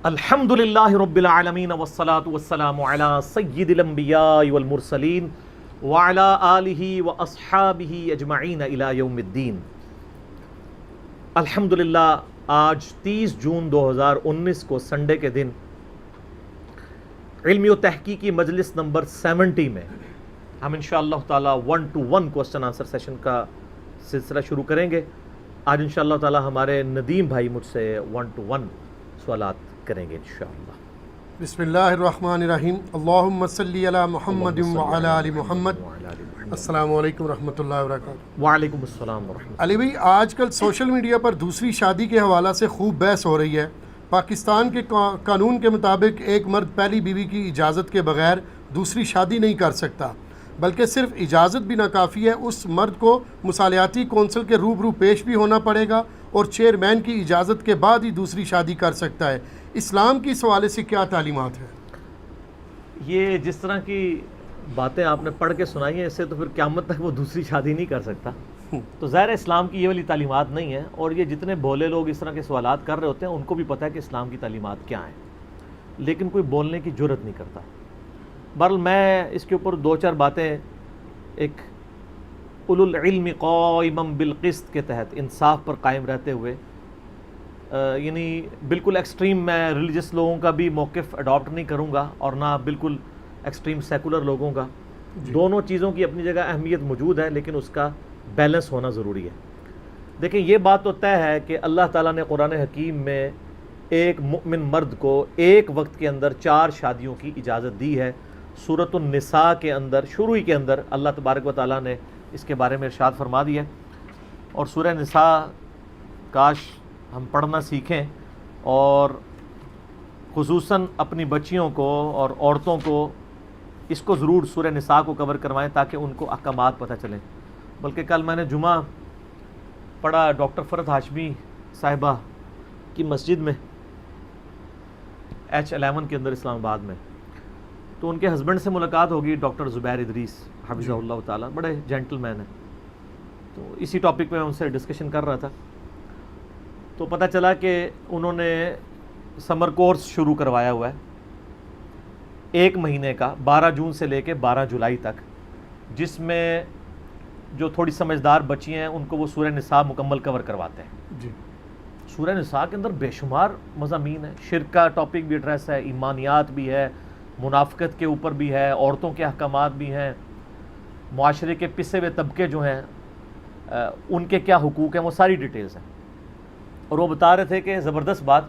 الحمدللہ رب العالمین والصلاة والسلام علی سید الانبیاء والمرسلین وعلی آلہ واصحابہ اجمعین الی یوم الدین۔ الحمدللہ آج 30 جون 2019 کو سنڈے کے دن علمی و تحقیقی مجلس نمبر 70 میں ہم انشاءاللہ تعالی 1-to-1 کوسچن آنسر سیشن کا سلسلہ شروع کریں گے۔ آج انشاءاللہ تعالی ہمارے ندیم بھائی مجھ سے 1-to-1 سوالات کریں گے انشاءاللہ۔ بسم اللہ الرحمن الرحیم، اللہم صلی علی محمد وعلی آل محمد۔ السلام علیکم ورحمۃ اللہ وبرکاتہ۔ وعلیکم السلام ورحمۃ اللہ۔ علی بھائی، آج کل سوشل میڈیا پر دوسری شادی کے حوالہ سے خوب بحث ہو رہی ہے۔ پاکستان کے قانون کے مطابق ایک مرد پہلی بیوی کی اجازت کے بغیر دوسری شادی نہیں کر سکتا، بلکہ صرف اجازت بھی ناکافی ہے، اس مرد کو مصالحاتی کونسل کے روبرو پیش بھی ہونا پڑے گا اور چیئرمین کی اجازت کے بعد ہی دوسری شادی کر سکتا ہے۔ اسلام کی اس حوالے سے کیا تعلیمات ہیں؟ یہ جس طرح کی باتیں آپ نے پڑھ کے سنائی ہیں، اس سے تو پھر قیامت تک وہ دوسری شادی نہیں کر سکتا۔ تو ظاہر ہے اسلام کی یہ والی تعلیمات نہیں ہیں، اور یہ جتنے بھولے لوگ اس طرح کے سوالات کر رہے ہوتے ہیں ان کو بھی پتہ ہے کہ اسلام کی تعلیمات کیا ہیں، لیکن کوئی بولنے کی جرت نہیں کرتا۔ بہرحال میں اس کے اوپر 2-4 باتیں ایک اولو العلم قائما بالقسط کے تحت انصاف پر قائم رہتے ہوئے، یعنی بالکل ایکسٹریم میں ریلیجس لوگوں کا بھی موقف اڈاپٹ نہیں کروں گا اور نہ بالکل ایکسٹریم سیکولر لوگوں کا۔ دونوں چیزوں کی اپنی جگہ اہمیت موجود ہے، لیکن اس کا بیلنس ہونا ضروری ہے۔ دیکھیں، یہ بات تو طے ہے کہ اللہ تعالیٰ نے قرآن حکیم میں ایک مؤمن مرد کو ایک وقت کے اندر 4 شادیوں کی اجازت دی ہے۔ سورۃ النساء کے اندر شروع ہی کے اندر اللہ تبارک و تعالیٰ نے اس کے بارے میں ارشاد فرما دیا، اور سورہ نساء کاش ہم پڑھنا سیکھیں، اور خصوصاً اپنی بچیوں کو اور عورتوں کو اس کو ضرور سورہ نساء کو کور کروائیں تاکہ ان کو احکامات پتہ چلیں۔ بلکہ کل میں نے جمعہ پڑھا ڈاکٹر فرحت ہاشمی صاحبہ کی مسجد میں H11 کے اندر اسلام آباد میں، تو ان کے ہسبینڈ سے ملاقات ہوگی، ڈاکٹر زبیر ادریس حفظہ اللہ تعالیٰ، بڑے جینٹل مین ہیں۔ تو اسی ٹاپک پہ میں ان سے ڈسکشن کر رہا تھا، تو پتہ چلا کہ انہوں نے سمر کورس شروع کروایا ہوا ہے 1 مہینے کا، 12 جون سے لے کے 12 جولائی تک، جس میں جو تھوڑی سمجھدار بچی ہیں ان کو وہ سورہ نساء مکمل کور کرواتے ہیں۔ جی، سورہ نساء کے اندر بے شمار مضامین ہیں، شرک کا ٹاپک بھی ایڈریس ہے، ایمانیات بھی ہے، منافقت کے اوپر بھی ہے، عورتوں کے احکامات بھی ہیں، معاشرے کے پسے ہوئے طبقے جو ہیں ان کے کیا حقوق ہیں، وہ ساری ڈیٹیلز ہیں۔ اور وہ بتا رہے تھے کہ زبردست بات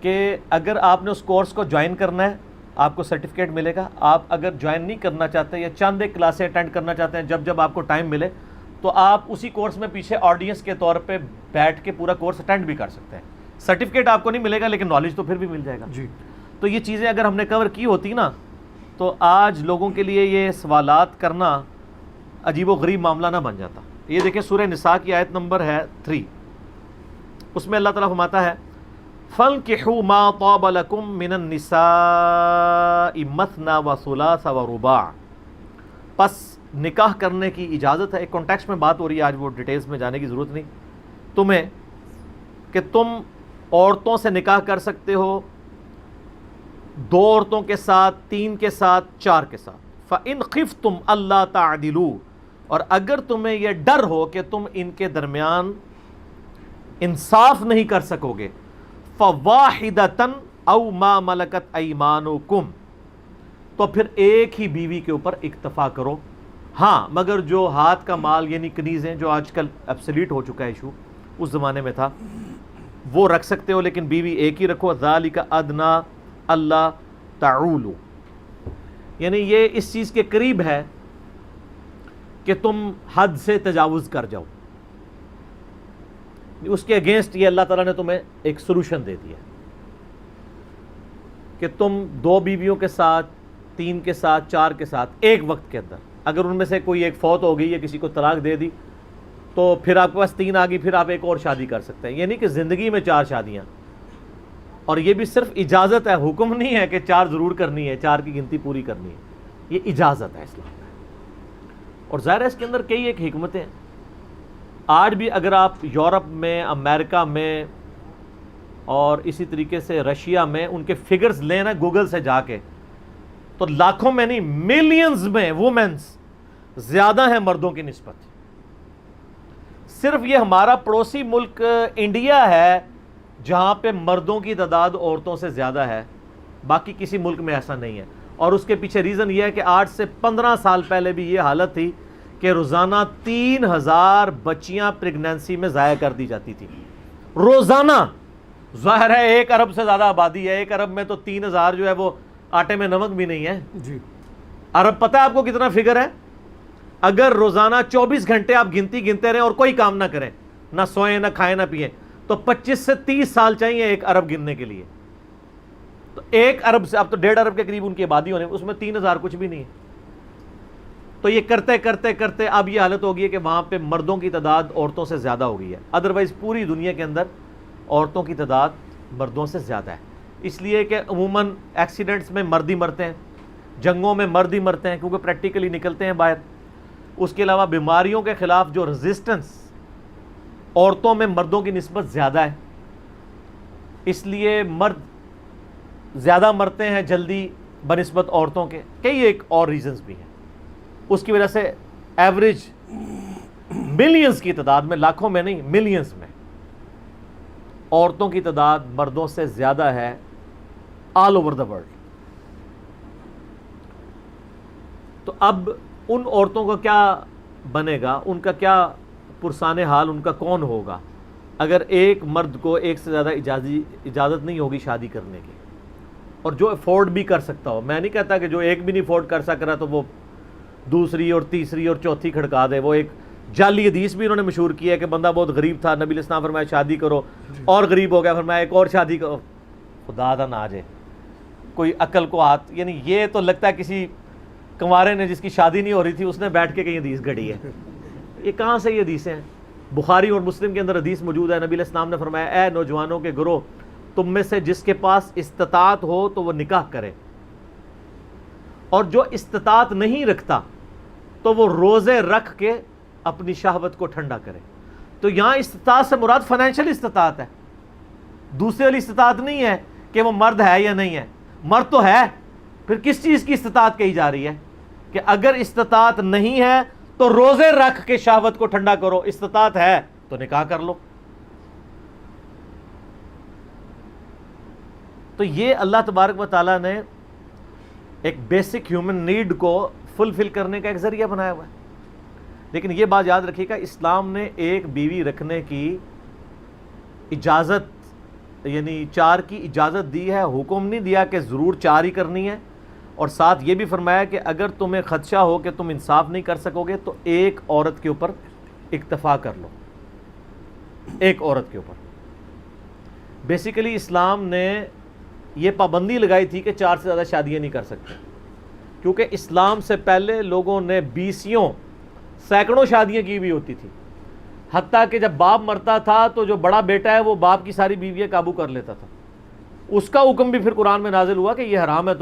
کہ اگر آپ نے اس کورس کو جوائن کرنا ہے آپ کو سرٹیفکیٹ ملے گا، آپ اگر جوائن نہیں کرنا چاہتے یا چند ایک کلاسیں اٹینڈ کرنا چاہتے ہیں جب آپ کو ٹائم ملے، تو آپ اسی کورس میں پیچھے آڈینس کے طور پہ بیٹھ کے پورا کورس اٹینڈ بھی کر سکتے ہیں۔ سرٹیفکیٹ آپ کو نہیں ملے گا لیکن نالج تو پھر بھی مل جائے گا۔ جی، تو یہ چیزیں اگر ہم نے کور کی ہوتی نا، تو آج لوگوں کے لیے یہ سوالات کرنا عجیب و غریب معاملہ نہ بن جاتا۔ یہ دیکھیں سورہ نساء کی آیت نمبر ہے 3، اس میں اللہ تعالیٰ فرماتا ہے فَانْكِحُوا مَا طَابَ لَكُم مِّنَ النِّسَاءِ مَثْنَىٰ وَثُلَاثَ وَرُبَاعَ۔ پس نکاح کرنے کی اجازت ہے، ایک کانٹیکسٹ میں بات ہو رہی ہے، آج وہ ڈیٹیلز میں جانے کی ضرورت نہیں تمہیں، کہ تم عورتوں سے نکاح کر سکتے ہو 2 عورتوں کے ساتھ، 3 کے ساتھ، 4 کے ساتھ۔ فَإِنْ خِفْتُمْ أَلَّا تَعْدِلُوا، اور اگر تمہیں یہ ڈر ہو کہ تم ان کے درمیان انصاف نہیں کر سکو گے، فَوَاحِدَةً أَوْ مَا مَلَكَتْ أَيْمَانُكُمْ، تو پھر ایک ہی بیوی کے اوپر اکتفا کرو۔ ہاں، مگر جو ہاتھ کا مال یعنی کنیزیں، جو آج کل ایبسلیٹ ہو چکا ہے ایشو، اس زمانے میں تھا، وہ رکھ سکتے ہو لیکن بیوی ایک ہی رکھو۔ ذَلِكَ أَدْنَىٰ أَلَّا تَعُولُوا، یعنی یہ اس چیز کے قریب ہے کہ تم حد سے تجاوز کر جاؤ۔ اس کے اگینسٹ یہ اللہ تعالیٰ نے تمہیں ایک سلوشن دے دیا کہ تم 2 بیویوں کے ساتھ، 3 کے ساتھ، 4 کے ساتھ ایک وقت کے اندر، اگر ان میں سے کوئی ایک فوت ہو گئی یا کسی کو طلاق دے دی تو پھر آپ کے پاس 3 آ گئی، پھر آپ ایک اور شادی کر سکتے ہیں۔ یہ نہیں کہ زندگی میں 4 شادیاں، اور یہ بھی صرف اجازت ہے، حکم نہیں ہے کہ 4 ضرور کرنی ہے، 4 کی گنتی پوری کرنی ہے، یہ اجازت ہے اسلام میں۔ اور ظاہر ہے اس کے اندر کئی ایک حکمتیں ہیں۔ آج بھی اگر آپ یورپ میں، امریکہ میں اور اسی طریقے سے رشیا میں ان کے فگرز لیں نا گوگل سے جا کے تو لاکھوں میں نہیں ملینز میں وومنز زیادہ ہیں مردوں کی نسبت. صرف یہ ہمارا پڑوسی ملک انڈیا ہے جہاں پہ مردوں کی تعداد عورتوں سے زیادہ ہے, باقی کسی ملک میں ایسا نہیں ہے. اور اس کے پیچھے ریزن یہ ہے کہ 8 سے 15 سال پہلے بھی یہ حالت تھی کہ روزانہ 3000 بچیاں پریگنینسی میں ضائع کر دی جاتی تھی روزانہ. ظاہر ہے 1 ارب سے زیادہ آبادی ہے, 1 ارب میں تو 3000 جو ہے وہ آٹے میں نمک بھی نہیں ہے. جی ارب پتہ ہے آپ کو کتنا فگر ہے؟ اگر روزانہ 24 گھنٹے آپ گنتے رہیں اور کوئی کام نہ کریں, نہ سوئیں نہ کھائیں نہ پئیں, تو 25 سے 30 سال چاہیے 1 ارب گننے کے لیے. تو 1 ارب سے اب تو 1.5 ارب کے قریب ان کی آبادی ہونے, اس میں 3000 کچھ بھی نہیں ہے. تو یہ کرتے کرتے کرتے اب یہ حالت ہو گئی ہے کہ وہاں پہ مردوں کی تعداد عورتوں سے زیادہ ہو گئی ہے. ادروائز پوری دنیا کے اندر عورتوں کی تعداد مردوں سے زیادہ ہے, اس لیے کہ عموماً ایکسیڈنٹس میں مرد ہی مرتے ہیں, جنگوں میں مرد ہی مرتے ہیں کیونکہ پریکٹیکلی نکلتے ہیں باہر. اس کے علاوہ بیماریوں کے خلاف جو ریزسٹنس عورتوں میں مردوں کی نسبت زیادہ ہے, اس لیے مرد زیادہ مرتے ہیں جلدی بنسبت عورتوں کے. کئی ایک اور ریزنز بھی ہیں, اس کی وجہ سے ایوریج ملینز کی تعداد میں, لاکھوں میں نہیں ملینز میں عورتوں کی تعداد مردوں سے زیادہ ہے آل اوور دا ورلڈ. تو اب ان عورتوں کا کیا بنے گا, ان کا کیا پرسان حال ان کا کون ہوگا اگر ایک مرد کو ایک سے زیادہ اجازت نہیں ہوگی شادی کرنے کی, اور جو افورڈ بھی کر سکتا ہو. میں نہیں کہتا کہ جو ایک بھی نہیں افورڈ کر سک رہا تو وہ دوسری اور تیسری اور چوتھی کھڑکا دے. وہ ایک جعلی حدیث بھی انہوں نے مشہور کیا ہے کہ بندہ بہت غریب تھا, نبی علیہ السلام فرمایا شادی کرو, اور غریب ہو گیا فرمایا ایک اور شادی کرو. خدا دا نہ آ جائے کوئی عقل کو ہاتھ, یعنی یہ تو لگتا ہے کسی کنوارے نے جس کی شادی نہیں ہو رہی تھی اس نے بیٹھ کے کہیں حدیث گھڑی ہے. یہ کہاں سے یہ حدیثیں ہیں؟ بخاری اور مسلم کے اندر حدیث موجود ہے. نبی علیہ السلام نے فرمایا اے نوجوانوں کے گروہ, تم میں سے جس کے پاس استطاعت ہو تو وہ نکاح کرے, اور جو استطاعت نہیں رکھتا تو وہ روزے رکھ کے اپنی شہوت کو ٹھنڈا کرے. تو یہاں استطاعت سے مراد فائنینشیل استطاعت ہے, دوسرے والی استطاعت نہیں ہے کہ وہ مرد ہے یا نہیں ہے. مرد تو ہے, پھر کس چیز کی استطاعت کہی جا رہی ہے کہ اگر استطاعت نہیں ہے تو روزے رکھ کے شہوت کو ٹھنڈا کرو, استطاعت ہے تو نکاح کر لو. تو یہ اللہ تبارک و تعالیٰ نے ایک بیسک ہیومن نیڈ کو فلفل کرنے کا ایک ذریعہ بنایا ہوا ہے. لیکن یہ بات یاد رکھیے گا, اسلام نے ایک بیوی رکھنے کی اجازت یعنی 4 کی اجازت دی ہے, حکم نہیں دیا کہ ضرور 4 ہی کرنی ہے. اور ساتھ یہ بھی فرمایا کہ اگر تمہیں خدشہ ہو کہ تم انصاف نہیں کر سکو گے تو ایک عورت کے اوپر اکتفا کر لو, ایک عورت کے اوپر. بیسیکلی اسلام نے یہ پابندی لگائی تھی کہ 4 سے زیادہ شادیاں نہیں کر سکتے, کیونکہ اسلام سے پہلے لوگوں نے 20 سینکڑوں شادیاں کی بھی ہوتی تھی. حتیٰ کہ جب باپ مرتا تھا تو جو بڑا بیٹا ہے وہ باپ کی ساری بیویاں قابو کر لیتا تھا. اس کا حکم بھی پھر قرآن میں نازل ہوا کہ یہ حرام ہے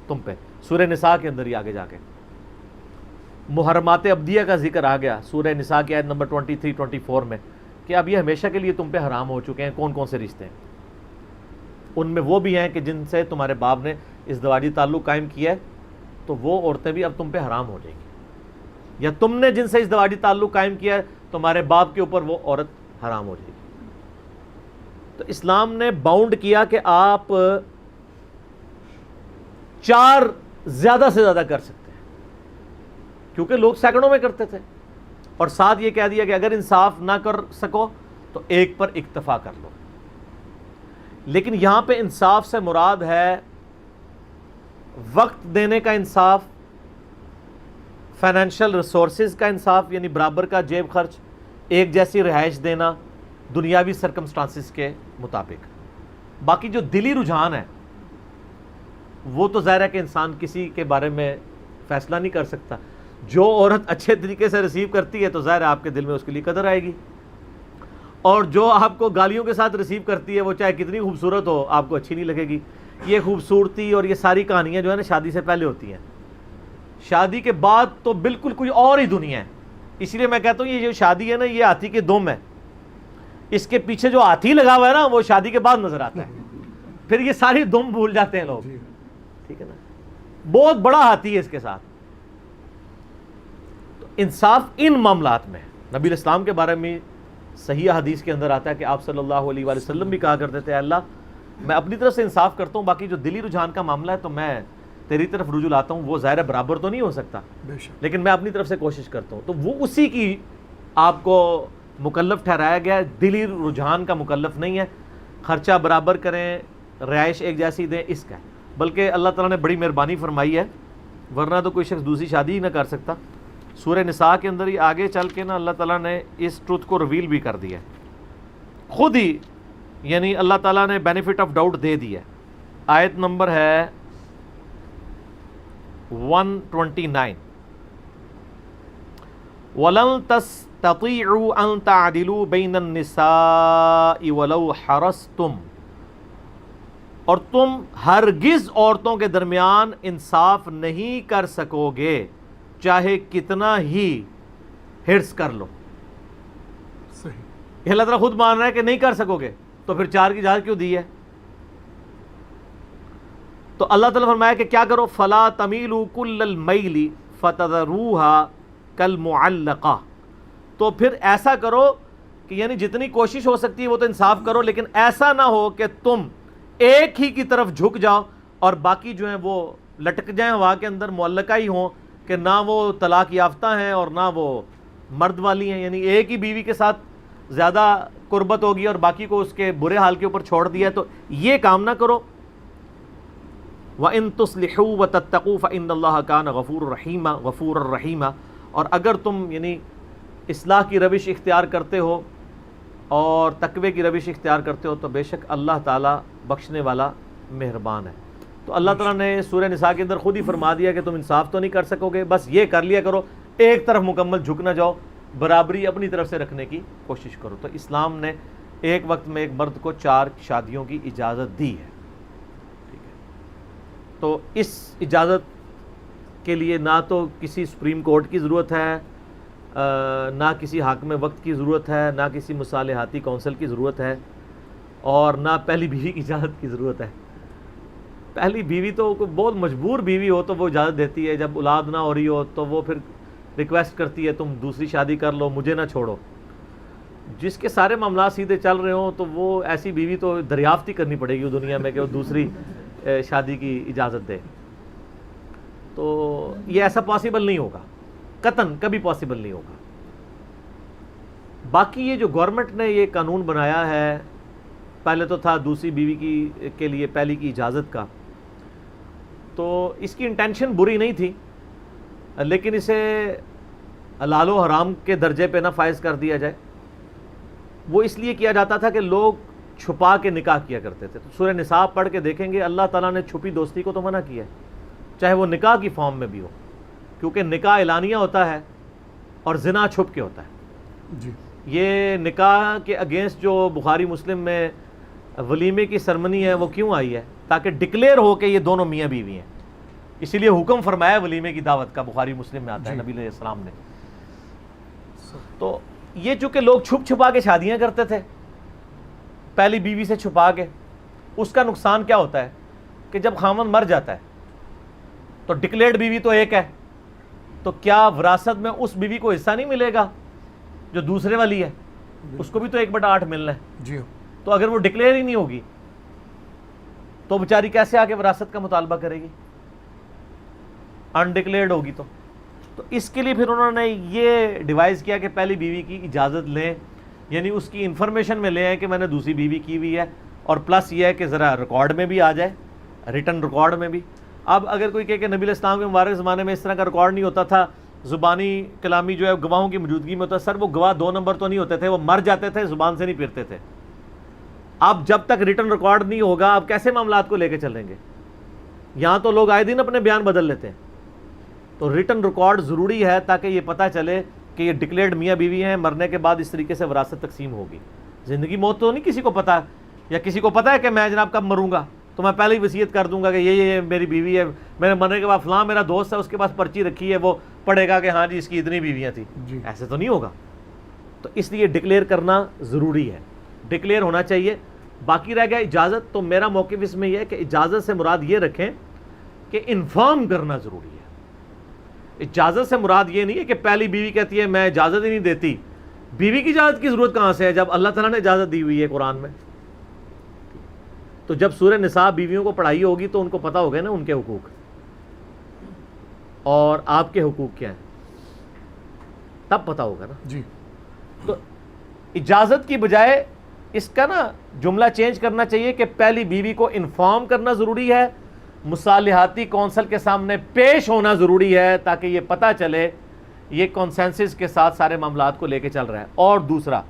تم پہ, سورہ نساء کے اندر ہی آگے جا کے محرمات ابدیہ کا ذکر آ گیا سورہ نساء کی آیت نمبر 23-24 میں کہ اب یہ ہمیشہ کے لیے تم پہ حرام ہو چکے ہیں. کون کون سے رشتے ہیں؟ ان میں وہ بھی ہیں کہ جن سے تمہارے باپ نے ازدواجی تعلق قائم کیا ہے تو وہ عورتیں بھی اب تم پہ حرام ہو جائیں گی, یا تم نے جن سے ازدواجی تعلق قائم کیا ہے تمہارے باپ کے اوپر وہ عورت حرام ہو جائے گی. تو اسلام نے باؤنڈ کیا کہ آپ 4 زیادہ سے زیادہ کر سکتے ہیں, کیونکہ لوگ سینکڑوں میں کرتے تھے. اور ساتھ یہ کہہ دیا کہ اگر انصاف نہ کر سکو تو ایک پر اکتفا کر لو. لیکن یہاں پہ انصاف سے مراد ہے وقت دینے کا انصاف, فائنینشیل ریسورسز کا انصاف یعنی برابر کا جیب خرچ, ایک جیسی رہائش دینا دنیاوی سرکمسٹانسز کے مطابق. باقی جو دلی رجحان ہے وہ تو ظاہر ہے کہ انسان کسی کے بارے میں فیصلہ نہیں کر سکتا. جو عورت اچھے طریقے سے ریسیو کرتی ہے تو ظاہر ہے آپ کے دل میں اس کے لیے قدر آئے گی, اور جو آپ کو گالیوں کے ساتھ ریسیو کرتی ہے وہ چاہے کتنی خوبصورت ہو آپ کو اچھی نہیں لگے گی. یہ خوبصورتی اور یہ ساری کہانیاں جو ہے نا شادی سے پہلے ہوتی ہیں, شادی کے بعد تو بالکل کوئی اور ہی دنیا ہے. اس لیے میں کہتا ہوں یہ جو شادی ہے نا یہ ہاتھی کے دم ہے. اس کے پیچھے جو ہاتھی لگا ہوا ہے نا وہ شادی کے بعد نظر آتا ہے، پھر یہ ساری دم بھول جاتے ہیں لوگ، ٹھیک ہے نا، بہت بڑا ہاتھی ہے اس کے ساتھ۔ تو انصاف ان معاملات میں، نبی الاسلام کے بارے میں صحیح حدیث کے اندر آتا ہے کہ آپ صلی اللہ علیہ وآلہ وسلم بھی کہا کرتے تھے اللہ میں اپنی طرف سے انصاف کرتا ہوں، باقی جو دلی رجحان کا معاملہ ہے تو میں تیری طرف رجوع لاتا ہوں، وہ ظاہر برابر تو نہیں ہو سکتا لیکن میں اپنی طرف سے کوشش کرتا ہوں، تو وہ اسی کی آپ کو مکلف ٹھہرایا گیا ہے، دلی رجحان کا مکلف نہیں ہے، خرچہ برابر کریں، رہائش ایک جیسی دیں اس کا ہے، بلکہ اللہ تعالیٰ نے بڑی مہربانی فرمائی ہے، ورنہ تو کوئی شخص دوسری شادی ہی نہ کر سکتا۔ سورہ نساء کے اندر ہی آگے چل کے نا اللہ تعالیٰ نے اس ٹروتھ کو ریویل بھی کر دیا ہے خود ہی، یعنی اللہ تعالیٰ نے بینیفٹ آف ڈاؤٹ دے دیا ہے۔ آیت نمبر ہے 129، وَلَن تَسْتَطِيعُوا أَن تَعْدِلُوا بَيْنَ النِّسَاءِ وَلَوْ حَرَصْتُمْ، اور تم ہرگز عورتوں کے درمیان انصاف نہیں کر سکو گے چاہے کتنا ہی ہرس کر لو۔ صحیح، یہ اللہ تعالیٰ خود مان رہا ہے کہ نہیں کر سکو گے، تو پھر 4 کی اجازت کیوں دی ہے؟ تو اللہ تعالیٰ فرمایا کہ کیا کرو، فَلَا تَمِيلُوا كُلَّ الْمَيْلِ فَتَذَرُوهَا كَالْمُعَلَّقَةِ، تو پھر ایسا کرو کہ یعنی جتنی کوشش ہو سکتی ہے وہ تو انصاف کرو، لیکن ایسا نہ ہو کہ تم ایک ہی کی طرف جھک جاؤ اور باقی جو ہیں وہ لٹک جائیں ہوا کے اندر، معلقہ ہی ہوں کہ نہ وہ طلاق یافتہ ہیں اور نہ وہ مرد والی ہیں، یعنی ایک ہی بیوی کے ساتھ زیادہ قربت ہوگی اور باقی کو اس کے برے حال کے اوپر چھوڑ دیا، تو یہ کام نہ کرو۔ وَإِن تُصْلِحُوا وَتَتَّقُوا فَإِنَّ اللَّهَ كَانَ غَفُورًا رَحِيمًا، اور اگر تم یعنی اصلاح کی روش اختیار کرتے ہو اور تقوی کی روش اختیار کرتے ہو تو بے شک اللہ تعالیٰ بخشنے والا مہربان ہے۔ تو اللہ تعالیٰ نے سورہ نساء کے اندر خود ہی فرما دیا کہ تم انصاف تو نہیں کر سکو گے، بس یہ کر لیا کرو ایک طرف مکمل جھک نہ جاؤ، برابری اپنی طرف سے رکھنے کی کوشش کرو۔ تو اسلام نے ایک وقت میں ایک مرد کو 4 شادیوں کی اجازت دی ہے، ٹھیک ہے۔ تو اس اجازت کے لیے نہ تو کسی سپریم کورٹ کی ضرورت ہے، نہ کسی حاکم وقت کی ضرورت ہے، نہ کسی مصالحاتی کونسل کی ضرورت ہے، اور نہ پہلی بیوی کی اجازت کی ضرورت ہے۔ پہلی بیوی تو کوئی بہت مجبور بیوی ہو تو وہ اجازت دیتی ہے، جب اولاد نہ ہو رہی ہو تو وہ پھر ریکویسٹ کرتی ہے تم دوسری شادی کر لو، مجھے نہ چھوڑو۔ جس کے سارے معاملات سیدھے چل رہے ہوں تو وہ ایسی بیوی تو دریافت ہی کرنی پڑے گی دنیا میں کہ وہ دوسری شادی کی اجازت دے، تو یہ ایسا پاسبل نہیں ہوگا، قطعاً کبھی پاسبل نہیں ہوگا۔ باقی یہ جو گورنمنٹ نے یہ قانون بنایا ہے، پہلے تو تھا دوسری بیوی کے لیے پہلی کی اجازت کا، تو اس کی انٹینشن بری نہیں تھی، لیکن اسے حلال و حرام کے درجے پہ نہ فائز کر دیا جائے۔ وہ اس لیے کیا جاتا تھا کہ لوگ چھپا کے نکاح کیا کرتے تھے۔ تو سورہ نساء پڑھ کے دیکھیں گے اللہ تعالیٰ نے چھپی دوستی کو تو منع کیا ہے، چاہے وہ نکاح کی فارم میں بھی ہو، کیونکہ نکاح اعلانیہ ہوتا ہے اور زنا چھپ کے ہوتا ہے۔ جی، یہ نکاح کے اگینسٹ جو بخاری مسلم میں ولیمے کی سرمنی ہے وہ کیوں آئی ہے؟ تاکہ ڈکلیئر ہو کہ یہ دونوں میاں بیوی ہیں، اسی لیے حکم فرمایا ولیمے کی دعوت کا، بخاری مسلم میں آتا ہے نبی علیہ السلام نے۔ تو یہ چونکہ لوگ چھپ چھپا کے شادیاں کرتے تھے پہلی بیوی سے چھپا کے، اس کا نقصان کیا ہوتا ہے کہ جب خاوند مر جاتا ہے تو ڈکلیئرڈ بیوی تو ایک ہے، تو کیا وراثت میں اس بیوی کو حصہ نہیں ملے گا جو دوسرے والی ہے؟ اس کو بھی تو 1/8 ملنا ہے۔ جی، تو اگر وہ ڈکلیئر ہی نہیں ہوگی تو بیچاری کیسے آ کے وراثت کا مطالبہ کرے گی؟ انڈکلیئرڈ ہوگی تو اس کے لیے پھر انہوں نے یہ ڈیوائز کیا کہ پہلی بیوی کی اجازت لیں، یعنی اس کی انفارمیشن میں لے آئیں کہ میں نے دوسری بیوی کی ہوئی ہے، اور پلس یہ ہے کہ ذرا ریکارڈ میں بھی آ جائے، ریٹن ریکارڈ میں بھی۔ اب اگر کوئی کہے کہ نبی علیہ السلام کے مبارک زمانے میں اس طرح کا ریکارڈ نہیں ہوتا تھا، زبانی کلامی جو ہے گواہوں کی موجودگی میں ہوتا ہے، سر وہ گواہ 2 نمبر تو نہیں ہوتے تھے، وہ مر جاتے تھے، زبان سے نہیں پھرتے تھے۔ اب جب تک ریٹن ریکارڈ نہیں ہوگا آپ کیسے معاملات کو لے کے چلیں گے؟ یہاں تو لوگ آئے دن اپنے بیان بدل لیتے ہیں، تو ریٹن ریکارڈ ضروری ہے تاکہ یہ پتہ چلے کہ یہ ڈکلیئرڈ میاں بیوی ہیں، مرنے کے بعد اس طریقے سے وراثت تقسیم ہوگی۔ زندگی موت تو نہیں کسی کو پتہ، یا کسی کو پتہ ہے کہ میں جناب کب مروں گا تو میں پہلے ہی وصیت کر دوں گا کہ یہ میری بیوی ہے، میرے مرنے کے بعد فلاں میرا دوست ہے اس کے پاس پرچی رکھی ہے، وہ پڑھے گا کہ ہاں جی اس کی اتنی بیویاں تھیں۔ ایسے تو نہیں ہوگا، تو اس لیے ڈکلیئر کرنا ضروری ہے۔ ڈکلیئر ہونا چاہیے. باقی رہ گیا اجازت, تو میرا موقف اس میں یہ ہے کہ اجازت سے مراد یہ رکھیں کہ انفارم کرنا ضروری ہے. اجازت سے مراد یہ نہیں ہے کہ پہلی بیوی کہتی ہے میں اجازت ہی نہیں دیتی. بیوی کی اجازت کی ضرورت کہاں سے ہے جب اللہ تعالیٰ نے اجازت دی ہوئی ہے قرآن میں. تو جب سورہ نساء بیویوں کو پڑھائی ہوگی تو ان کو پتہ ہوگا نا ان کے حقوق اور آپ کے حقوق کیا ہیں, تب پتہ ہوگا نا. جی. تو اجازت کی بجائے اس کا نا جملہ چینج کرنا چاہیے کہ پہلی بیوی کو انفارم کرنا ضروری ہے, مصالحاتی کونسل کے سامنے پیش ہونا ضروری ہے تاکہ یہ پتہ چلے یہ کنسنسس کے ساتھ سارے معاملات کو لے کے چل رہا ہے. اور دوسرا,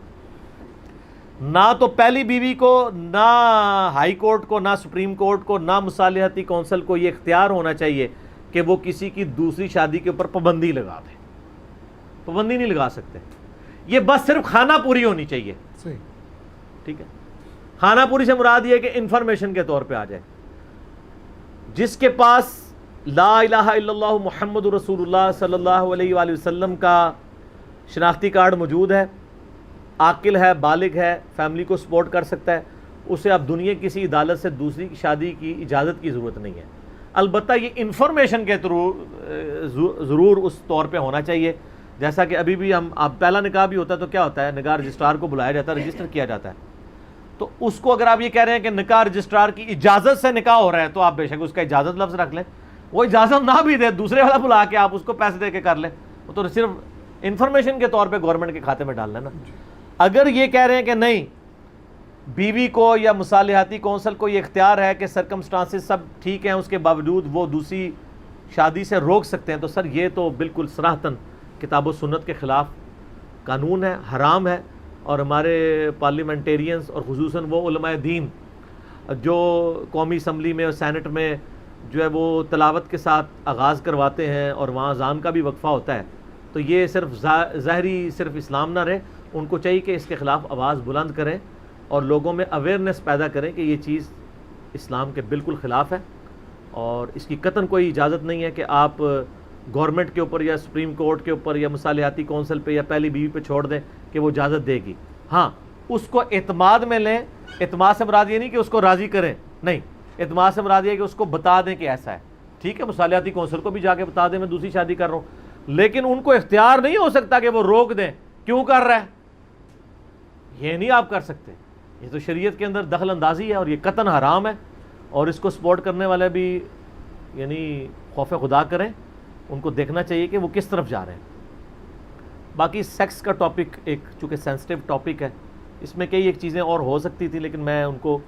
نہ تو پہلی بیوی کو, نہ ہائی کورٹ کو, نہ سپریم کورٹ کو, نہ مصالحتی کونسل کو یہ اختیار ہونا چاہیے کہ وہ کسی کی دوسری شادی کے اوپر پابندی لگا دیں. پابندی نہیں لگا سکتے. یہ بس صرف خانہ پوری ہونی چاہیے. صحیح. ٹھیک ہے. خانہ پوری سے مراد یہ کہ انفارمیشن کے طور پہ آ جائے. جس کے پاس لا الہ الا اللہ محمد رسول اللہ صلی اللہ علیہ وآلہ وسلم کا شناختی کارڈ موجود ہے, عاقل ہے, بالغ ہے, فیملی کو سپورٹ کر سکتا ہے, اسے اب دنیا کسی عدالت سے دوسری شادی کی اجازت کی ضرورت نہیں ہے. البتہ یہ انفارمیشن کے تھرو ضرور اس طور پہ ہونا چاہیے. جیسا کہ ابھی بھی ہم, اب پہلا نکاح بھی ہوتا ہے تو کیا ہوتا ہے, نکاح رجسٹرار کو بلایا جاتا ہے, رجسٹر کیا جاتا ہے. تو اس کو اگر آپ یہ کہہ رہے ہیں کہ نکاح رجسٹرار کی اجازت سے نکاح ہو رہا ہے تو آپ بے شک اس کا اجازت لفظ رکھ لیں. وہ اجازت نہ بھی دے, دوسرے والا بلا کے آپ اس کو پیسے دے کے کر لیں, وہ تو صرف انفارمیشن کے طور پہ گورنمنٹ کے کھاتے میں ڈالنا ہے نا. اگر یہ کہہ رہے ہیں کہ نہیں, بیوی کو یا مصالحاتی کونسل کو یہ اختیار ہے کہ سرکمسٹانسز سب ٹھیک ہیں اس کے باوجود وہ دوسری شادی سے روک سکتے ہیں, تو سر یہ تو بالکل صراحتاً کتاب و سنت کے خلاف قانون ہے, حرام ہے. اور ہمارے پارلیمنٹیرینز اور خصوصاً وہ علماء دین جو قومی اسمبلی میں اور سینٹ میں جو ہے وہ تلاوت کے ساتھ آغاز کرواتے ہیں اور وہاں اذان کا بھی وقفہ ہوتا ہے, تو یہ صرف ظاہری صرف اسلام نہ رہے. ان کو چاہیے کہ اس کے خلاف آواز بلند کریں اور لوگوں میں اویئرنیس پیدا کریں کہ یہ چیز اسلام کے بالکل خلاف ہے اور اس کی قطعاً کوئی اجازت نہیں ہے کہ آپ گورنمنٹ کے اوپر یا سپریم کورٹ کے اوپر یا مصالحاتی کونسل پہ یا پہلی بیوی پہ چھوڑ دیں کہ وہ اجازت دے گی. ہاں, اس کو اعتماد میں لیں. اعتماد سے مراد یہ نہیں کہ اس کو راضی کریں, نہیں, اعتماد سے مراد یہ کہ اس کو بتا دیں کہ ایسا ہے. ٹھیک ہے, مصالحاتی کونسل کو بھی جا کے بتا دیں میں دوسری شادی کر رہا ہوں, لیکن ان کو اختیار نہیں ہو سکتا کہ وہ روک دیں. کیوں کر رہا ہے, یہ نہیں آپ کر سکتے. یہ تو شریعت کے اندر دخل اندازی ہے اور یہ قطعاً حرام ہے, اور اس کو سپورٹ کرنے والے بھی یعنی خوف خدا کریں, ان کو دیکھنا چاہیے کہ وہ کس طرف جا رہے ہیں. باقی سیکس کا ٹاپک ایک چونکہ سینسٹیو ٹاپک ہے, اس میں کئی ایک چیزیں اور ہو سکتی تھیں لیکن میں ان کو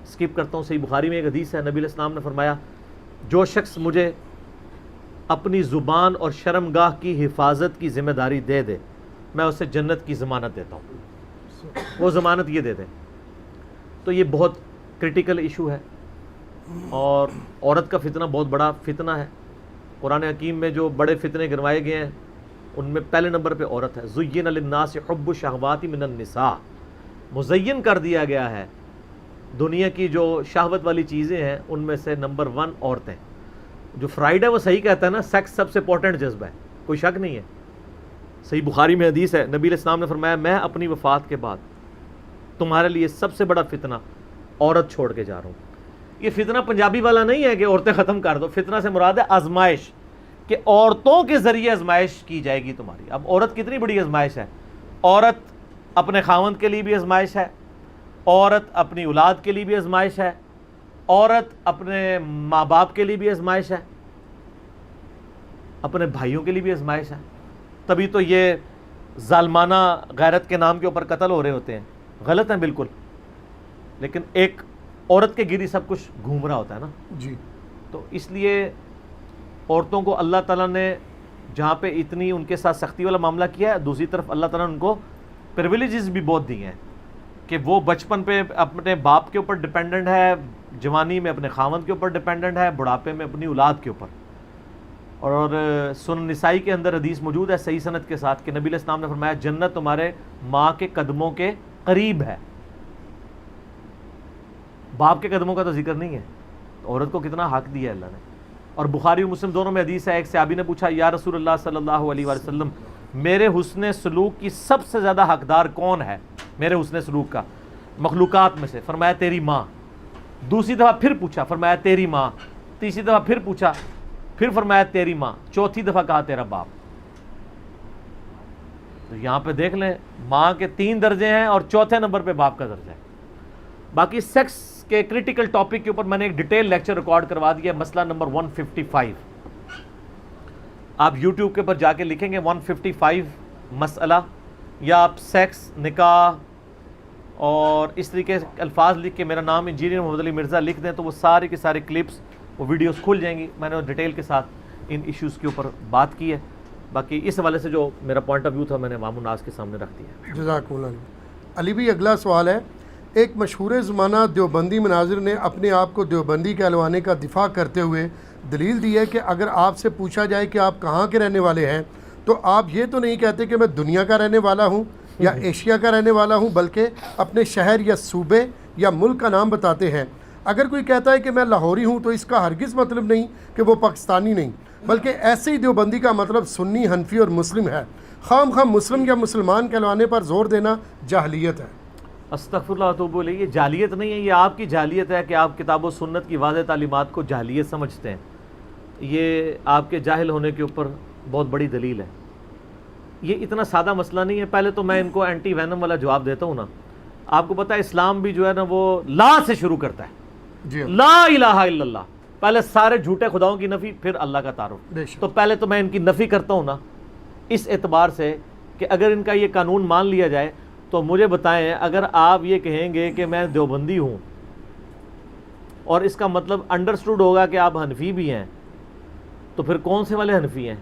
سکپ کرتا ہوں. صحیح بخاری میں ایک حدیث ہے, نبی علیہ السلام نے فرمایا جو شخص مجھے اپنی زبان اور شرمگاہ کی حفاظت کی ذمہ داری دے دے میں اسے جنت کی ضمانت دیتا ہوں. وہ ضمانت یہ دے دیں. تو یہ بہت کرٹیکل ایشو ہے اور عورت کا فتنہ بہت بڑا فتنہ ہے. قرآن حکیم میں جو بڑے فتنے گنوائے گئے ہیں ان میں پہلے نمبر پہ عورت ہے. زین للناس حب الشہوات من النساء, مزین کر دیا گیا ہے دنیا کی جو شہوت والی چیزیں ہیں ان میں سے نمبر 1 عورتیں. جو فرائیڈ ہے وہ صحیح کہتا ہے نا, سیکس سب سے امپورٹنٹ جذبہ ہے, کوئی شک نہیں ہے. صحیح بخاری میں حدیث ہے, نبی علیہ السلام نے فرمایا میں اپنی وفات کے بعد تمہارے لیے سب سے بڑا فتنہ عورت چھوڑ کے جا رہا ہوں. یہ فتنہ پنجابی والا نہیں ہے کہ عورتیں ختم کر دو. فتنہ سے مراد ہے آزمائش, کہ عورتوں کے ذریعے آزمائش کی جائے گی تمہاری. اب عورت کتنی بڑی آزمائش ہے. عورت اپنے خاوند کے لیے بھی آزمائش ہے, عورت اپنی اولاد کے لیے بھی آزمائش ہے, عورت اپنے ماں باپ کے لیے بھی آزمائش ہے, اپنے بھائیوں کے لیے بھی آزمائش ہے. تبھی تو یہ ظالمانہ غیرت کے نام کے اوپر قتل ہو رہے ہوتے ہیں. غلط ہیں بالکل, لیکن ایک عورت کے گیری سب کچھ گھوم رہا ہوتا ہے نا جی. تو اس لیے عورتوں کو اللہ تعالیٰ نے جہاں پہ اتنی ان کے ساتھ سختی والا معاملہ کیا ہے, دوسری طرف اللہ تعالیٰ نے ان کو پریویلیجز بھی بہت دیے ہیں کہ وہ بچپن پہ اپنے باپ کے اوپر ڈپینڈنٹ ہے, جوانی میں اپنے خاوند کے اوپر ڈپینڈنٹ ہے, بڑھاپے میں اپنی اولاد کے اوپر. اور سنن نسائی کے اندر حدیث موجود ہے صحیح سند کے ساتھ کہ نبی علیہ السلام نے فرمایا جنت تمہارے ماں کے قدموں کے قریب ہے. باپ کے قدموں کا تو ذکر نہیں ہے. عورت کو کتنا حق دیا ہے اللہ نے. اور بخاری و مسلم دونوں میں حدیث ہے, ایک صحابی نے پوچھا یا رسول اللہ صلی اللہ علیہ وآلہ وسلم میرے حسن سلوک کی سب سے زیادہ حقدار کون ہے, میرے حسن سلوک کا؟ مخلوقات میں سے، فرمایا تیری ماں. دوسری دفعہ پھر پوچھا، فرمایا تیری ماں. تیسری دفعہ پھر پوچھا، پھر فرمایا تیری ماں. چوتھی دفعہ کہا تیرا باپ. تو یہاں پہ دیکھ لیں ماں کے 3 درجے ہیں اور چوتھے نمبر پہ باپ کا درجہ ہے. باقی سیکس کے کریٹیکل ٹاپک کے اوپر میں نے ایک ڈیٹیل لیکچر ریکارڈ کروا دیا، مسئلہ نمبر 155. آپ یوٹیوب کے اوپر جا کے لکھیں گے 155 مسئلہ، یا آپ سیکس، نکاح اور اس طریقے سے الفاظ لکھ کے میرا نام انجینئر محمد علی مرزا لکھ دیں تو وہ سارے کے سارے کلپس، وہ ویڈیوز کھل جائیں گی. میں نے ڈیٹیل کے ساتھ ان ایشوز کے اوپر بات کی ہے. باقی اس حوالے سے جو میرا پوائنٹ آف ویو تھا میں نے عوام الناس کے سامنے رکھ دیا. جزاک اللہ. علی بھی اگلا سوال ہے. ایک مشہور زمانہ دیوبندی مناظر نے اپنے آپ کو دیوبندی کہلوانے کا دفاع کرتے ہوئے دلیل دی ہے کہ اگر آپ سے پوچھا جائے کہ آپ کہاں کے رہنے والے ہیں تو آپ یہ تو نہیں کہتے کہ میں دنیا کا رہنے والا ہوں یا ایشیا کا رہنے والا ہوں، بلکہ اپنے شہر یا صوبے یا ملک کا نام بتاتے ہیں. اگر کوئی کہتا ہے کہ میں لاہوری ہوں تو اس کا ہرگز مطلب نہیں کہ وہ پاکستانی نہیں، بلکہ ایسے ہی دیوبندی کا مطلب سنی، حنفی اور مسلم ہے. خام خام مسلم یا مسلمان کہلوانے پر زور دینا جاہلیت ہے. استغفر اللہ تو بولے یہ جاہلیت نہیں ہے، یہ آپ کی جاہلیت ہے کہ آپ کتاب و سنت کی واضح تعلیمات کو جاہلیت سمجھتے ہیں. یہ آپ کے جاہل ہونے کے اوپر بہت بڑی دلیل ہے. یہ اتنا سادہ مسئلہ نہیں ہے. پہلے تو میں ان کو اینٹی وینم والا جواب دیتا ہوں نا. آپ کو پتہ ہے اسلام بھی جو ہے نا وہ لا سے شروع کرتا ہے. جی لا الہ الا اللہ، پہلے سارے جھوٹے خداؤں کی نفی، پھر اللہ کا تعارف. تو پہلے تو میں ان کی نفی کرتا ہوں نا اس اعتبار سے کہ اگر ان کا یہ قانون مان لیا جائے تو مجھے بتائیں، اگر آپ یہ کہیں گے کہ میں دیوبندی ہوں اور اس کا مطلب انڈرسٹوڈ ہوگا کہ آپ حنفی بھی ہیں، تو پھر کون سے والے حنفی ہیں؟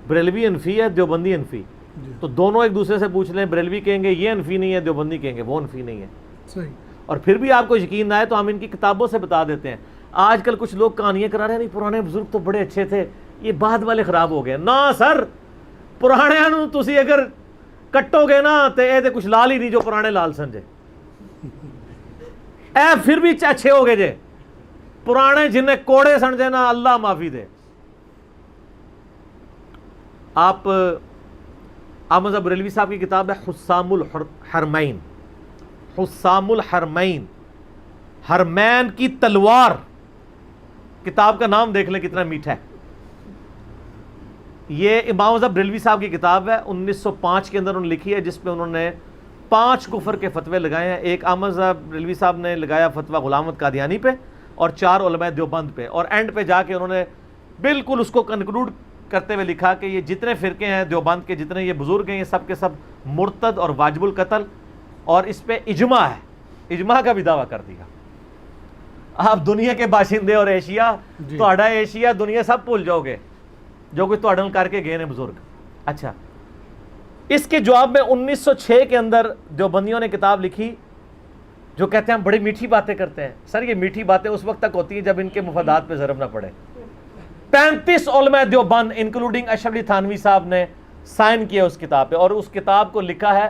بریلوی حنفی ہے، دیوبندی حنفی. تو دونوں ایک دوسرے سے پوچھ لیں، بریلوی کہیں گے یہ حنفی نہیں ہے، دیوبندی کہیں گے وہ حنفی نہیں ہے. صحیح. اور پھر بھی آپ کو یقین نہ آئے تو ہم ان کی کتابوں سے بتا دیتے ہیں. آج کل کچھ لوگ کہانیاں کرا رہے ہیں، نہیں پرانے بزرگ تو بڑے اچھے تھے، یہ بعد والے خراب ہو گئے. نہ سر، پرانے نو تسی اگر کٹو گے نا تو اے تے کچھ لال ہی نہیں جو پرانے لال سن جے. اے پھر بھی اچھے ہو گئے جے. پرانے جنہیں کوڑے سن جے نا، اللہ معافی دے. آپ احمد بریلوی صاحب کی کتاب ہے حسام الحرمین، حسام الحرمین، حرمین کی تلوار. کتاب کا نام دیکھ لیں کتنا میٹھا ہے. یہ امام اعظم بریلوی صاحب کی کتاب ہے، 1905 کے اندر انہوں نے لکھی ہے، جس پہ انہوں نے 5 کفر کے فتوے لگائے ہیں. ایک احمد بریلوی صاحب نے لگایا فتویٰ غلام احمد قادیانی پہ اور 4 علماء دیوبند پہ، اور اینڈ پہ جا کے انہوں نے بالکل اس کو کنکلوڈ کرتے ہوئے لکھا کہ یہ جتنے فرقے ہیں دیوبند کے، جتنے یہ بزرگ ہیں، یہ سب کے سب مرتد اور واجب القتل. اور اس پہ اجماع ہے، اجماع کا بھی دعویٰ کر دیا. آپ دنیا کے باشندے اور ایشیا، تہاڈا ایشیا دنیا سب بھول جاؤ گے جو کوئی تہاڈے نال کر کے گئے ہیں بزرگ. اچھا، اس کے جواب میں 1906 کے اندر دیوبندیوں نے کتاب لکھی جو کہتے ہیں ہم بڑی میٹھی باتیں کرتے ہیں. سر یہ میٹھی باتیں اس وقت تک ہوتی ہیں جب ان کے مفادات پہ ضرب نہ پڑے. 35 علماء دیوبند انکلوڈنگ اشرف علی تھانوی صاحب نے سائن کیا اس کتاب پہ، اور اس کتاب کو لکھا ہے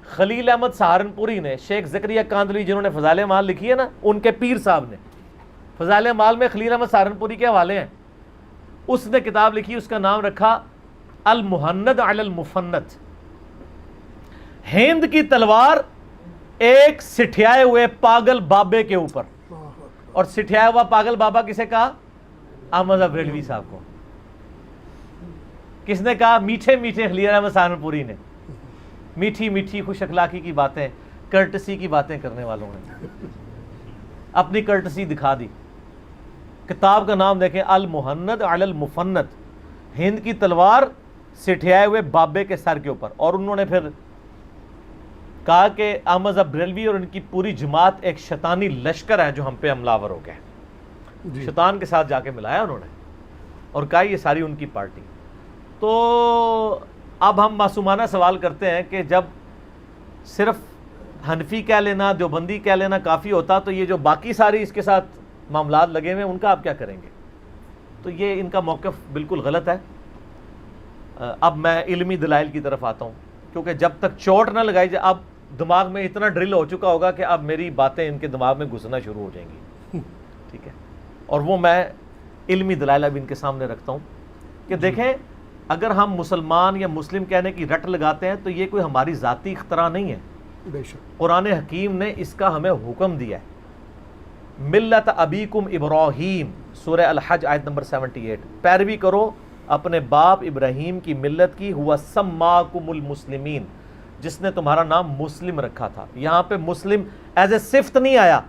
خلیل احمد سہارنپوری نے. شیخ زکریا کاندھلی جنہوں نے فضائل اعمال لکھی ہے نا، ان کے پیر صاحب نے. فضائل اعمال میں خلیل احمد سہارنپوری کے حوالے ہیں. اس نے کتاب لکھی، اس کا نام رکھا المہند علی المفند. ہند کی تلوار ایک سٹھیائے ہوئے پاگل بابے کے اوپر. اور سٹھیایا ہوا پاگل بابا کسے کہا؟ احمد بریلوی صاحب کو. کس نے کہا؟ میٹھے میٹھے خلیل احمد سہارنپوری نے. میٹھی میٹھی خوش اخلاقی کی باتیں، کرٹسی کی باتیں کرنے والوں نے اپنی کرٹسی دکھا دی. کتاب کا نام دیکھیں، المہند علی المفند، ہند کی تلوار سٹھیائے ہوئے بابے کے سر کے اوپر. اور انہوں نے پھر کہا کہ احمد بریلوی اور ان کی پوری جماعت ایک شیطانی لشکر ہے جو ہم پہ حملہ ور ہو گئے. شیطان کے ساتھ جا کے ملایا انہوں نے اور کہا یہ ساری ان کی پارٹی. تو اب ہم معصومانہ سوال کرتے ہیں کہ جب صرف حنفی کہہ لینا، دیوبندی کہہ لینا کافی ہوتا تو یہ جو باقی ساری اس کے ساتھ معاملات لگے ہوئے ہیں ان کا آپ کیا کریں گے؟ تو یہ ان کا موقف بالکل غلط ہے. اب میں علمی دلائل کی طرف آتا ہوں، کیونکہ جب تک چوٹ نہ لگائی جائے، اب دماغ میں اتنا ڈرل ہو چکا ہوگا کہ اب میری باتیں ان کے دماغ میں گھسنا شروع ہو جائیں گی. ٹھیک ہے، اور وہ میں علمی دلائل اب ان کے سامنے رکھتا ہوں کہ دیکھیں، اگر ہم مسلمان یا مسلم کہنے کی رٹ لگاتے ہیں تو یہ کوئی ہماری ذاتی اختراع نہیں ہے. بے شک قرآن حکیم نے اس کا ہمیں حکم دیا ہے. ملت ابیکم ابراہیم سورہ الحج آیت نمبر 78. پیروی کرو اپنے باپ ابراہیم کی ملت کی. ہوا سماکم المسلمین, جس نے تمہارا نام مسلم رکھا تھا. یہاں پہ مسلم ایز اے صفت نہیں آیا.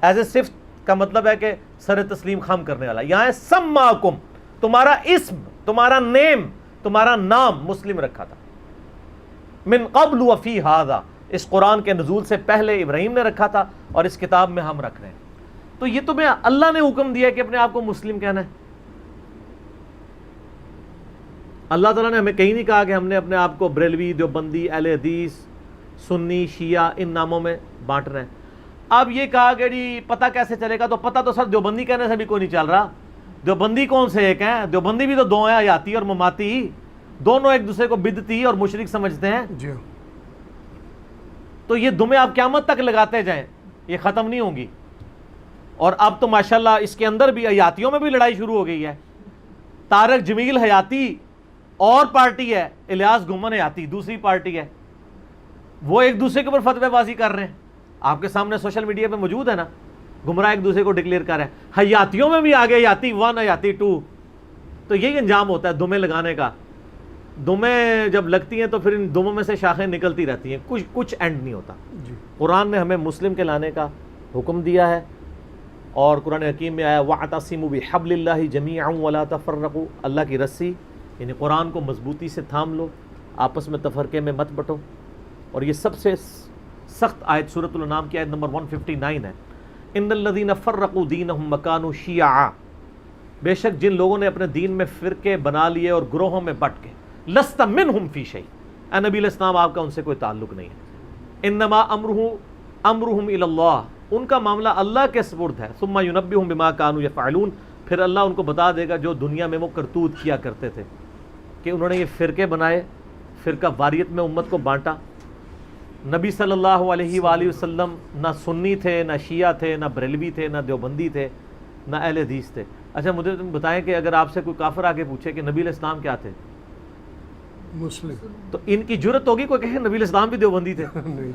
ایز اے صفت کا مطلب ہے کہ سر تسلیم خم کرنے والا. یہاں ہے سماکم, تمہارا اسم, تمہارا نیم, تمہارا نام مسلم رکھا تھا. من قبل وفی ھذا, اس قرآن کے نزول سے پہلے ابراہیم نے رکھا تھا اور اس کتاب میں ہم رکھ رہے ہیں. تو یہ تمہیں اللہ نے حکم دیا کہ اپنے آپ کو مسلم کہنا ہے. اللہ تعالیٰ نے ہمیں کہیں نہیں کہا کہ ہم نے اپنے آپ کو بریلوی, دیوبندی, اہل حدیث, سنی, شیعہ ان ناموں میں بانٹ رہے ہیں. اب یہ کہا کہ جی پتہ کیسے چلے گا, تو پتہ تو سر دیوبندی کہنے سے بھی کوئی نہیں چل رہا. دیوبندی کون سے ایک ہیں؟ دیوبندی بھی تو دو ہیں, حیاتی اور مماتی. دونوں ایک دوسرے کو بدعتی اور مشرک سمجھتے ہیں. جی. تو یہ دمیں آپ قیامت تک لگاتے جائیں, یہ ختم نہیں ہوں گی. اور اب تو ماشاءاللہ اس کے اندر بھی حیاتیوں میں بھی لڑائی شروع ہو گئی ہے. طارق جمیل حیاتی اور پارٹی ہے, الیاس گھومن حیاتی دوسری پارٹی ہے. وہ ایک دوسرے کے اوپر فتوی بازی کر رہے ہیں, آپ کے سامنے سوشل میڈیا پہ موجود ہے نا. گمراہ ایک دوسرے کو ڈکلیئر کر رہے ہیں. حیاتیوں میں بھی آگے حیاتی 1, حیاتی 2. تو یہی انجام ہوتا ہے دمیں لگانے کا. دمیں جب لگتی ہیں تو پھر ان دموں میں سے شاخیں نکلتی رہتی ہیں, کچھ اینڈ نہیں ہوتا. جی. قرآن نے ہمیں مسلم کے لانے کا حکم دیا ہے, اور قرآن حکیم میں آیا وَاعْتَصِمُوا بِحَبْلِ اللَّهِ جَمِيعًا وَلَا تَفَرَّقُوا, اللہ کی رسی یعنی قرآن کو مضبوطی سے تھام لو, آپس میں تفرقے میں مت بٹو. اور یہ سب سے سخت آیت سورۃ الانعام کی آیت نمبر 159 ہے. ان الذین فرقوا دینہم وکانوا شیعا, بے شک جن لوگوں نے اپنے دین میں فرقے بنا لیے اور گروہوں میں بٹ کے, لست منہم فی شیء, اے نبی علیہ السلام آپ کا ان سے کوئی تعلق نہیں ہے. انما امرہم الی اللہ, ان کا معاملہ اللہ کے سپرد ہے. ثم ینبئہم بما کانوا یفعلون, پھر اللہ ان کو بتا دے گا جو دنیا میں وہ کرتوت کیا کرتے تھے, کہ انہوں نے یہ فرقے بنائے, فرقہ واریت میں امت کو بانٹا. نبی صلی اللہ علیہ وآلہ وسلم نہ سنی تھے, نہ شیعہ تھے, نہ بریلوی تھے, نہ دیوبندی تھے, نہ اہل حدیث تھے. اچھا مجھے تم بتائیں کہ اگر آپ سے کوئی کافر آگے پوچھے کہ نبی علیہ السلام کیا تھے, مسلم, تو ان کی جرت ہوگی کوئی کہے نبی علیہ السلام بھی دیوبندی تھے؟ نہیں.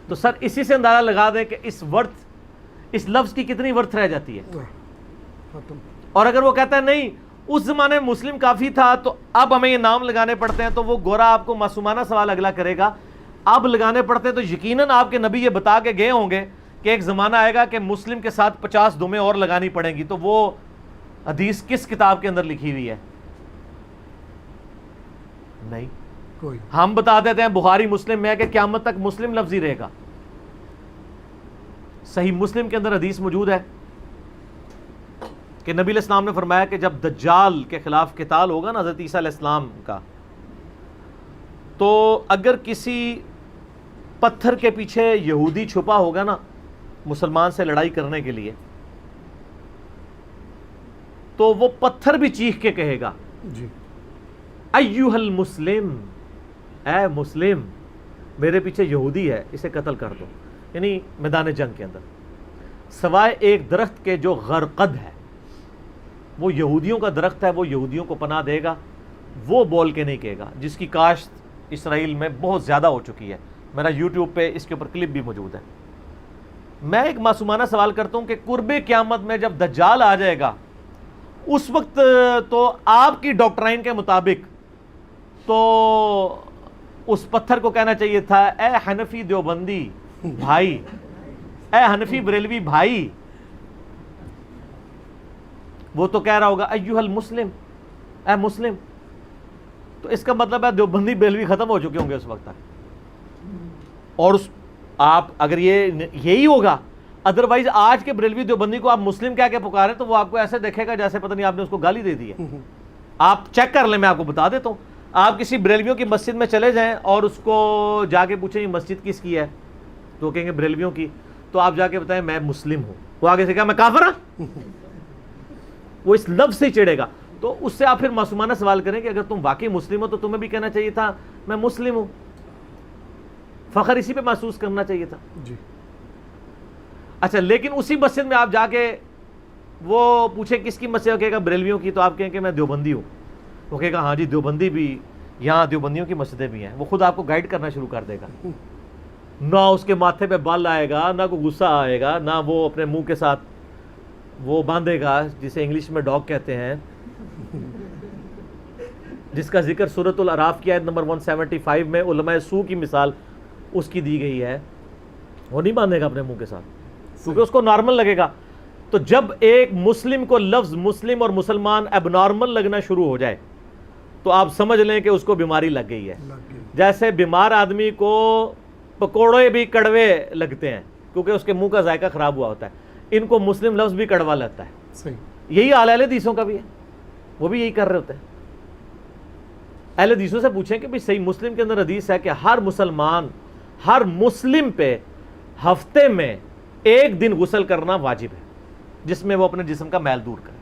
تو سر اسی سے اندازہ لگا دیں کہ اس لفظ کی کتنی ورتھ رہ جاتی ہے. ختم. اور اگر وہ کہتا ہے نہیں اس زمانے میں مسلم کافی تھا تو اب ہمیں یہ نام لگانے پڑتے ہیں, تو وہ گورا آپ کو معصومانہ سوال اگلا کرے گا, اب لگانے پڑتے ہیں تو یقیناً آپ کے نبی یہ بتا کے گئے ہوں گے کہ ایک زمانہ آئے گا کہ مسلم کے ساتھ 50 دمیں اور لگانی پڑیں گی. تو وہ حدیث کس کتاب کے اندر لکھی ہوئی ہے؟ نہیں, کوئی. ہم بتا دیتے ہیں بخاری مسلم میں کہ قیامت تک مسلم لفظ ہی رہے گا. صحیح مسلم کے اندر حدیث موجود ہے کہ نبی علیہ السلام نے فرمایا کہ جب دجال کے خلاف قتال ہوگا نا حضرت عیسیٰ علیہ السلام کا, تو اگر کسی پتھر کے پیچھے یہودی چھپا ہوگا نا مسلمان سے لڑائی کرنے کے لیے, تو وہ پتھر بھی چیخ کے کہے گا جی. ایوہ المسلم, اے مسلم, میرے پیچھے یہودی ہے, اسے قتل کر دو. یعنی میدان جنگ کے اندر سوائے ایک درخت کے جو غرقد ہے, وہ یہودیوں کا درخت ہے, وہ یہودیوں کو پناہ دے گا, وہ بول کے نہیں کہے گا, جس کی کاشت اسرائیل میں بہت زیادہ ہو چکی ہے. میرا یوٹیوب پہ اس کے اوپر کلپ بھی موجود ہے. میں ایک معصومانہ سوال کرتا ہوں کہ قرب قیامت میں جب دجال آ جائے گا, اس وقت تو آپ کی ڈاکٹرائن کے مطابق تو اس پتھر کو کہنا چاہیے تھا اے حنفی دیوبندی بھائی, اے حنفی بریلوی بھائی. وہ تو کہہ رہا ہوگا ایوہ المسلم, اے مسلم. تو اس کا مطلب ہے دیوبندی بریلوی ختم ہو چکے ہوں گے اس وقت تک. اور آپ اگر یہی ہوگا, ادروائز آج کے بریلوی دیوبندی کو آپ مسلم کہہ کے پکاریں تو وہ آپ کو ایسے دیکھے گا جیسے پتہ نہیں آپ نے اس کو گالی دے دی ہے. آپ چیک کر لیں, میں آپ کو بتا دیتا ہوں. آپ کسی بریلویوں کی مسجد میں چلے جائیں اور اس کو جا کے پوچھیں یہ مسجد کس کی ہے, تو وہ کہیں گے بریلویوں کی. تو آپ جا کے بتائیں میں مسلم ہوں, وہ آگے سے کہا میں کافر ہوں, وہ اس لفظ سے چڑھے گا. تو اس سے آپ پھر معصومانہ سوال کریں کہ اگر تم واقعی مسلم ہو تو تمہیں بھی کہنا چاہیے تھا میں مسلم ہوں, فخر اسی پہ محسوس کرنا چاہیے تھا. جی. اچھا لیکن اسی مسجد میں آپ جا کے وہ پوچھیں کس کی مسجد, کہے گا بریلویوں کی, تو آپ کہیں کہ میں دیوبندی ہوں, وہ کہے گا ہاں جی دیوبندی بھی یہاں دیوبندیوں کی مسجدیں بھی ہیں، وہ خود آپ کو گائیڈ کرنا شروع کر دے گا، نہ اس کے ماتھے پہ بال آئے گا، نہ کوئی غصہ آئے گا، نہ وہ اپنے منہ کے ساتھ وہ باندھے گا جسے انگلش میں ڈاگ کہتے ہیں، جس کا ذکر سورۃ الاعراف کی آیت نمبر 175 میں علماء سو کی مثال اس کی دی گئی ہے، وہ نہیں باندھے گا اپنے منہ کے ساتھ کیونکہ اس کو نارمل لگے گا۔ تو جب ایک مسلم کو لفظ مسلم اور مسلمان اب نارمل لگنا شروع ہو جائے تو آپ سمجھ لیں کہ اس کو بیماری لگ گئی ہے۔ جیسے بیمار آدمی کو پکوڑے بھی کڑوے لگتے ہیں کیونکہ اس کے منہ کا ذائقہ خراب ہوا ہوتا ہے، ان کو مسلم لفظ بھی کڑوا لگتا ہے۔ یہی حال اہل حدیثوں کا بھی ہے، وہ بھی یہی کر رہے ہوتے ہیں۔ اہل حدیثوں سے پوچھیں کہ صحیح مسلم کے اندر حدیث ہے کہ ہر مسلمان ہر مسلم پہ ہفتے میں ایک دن غسل کرنا واجب ہے جس میں وہ اپنے جسم کا میل دور کرے،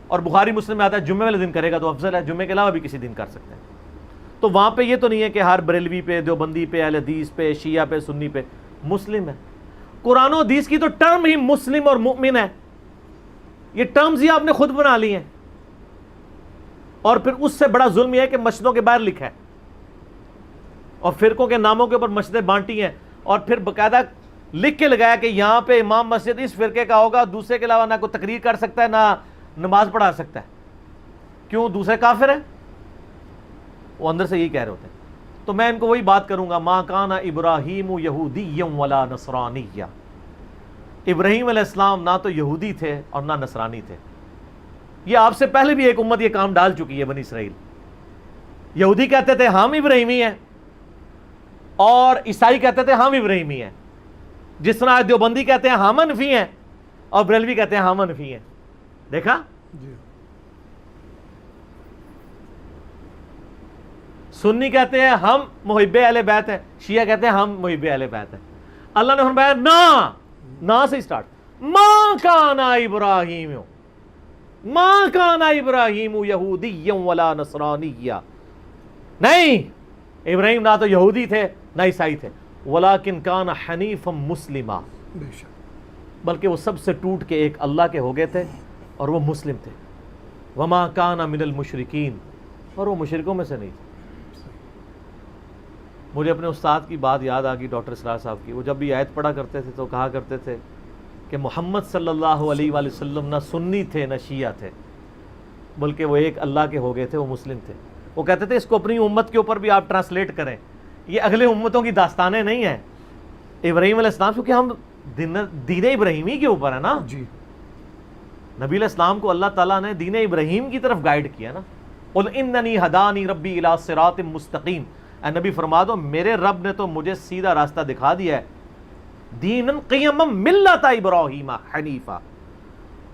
اور بخاری مسلم میں آتا ہے جمعے والے دن کرے گا تو افضل ہے، جمعے کے علاوہ بھی کسی دن کر سکتے ہیں۔ تو وہاں پہ یہ تو نہیں ہے کہ ہر بریلوی پہ، دیوبندی پہ، اہل حدیث پہ، شیعہ پہ، سنی پہ مسلم ہے۔ قرآن و حدیث کی تو ٹرم ہی مسلم اور مؤمن ہے، یہ ٹرمز ہی آپ نے خود بنا لی ہیں، اور پھر اس سے بڑا ظلم یہ ہے کہ مسجدوں کے باہر لکھا ہے اور فرقوں کے ناموں کے اوپر مسجدیں بانٹی ہیں، اور پھر باقاعدہ لکھ کے لگایا کہ یہاں پہ امام مسجد اس فرقے کا ہوگا، دوسرے کے علاوہ نہ کوئی تقریر کر سکتا ہے نہ نماز پڑھا سکتا ہے۔ کیوں؟ دوسرے کافر ہیں، وہ اندر سے یہی کہہ رہے ہوتے ہیں۔ تو میں ان کو وہی بات کروں گا، ما کان ابراہیم یہودیا ولا نصرانیا، ابراہیم علیہ السلام نہ تو یہودی تھے اور نہ نصرانی تھے۔ یہ آپ سے پہلے بھی ایک امت یہ کام ڈال چکی ہے، بنی اسرائیل۔ یہودی کہتے تھے ہم ابراہیمی ہیں، اور عیسائی کہتے تھے ہم ابراہیمی ہیں، جس طرح دیوبندی کہتے ہیں ہم حنفی ہیں اور بریلوی کہتے ہیں ہم حنفی ہیں۔ دیکھا؟ سنی کہتے ہیں ہم محب اہل بیت ہیں، شیعہ کہتے ہیں ہم محب اہل بیت ہیں۔ اللہ نے فرمایا نہ سے اسٹارٹ، ما کان ابراہیم یہودیا ولا نصرانیا، نہیں، ابراہیم نہ تو یہودی تھے نہ عیسائی تھے، ولیکن کان حنیفا مسلما، بلکہ وہ سب سے ٹوٹ کے ایک اللہ کے ہو گئے تھے اور وہ مسلم تھے۔ وما کان من المشرکین، اور وہ مشرکوں میں سے نہیں تھے۔ مجھے اپنے استاد کی بات یاد آ گئی، ڈاکٹر اسرار صاحب کی۔ وہ جب بھی آیت پڑھا کرتے تھے تو کہا کرتے تھے کہ محمد صلی اللہ علیہ وآلہ وسلم نہ سنی تھے نہ شیعہ تھے، بلکہ وہ ایک اللہ کے ہو گئے تھے، وہ مسلم تھے۔ وہ کہتے تھے اس کو اپنی امت کے اوپر بھی آپ ٹرانسلیٹ کریں، یہ اگلے امتوں کی داستانیں نہیں ہیں۔ ابراہیم علیہ السلام، کیونکہ ہم دین ابراہیمی کے اوپر ہے نا، نبی علیہ السلام کو اللہ تعالیٰ نے دین ابراہیم کی طرف گائیڈ کیا نا۔ قل اننی ہدانی ربی الی صراط مستقیم، اے نبی فرما دو میرے رب نے تو مجھے سیدھا راستہ دکھا دیا ہے، دینا قیما ملت ابراہیم حنیفا،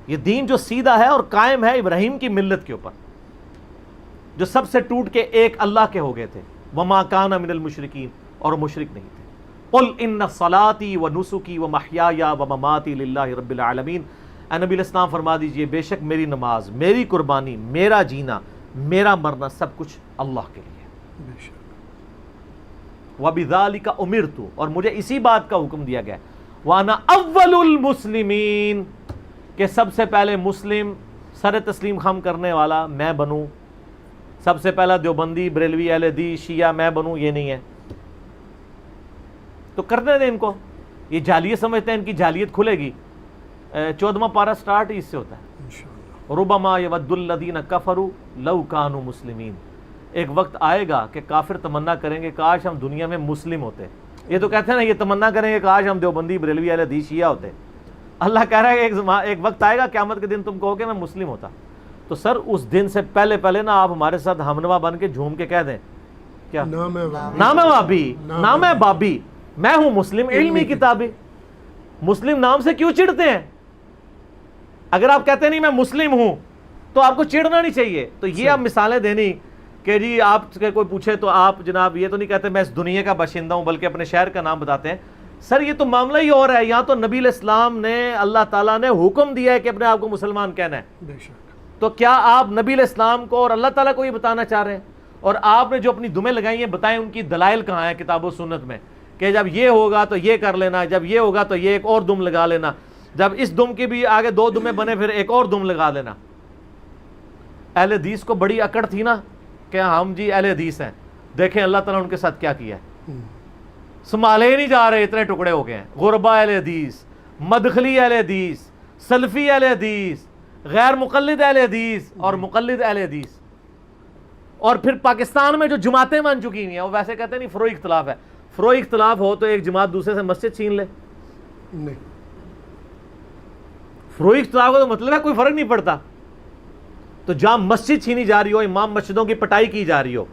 یہ دین جو سیدھا ہے اور قائم ہے ابراہیم کی ملت کے اوپر، جو سب سے ٹوٹ کے ایک اللہ کے ہو گئے تھے۔ وما کان من المشرکین، اور وہ مشرک نہیں تھے۔ قل ان صلاتی و نسکی و محیای و مماتی للہ رب العالمین، اے نبی علیہ السلام فرما دیجئے بے شک میری نماز، میری قربانی، میرا جینا، میرا مرنا سب کچھ اللہ کے لیے۔ وَبِذَلِكَ أُمِرْتُ، اور مجھے اسی بات کا حکم دیا گیا، وَأَنَا أَوَّلُ الْمُسْلِمِينَ، کہ سب سے پہلے مسلم سر تسلیم خم کرنے والا میں بنوں، سب سے پہلا دیوبندی، بریلوی، اہل حدیث، شیعہ میں بنوں، یہ نہیں ہے۔ تو کرنے دیں ان کو، یہ جالیت سمجھتے ہیں، ان کی جالیت کھلے گی۔ 14واں پارہ سٹارٹ ہی اس سے ہوتا ہے، ربما یود الذین کفروا لو کانوا مسلمین، ایک وقت آئے گا کہ کافر تمنا کریں گے کاش ہم دنیا میں مسلم ہوتے۔ یہ تو کہتے ہیں نا، یہ تمنا کریں گے کاش ہم دیوبندی، بریلوی، اہل حدیث، شیعہ ہوتے۔ اللہ کہہ رہا ہے ایک وقت آئے گا قیامت کے دن تم کہو کہ میں مسلم ہوتا۔ تو سر اس دن سے پہلے نا آپ ہمارے ساتھ ہمنوا بن کے جھوم کے کہہ دیں، کیا نہ میں وابی نہ میں بابی، میں ہوں مسلم علمی کتابی۔ مسلم نام سے کیوں چڑھتے ہیں؟ اگر آپ کہتے نہیں میں مسلم ہوں تو آپ کو چڑھنا نہیں چاہیے۔ تو یہ آپ مثالیں دینی کہ جی آپ کے کوئی پوچھے تو آپ جناب یہ تو نہیں کہتے میں اس دنیا کا باشندہ ہوں، بلکہ اپنے شہر کا نام بتاتے ہیں۔ سر یہ تو معاملہ ہی اور ہے، یہاں تو نبی علیہ السلام نے، اللہ تعالیٰ نے حکم دیا ہے کہ اپنے آپ کو مسلمان کہنا ہے۔ تو کیا آپ نبی علیہ السلام کو اور اللہ تعالیٰ کو یہ بتانا چاہ رہے ہیں؟ اور آپ نے جو اپنی دمیں لگائی ہیں بتائیں ان کی دلائل کہاں ہیں کتاب و سنت میں، کہ جب یہ ہوگا تو یہ کر لینا، جب یہ ہوگا تو یہ ایک اور دم لگا لینا، جب اس دم کے بھی آگے 2 دمیں بنے پھر ایک اور دم لگا لینا۔ اہل حدیث کو بڑی اکڑ تھی نا کہ ہم جی اہل حدیث ہیں، دیکھیں اللہ تعالیٰ نے ان کے ساتھ کیا کیا ہے. سنبھالے ہی نہیں جا رہے, اتنے ٹکڑے ہو گئے ہیں. غربا اہل حدیث, مدخلی اہل حدیث, سلفی اہل حدیث, غیر مقلد اہل حدیث اور مقلد اہل حدیث. اور پھر پاکستان میں جو جماعتیں بن چکی ہوئی ہیں, وہ ویسے کہتے ہیں نہیں فروئی اختلاف ہے. فروئی اختلاف ہو تو ایک جماعت دوسرے سے مسجد چھین لے. نہیں, فروئی اختلاف کا تو مطلب ہے کوئی فرق نہیں پڑتا. تو جہاں مسجد چھینی جا رہی ہو, امام مسجدوں کی پٹائی کی جا رہی ہو,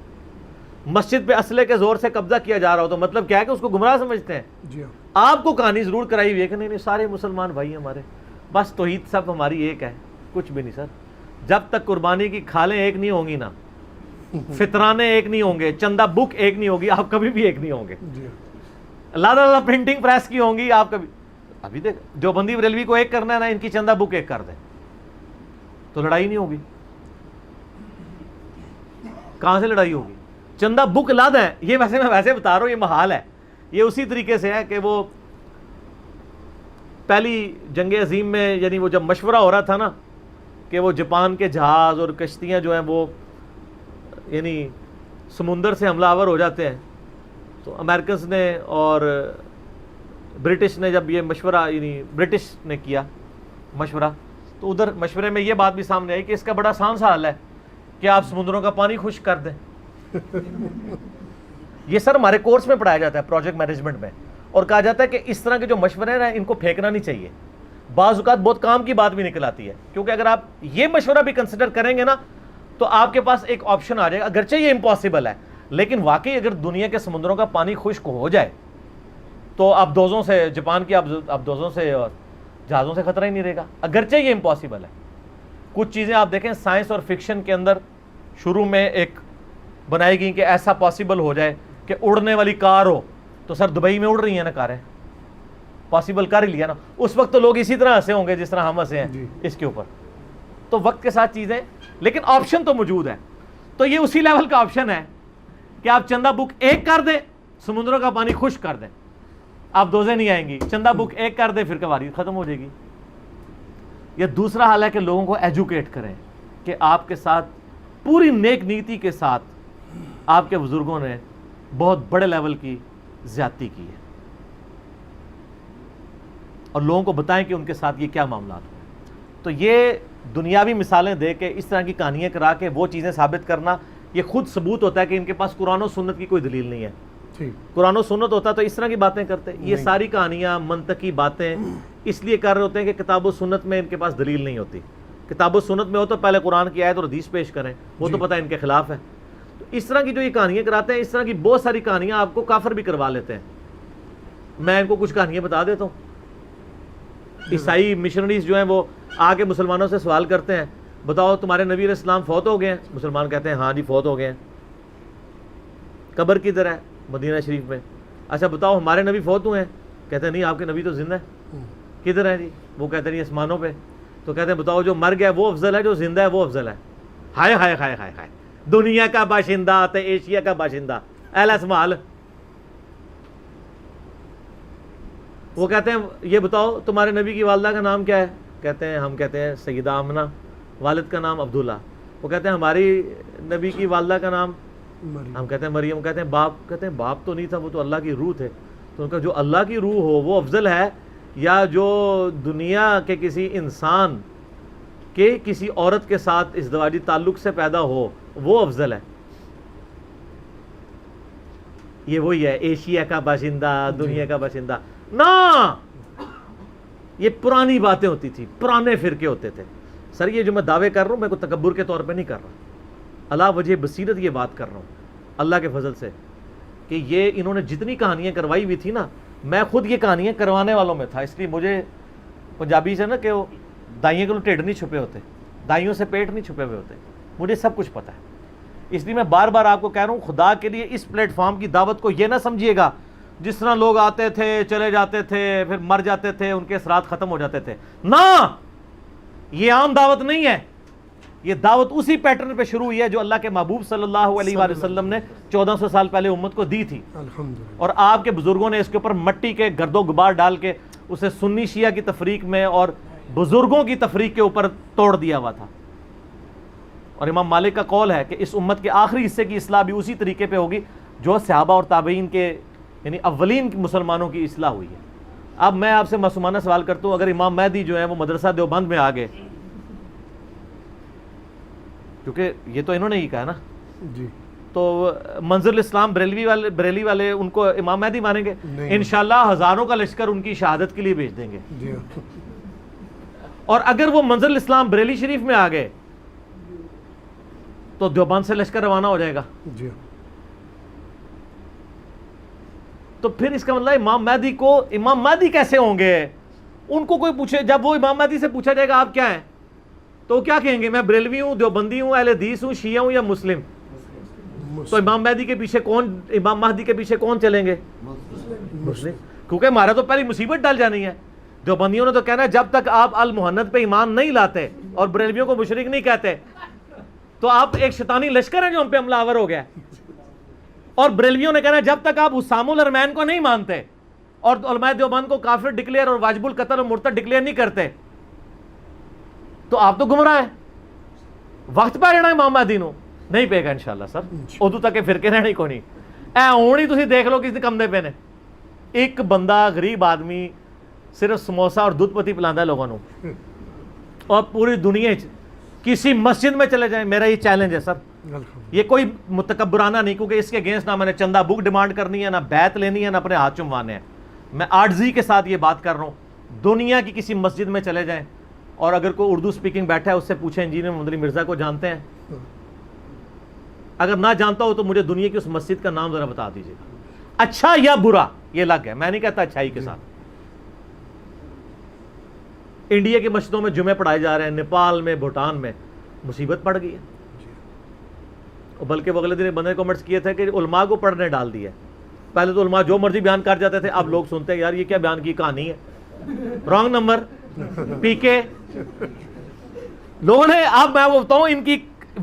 مسجد پہ اسلحے کے زور سے قبضہ کیا جا رہا ہو, تو مطلب کیا ہے کہ اس کو گمراہ سمجھتے ہیں. جی ہاں, آپ کو کہانی ضرور کرائی ہوئی ہے کہ نہیں سارے مسلمان بھائی ہمارے, بس توحید سب ہماری ایک ہے. کچھ بھی نہیں سر. جب تک قربانی کی کھالیں ایک نہیں ہوں گی نا, فطرانے ایک نہیں ہوں گے, چندہ بک ایک نہیں ہوگی, آپ کبھی بھی ایک نہیں ہوں گے. جی ہاں, اللہ تعالیٰ پرنٹنگ پریس کی ہوں گی, آپ کبھی. ابھی دیکھ جو بندی بریلوی کو ایک کرنا ہے نا, ان کی چندہ بک ایک کر دیں تو لڑائی نہیں ہوگی. کہاں سے لڑائی ہوگی؟ چندہ بک لا دیں. یہ ویسے میں ویسے بتا رہا ہوں, یہ محال ہے. یہ اسی طریقے سے ہے کہ وہ پہلی جنگ عظیم میں, یعنی وہ جب مشورہ ہو رہا تھا نا کہ وہ جاپان کے جہاز اور کشتیاں جو ہیں وہ یعنی سمندر سے حملہ آور ہو جاتے ہیں, تو امریکنز نے اور برٹش نے جب یہ مشورہ, یعنی برٹش نے کیا مشورہ, تو ادھر مشورے میں یہ بات بھی سامنے آئی کہ اس کا بڑا آسان سا حل ہے کہ آپ سمندروں کا پانی خشک کر دیں. یہ سر ہمارے کورس میں پڑھایا جاتا ہے پروجیکٹ مینجمنٹ میں, اور کہا جاتا ہے کہ اس طرح کے جو مشورے ہیں ان کو پھینکنا نہیں چاہیے. بعض اوقات بہت کام کی بات بھی نکل آتی ہے, کیونکہ اگر آپ یہ مشورہ بھی کنسیڈر کریں گے نا تو آپ کے پاس ایک آپشن آ جائے گا. اگرچہ یہ امپاسبل ہے, لیکن واقعی اگر دنیا کے سمندروں کا پانی خشک ہو جائے تو ابدوزوں سے, جاپان کی ابدوزوں سے اور جہازوں سے خطرہ ہی نہیں رہے گا. اگرچہ یہ امپاسبل ہے. کچھ چیزیں آپ دیکھیں سائنس اور فکشن کے اندر شروع میں ایک بنائی گئی کہ ایسا پاسبل ہو جائے کہ اڑنے والی کار ہو, تو سر دبئی میں اڑ رہی ہیں نا کاریں, پاسبل کر ہی لیا نا. اس وقت تو لوگ اسی طرح ہنسے ہوں گے جس طرح ہم ہنسے ہیں اس کے اوپر. تو وقت کے ساتھ چیزیں, لیکن آپشن تو موجود ہے. تو یہ اسی لیول کا آپشن ہے کہ آپ چندہ بک ایک کر دیں, سمندروں کا پانی خشک کر دیں, آپ دوزے نہیں آئیں گی. چندہ بک ایک کر دیں, پھر کباری ختم ہو جائے گی. یہ دوسرا حال ہے کہ لوگوں کو ایجوکیٹ کریں کہ آپ کے ساتھ پوری نیک نیتی کے ساتھ آپ کے بزرگوں نے بہت بڑے لیول کی زیادتی کی ہے, اور لوگوں کو بتائیں کہ ان کے ساتھ یہ کیا معاملات ہوئے. تو یہ دنیاوی مثالیں دے کے, اس طرح کی کہانیاں کرا کے وہ چیزیں ثابت کرنا, یہ خود ثبوت ہوتا ہے کہ ان کے پاس قرآن و سنت کی کوئی دلیل نہیں ہے. قرآن و سنت ہوتا تو اس طرح کی باتیں کرتے. یہ ساری کہانیاں منطقی باتیں اس لیے کر رہے ہوتے ہیں کہ کتاب و سنت میں ان کے پاس دلیل نہیں ہوتی. کتاب و سنت میں ہو تو پہلے قرآن کی آیت اور حدیث پیش کریں, وہ تو پتہ ہے ان کے خلاف ہے. تو اس طرح کی جو یہ کہانیاں کراتے ہیں, اس طرح کی بہت ساری کہانیاں آپ کو کافر بھی کروا لیتے ہیں. میں ان کو کچھ کہانیاں بتا دیتا ہوں. عیسائی مشنریز جو ہیں وہ آ کے مسلمانوں سے سوال کرتے ہیں, بتاؤ تمہارے نبی علیہ السلام فوت ہو گئے ہیں؟ مسلمان کہتے ہیں ہاں جی فوت ہو گئے ہیں. قبر کدھر ہے؟ مدینہ شریف میں. اچھا بتاؤ ہمارے نبی فوت ہوئے ہیں؟ کہتے ہیں نہیں آپ کے نبی تو زندہ ہے. کدھر ہے جی؟ وہ کہتے ہیں آسمانوں پہ. تو کہتے ہیں بتاؤ جو مر گیا وہ افضل ہے جو زندہ ہے وہ افضل ہے؟ ہائے ہائے ہائے ہائے ہائے, دنیا کا باشندہ تے ایشیا کا باشندہ اہل اسمال. وہ کہتے ہیں یہ بتاؤ تمہارے نبی کی والدہ کا نام کیا ہے؟ کہتے ہیں ہم کہتے ہیں سیدہ آمنہ, والد کا نام عبداللہ. وہ کہتے ہیں ہماری نبی کی والدہ کا نام, ہم کہتے ہیں مریم. کہتے ہیں باپ, کہتے ہیں باپ تو نہیں تھا, وہ تو اللہ کی روح تھے. تو ان کا جو اللہ کی روح ہو وہ افضل ہے یا جو دنیا کے کسی انسان کے کسی عورت کے ساتھ ازدواجی تعلق سے پیدا ہو وہ افضل ہے؟ یہ وہی ہے ایشیا کا باشندہ دنیا کا باشندہ. نا یہ پرانی باتیں ہوتی تھی, پرانے فرقے ہوتے تھے. سر یہ جو میں دعوے کر رہا ہوں میں کو تکبر کے طور پہ نہیں کر رہا, اللہ وجہ بصیرت یہ بات کر رہا ہوں اللہ کے فضل سے, کہ یہ انہوں نے جتنی کہانیاں کروائی ہوئی تھی نا, میں خود یہ کہانیاں کروانے والوں میں تھا. اس لیے مجھے پنجابی سے نا کہ وہ دائیوں کے ٹھیڈ نہیں چھپے ہوتے, دائیوں سے پیٹ نہیں چھپے ہوئے ہوتے, مجھے سب کچھ پتہ ہے. اس لیے میں بار بار آپ کو کہہ رہا ہوں, خدا کے لیے اس پلیٹ فارم کی دعوت کو یہ نہ سمجھیے گا جس طرح لوگ آتے تھے چلے جاتے تھے پھر مر جاتے تھے ان کے اثرات ختم ہو جاتے تھے. نہ, یہ عام دعوت نہیں ہے. یہ دعوت اسی پیٹرن پہ شروع ہوئی ہے جو اللہ کے محبوب صلی اللہ علیہ وآلہ وسلم نے 1400 سال پہلے امت کو دی تھی, اور آپ کے بزرگوں نے اس کے اوپر مٹی کے گرد و غبار ڈال کے اسے سنی شیعہ کی تفریق میں اور بزرگوں کی تفریق کے اوپر توڑ دیا ہوا تھا. اور امام مالک کا قول ہے کہ اس امت کے آخری حصے کی اصلاح بھی اسی طریقے پہ ہوگی جو صحابہ اور تابعین کے یعنی اولین مسلمانوں کی اصلاح ہوئی ہے. اب میں آپ سے معصومانہ سوال کرتا ہوں, اگر امام مہدی جو ہے وہ مدرسہ دیوبند میں آ گئے, کیونکہ یہ تو انہوں نے ہی کہا نا جی, تو منظر الاسلام بریلی والے ان کو امام مہدی مانیں گے؟ انشاءاللہ ہزاروں کا لشکر ان کی شہادت کے لیے بھیج دیں گے. جی, اور اگر وہ منظر الاسلام بریلی شریف میں آ گئے تو دیوبند سے لشکر روانہ ہو جائے گا. جی, تو پھر اس کا مطلب امام مہدی کیسے ہوں گے؟ ان کو کوئی پوچھے, جب وہ امام مہدی سے پوچھا جائے گا آپ کیا ہیں, تو وہ کیا کہیں گے؟ میں بریلوی ہوں, دیوبندی ہوں, اہل حدیث ہوں, شیعہ ہوں یا مسلم. تو امام مہدی کے پیچھے کون چلیں گے؟ مسلم. کیونکہ ہمارا تو پہلی مصیبت ڈال جانی ہے. دیوبندیوں نے تو کہنا ہے جب تک آپ المحنت پہ ایمان نہیں لاتے اور بریلویوں کو مشرک نہیں کہتے تو آپ ایک شیطانی لشکر ہیں جو ہم پہ حملہ آور ہو گیا. اور بریلویوں نے کہنا ہے جب تک آپ اسام الحرمین کو نہیں مانتے اور علماء دیوبند کو کافر ڈکلیئر اور واجب القتل اور مرتد ڈکلیئر نہیں کرتے تو آپ تو گمراہ ہیں. وقت پہ رہنا امام مہدی نو نہیں پے گا انشاءاللہ سر. ادو تک فرقے رہنے کو نہیں. اے ہون ہی تسی دیکھ لو کسی کمدے پہ نے ایک بندہ غریب آدمی صرف سموسا اور دودھ پتی پلاندا ہے لوگوں نو, اور پوری دنیا کسی مسجد میں چلے جائیں. میرا یہ چیلنج ہے سر, یہ کوئی متکبرانہ نہیں, کیونکہ اس کے اگینسٹ نہ میں نے چندہ بک ڈیمانڈ کرنی ہے, نہ بیعت لینی ہے, نہ اپنے ہاتھ چموانے ہیں. میں عاجزی کے ساتھ یہ بات کر رہا ہوں. دنیا کی کسی مسجد میں چلے جائیں اور اگر کوئی اردو سپیکنگ بیٹھا ہے اس سے پوچھیں انجینئر محمد علی مرزا کو جانتے ہیں؟ اگر نہ جانتا ہو تو مجھے دنیا کی اس مسجد کا نام ذرا بتا دیجیے گا, اچھا یا برا. یہ لگ ہے, میں نہیں کہتا اچھائی کے ساتھ. انڈیا کی مسجدوں میں جمعے پڑھائے جا رہے ہیں, نیپال میں, بھوٹان میں مصیبت پڑ گئی ہے. بلکہ وہ اگلے دن بندے کمنٹس کیے تھے کہ علماء کو پڑھنے ڈال دیا. پہلے تو علماء جو مرضی بیان کر جاتے تھے, اب لوگ سنتے ہیں یار یہ کیا بیان کی کہانی ہے, رانگ نمبر پی کے لوگوں نے. اب میں وہ بتاؤں ان کی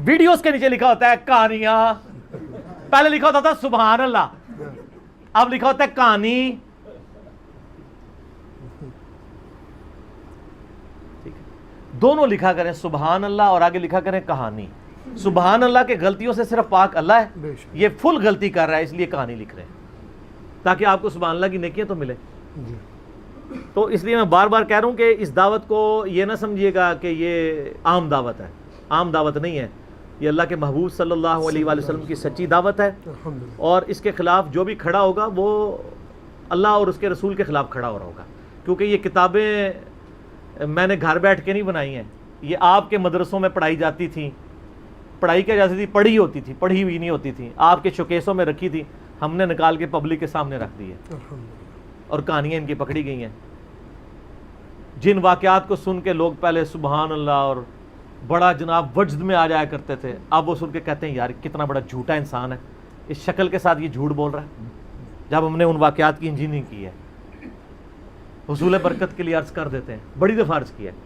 ویڈیوز کے نیچے لکھا ہوتا ہے کہانیاں, پہلے لکھا ہوتا تھا سبحان اللہ, اب لکھا ہوتا ہے کہانی. دونوں لکھا کریں سبحان اللہ اور آگے لکھا کریں کہانی. سبحان اللہ کے غلطیوں سے صرف پاک اللہ ہے, یہ فل غلطی کر رہا ہے اس لیے کہانی لکھ رہے ہیں تاکہ آپ کو سبحان اللہ کی نیکیاں تو ملے. تو اس لیے میں بار بار کہہ رہا ہوں کہ اس دعوت کو یہ نہ سمجھیے گا کہ یہ عام دعوت ہے. عام دعوت نہیں ہے, یہ اللہ کے محبوب صلی اللہ علیہ وآلہ وسلم کی سچی دعوت ہے, اور اس کے خلاف جو بھی کھڑا ہوگا وہ اللہ اور اس کے رسول کے خلاف کھڑا ہو رہا ہوگا. کیونکہ یہ کتابیں میں نے گھر بیٹھ کے نہیں بنائی ہیں, یہ آپ کے مدرسوں میں پڑھائی جاتی تھیں. پڑھائی کیا جاتی تھی؟ پڑھی ہوتی تھی, پڑھی ہوئی نہیں ہوتی تھی. آپ کے شوکیسوں میں رکھی تھی, ہم نے نکال کے پبلک کے سامنے رکھ دی ہے, اور کہانیاں ان کی پکڑی گئی ہیں. جن واقعات کو سن کے لوگ پہلے سبحان اللہ اور بڑا جناب وجد میں آ جایا کرتے تھے, اب وہ سن کے کہتے ہیں یار کتنا بڑا جھوٹا انسان ہے, اس شکل کے ساتھ یہ جھوٹ بول رہا ہے, جب ہم نے ان واقعات کی انجینئرنگ کی ہے. حصول برکت کے لیے عرض کر دیتے ہیں, بڑی دفعہ عرض کیا ہے.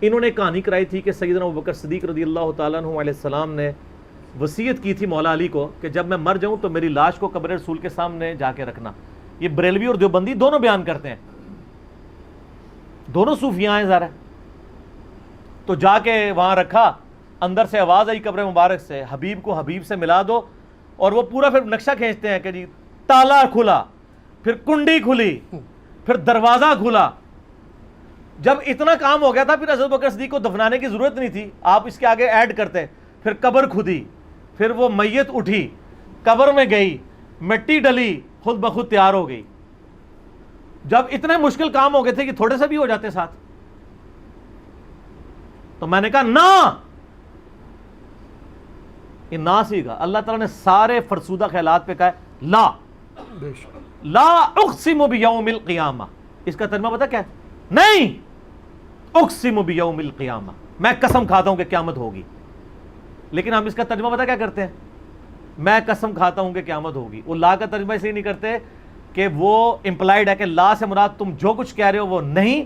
انہوں نے کہانی کرائی تھی کہ سیدنا ابوبکر صدیق رضی اللہ تعالیٰ عنہ علیہ السلام نے وصیت کی تھی مولا علی کو کہ جب میں مر جاؤں تو میری لاش کو قبر رسول کے سامنے جا کے رکھنا. یہ بریلوی اور دیوبندی دونوں بیان کرتے ہیں, دونوں صوفیاں ہیں ذرا. تو جا کے وہاں رکھا, اندر سے آواز آئی قبر مبارک سے, حبیب کو حبیب سے ملا دو. اور وہ پورا پھر نقشہ کھینچتے ہیں کہ جی تالا کھلا, پھر کنڈی کھلی, پھر دروازہ کھلا. جب اتنا کام ہو گیا تھا پھر حضرت بکر صدیق کو دفنانے کی ضرورت نہیں تھی, آپ اس کے آگے ایڈ کرتے. پھر قبر کھدی, پھر وہ میت اٹھی, قبر میں گئی, مٹی ڈلی, خود بخود تیار ہو گئی. جب اتنے مشکل کام ہو گئے تھے کہ تھوڑے سے بھی ہو جاتے ساتھ, تو میں نے کہا نہ, یہ نہ سیکھا. اللہ تعالیٰ نے سارے فرسودہ خیالات پہ کہا ہے لا لا اقسم بیوم القیامہ. اس کا ترجمہ پتہ کیا ہے؟ نہیں, اقسم بیوم القیامہ, میں قسم کھاتا ہوں کہ قیامت ہوگی. لیکن ہم اس کا ترجمہ پتہ کیا کرتے ہیں؟ میں قسم کھاتا ہوں کہ قیامت ہوگی. وہ لا کا ترجمہ اس لیے نہیں کرتے کہ وہ امپلائڈ ہے کہ لا سے مراد تم جو کچھ کہہ رہے ہو وہ نہیں,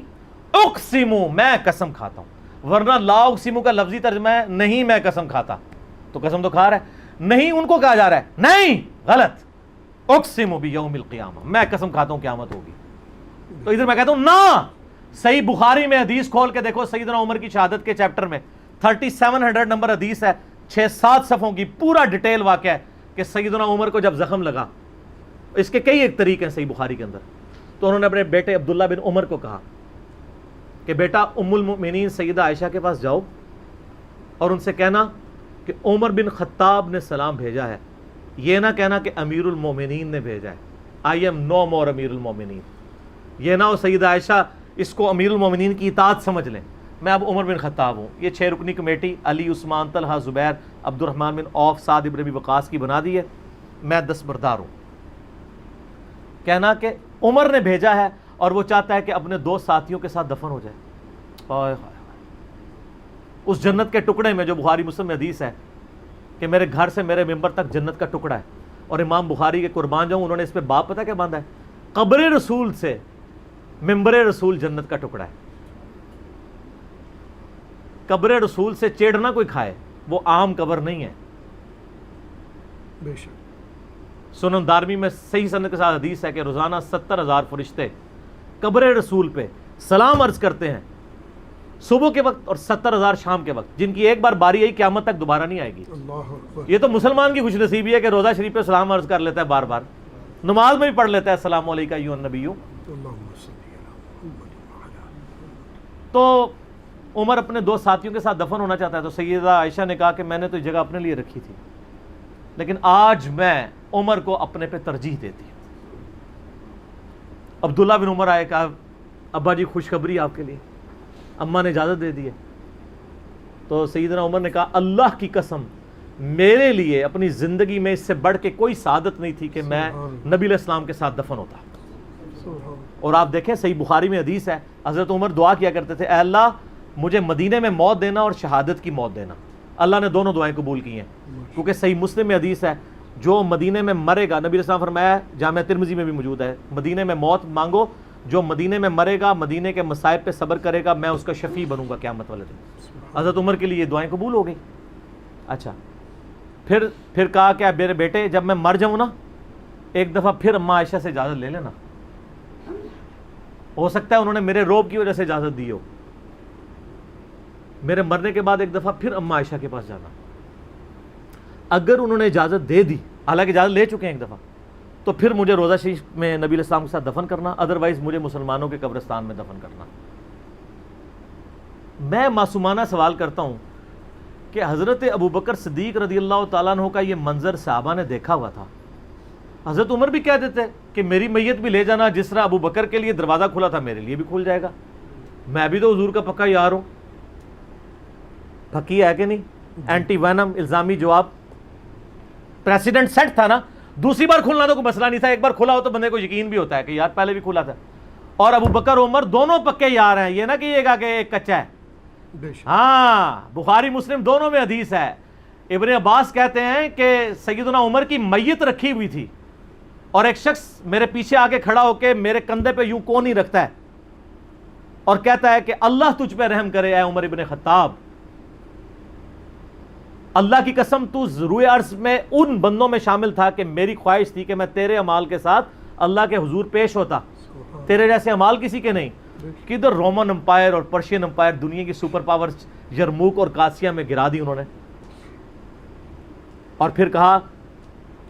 اقسمو میں قسم کھاتا ہوں. ورنہ لا اقسمو کا لفظی ترجمہ ہے نہیں میں قسم کھاتا, تو قسم تو کھا رہا ہے. نہیں ان کو کہا جا رہا ہے نہیں, غلط, اقسم بیوم القیامہ, میں قسم کھاتا ہوں قیامت ہوگی. تو ادھر میں کہتا ہوں نہ, صحیح بخاری میں حدیث کھول کے دیکھو سیدنا عمر کی شہادت کے چیپٹر میں 3700 نمبر حدیث ہے, 6-7 صفحوں کی, پورا ڈیٹیل واقعہ ہے کہ سیدنا عمر کو جب زخم لگا, اس کے کئی ایک طریقے ہیں صحیح بخاری کے اندر, تو انہوں نے اپنے بیٹے عبداللہ بن عمر کو کہا کہ بیٹا ام المؤمنین سیدہ عائشہ کے پاس جاؤ اور ان سے کہنا کہ عمر بن خطاب نے سلام بھیجا ہے, یہ نہ کہنا کہ امیر المومنین نے بھیجا ہے, آئی ایم نو مور امیر المومنین, یہ نہ ہو سیدہ عائشہ اس کو امیر المومنین کی اطاعت سمجھ لیں, میں اب عمر بن خطاب ہوں. یہ 6 رکنی کمیٹی علی, عثمان, طلحہ, زبیر, عبد الرحمن بن عوف, سعد ابن ابی وقاص کی بنا دی ہے, میں دستبردار ہوں. کہنا کہ عمر نے بھیجا ہے اور وہ چاہتا ہے کہ اپنے 2 ساتھیوں کے ساتھ دفن ہو جائے. اس جنت کے ٹکڑے میں جو بخاری مسلم میں حدیث ہے کہ میرے گھر سے میرے ممبر تک جنت کا ٹکڑا ہے, اور امام بخاری کے قربان جاؤں, انہوں نے اس پہ باب پتہ کیا باندھا ہے, قبر رسول سے ممبر رسول جنت کا ٹکڑا ہے. قبر رسول سے چیڑنا کوئی کھائے, وہ عام قبر نہیں ہے. بے شک. سنن دارمی میں صحیح سند کے ساتھ حدیث ہے کہ روزانہ 70,000 فرشتے قبر رسول پہ سلام عرض کرتے ہیں صبح کے وقت, اور 70,000 شام کے وقت, جن کی ایک بار باری آئی قیامت تک دوبارہ نہیں آئے گی. اللہ اکبر. یہ تو مسلمان کی خوش نصیبی ہے کہ روزہ شریف پہ سلام عرض کر لیتا ہے, بار بار نماز میں بھی پڑھ لیتا ہے السلام علیکم ایھا النبی. اللہم صلی علی محمد. تو عمر اپنے 2 ساتھیوں کے ساتھ دفن ہونا چاہتا ہے, تو سیدہ عائشہ نے کہا کہ میں نے تو جگہ اپنے لیے رکھی تھی, لیکن آج میں عمر کو اپنے پہ ترجیح دیتی ہوں. عبداللہ بن عمر آئے, کہا ابا جی خوشخبری آپ کے لیے, اماں نے اجازت دے دی ہے. تو سیدنا عمر نے کہا اللہ کی قسم میرے لیے اپنی زندگی میں اس سے بڑھ کے کوئی سعادت نہیں تھی کہ میں نبی علیہ السلام کے ساتھ دفن ہوتا. اور آپ دیکھیں صحیح بخاری میں حدیث ہے, حضرت عمر دعا کیا کرتے تھے, اے اللہ مجھے مدینے میں موت دینا اور شہادت کی موت دینا. اللہ نے دونوں دعائیں قبول کی ہیں, کیونکہ صحیح مسلم میں حدیث ہے جو مدینے میں مرے گا, نبی علیہ السلام فرمایا, جامعہ ترمذی میں بھی موجود ہے, مدینے میں موت مانگو, جو مدینے میں مرے گا, مدینے کے مصائب پہ صبر کرے گا, میں اس کا شفیع بنوں گا قیامت والے دن. حضرت عمر کے لیے یہ دعائیں قبول ہو گئی. اچھا پھر کہا کہ میرے بیٹے جب میں مر جاؤں نا, ایک دفعہ پھر اماں عائشہ سے اجازت لے لینا, ہو سکتا ہے انہوں نے میرے روب کی وجہ سے اجازت دی ہو, میرے مرنے کے بعد ایک دفعہ پھر اماں عائشہ کے پاس جانا. اگر انہوں نے اجازت دے دی, حالانکہ اجازت لے چکے ہیں ایک دفعہ, تو پھر مجھے روضہ شریف میں نبی علیہ السلام کے ساتھ دفن کرنا, ادروائز مجھے مسلمانوں کے قبرستان میں دفن کرنا. میں معصومانہ سوال کرتا ہوں کہ حضرت ابوبکر صدیق رضی اللہ تعالیٰ عنہ کا یہ منظر صحابہ نے دیکھا ہوا تھا. حضرت عمر بھی کہہ دیتے کہ میری میت بھی لے جانا, جس طرح ابوبکر کے لیے دروازہ کھلا تھا میرے لیے بھی کھل جائے گا, میں بھی تو حضور کا پکا یار ہوں. پکی ہے کہ نہیں, اینٹی وینم الزامی جواب, پریسیڈنٹ سیٹ تھا نا, دوسری بار کھلنا تو کوئی مسئلہ نہیں تھا, ایک بار کھلا ہو تو بندے کو یقین بھی ہوتا ہے کہ یار پہلے بھی کھلا تھا. اور ابوبکر عمر دونوں پکے یار ہیں, یہ نہ کہیے گا کہ ایک کچا ہے. ہاں بخاری مسلم دونوں میں حدیث ہے. ابن عباس کہتے ہیں کہ سیدنا عمر کی میت رکھی ہوئی تھی, اور ایک شخص میرے پیچھے آ کے کھڑا ہو کے میرے کندھے پہ یوں کون ہی رکھتا ہے اور کہتا ہے کہ اللہ تجھ پہ رحم کرے اے عمر ابن خطاب, اللہ کی قسم تو روئے عرض میں ان بندوں میں شامل تھا کہ میری خواہش تھی کہ میں تیرے اعمال کے ساتھ اللہ کے حضور پیش ہوتا, تیرے جیسے اعمال کسی کے نہیں. کدھر رومن امپائر اور پرشین امپائر, دنیا کی سپر پاور یرموک اور قاسیہ میں گرا دی انہوں نے. اور پھر کہا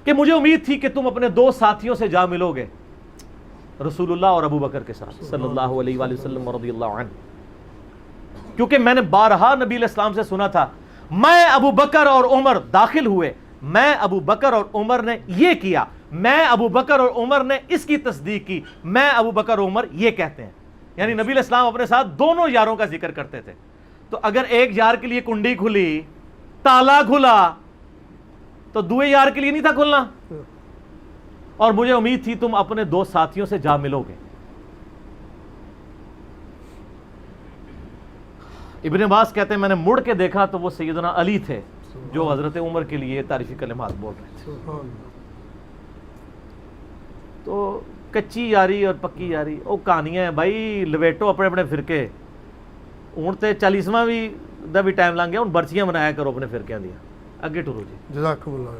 کہ مجھے امید تھی کہ تم اپنے 2 ساتھیوں سے جا ملو گے, رسول اللہ اور ابو بکر کے ساتھ صلی اللہ علیہ وآلہ وسلم رضی اللہ عنہ, کیونکہ میں نے بارہا نبی علیہ السلام سے سنا تھا, میں ابو بکر اور عمر داخل ہوئے, میں ابو بکر اور عمر نے یہ کیا, میں ابو بکر اور عمر نے اس کی تصدیق کی, میں ابو بکر اور عمر یہ کہتے ہیں. یعنی نبی علیہ السلام اپنے ساتھ دونوں یاروں کا ذکر کرتے تھے. تو اگر ایک یار کے لیے کنڈی کھلی, تالا کھلا, تو دوسرے یار کے لیے نہیں تھا کھلنا. اور مجھے امید تھی تم اپنے 2 ساتھیوں سے جا ملو گے. ابن عباس کہتے ہیں میں نے مڑ کے دیکھا تو وہ سیدنا علی تھے جو حضرت عمر کے لیے تعریفی کلمات بول رہے تھے. تو کچی یاری اور پکی یاری وہ کہانیاں ہیں بھائی, لویٹو اپنے اپنے فرقے. ہوں تو 40واں بھی دا بھی ٹائم لنگ گیا, ہوں برچیاں منایا کرو اپنے فرقیاں دیا. اگے ٹرو جی. جزاکم اللہ.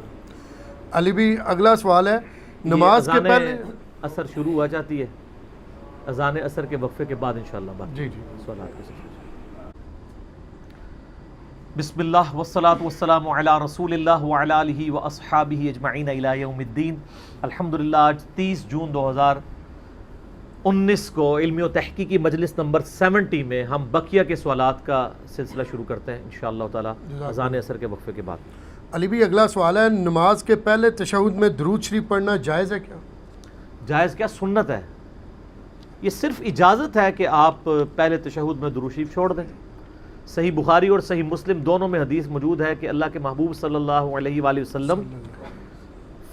علی بھی اگلا سوال ہے, نماز کے پہلے اثر شروع ہوا جاتی ہے, اذان اثر کے وقفے کے بعد انشاءاللہ بات. جی جی سوالات کے ساتھ. بسم اللہ والصلاة والسلام علی رسول اللہ وعلی آلہ واصحابہ اجمعین الی یوم الدین. الحمدللہ آج 30 جون 2019 کو علمی و تحقیقی مجلس نمبر 70 میں ہم بقیہ کے سوالات کا سلسلہ شروع کرتے ہیں انشاءاللہ تعالی اذان عصر کے وقفے کے بعد. علی بھی اگلا سوال ہے، نماز کے پہلے تشہد میں درود شریف پڑھنا جائز ہے کیا؟ جائز کیا، سنت ہے. یہ صرف اجازت ہے کہ آپ پہلے تشہد میں درود شریف چھوڑ دیں. صحیح بخاری اور صحیح مسلم دونوں میں حدیث موجود ہے کہ اللہ کے محبوب صلی اللہ علیہ وآلہ وسلم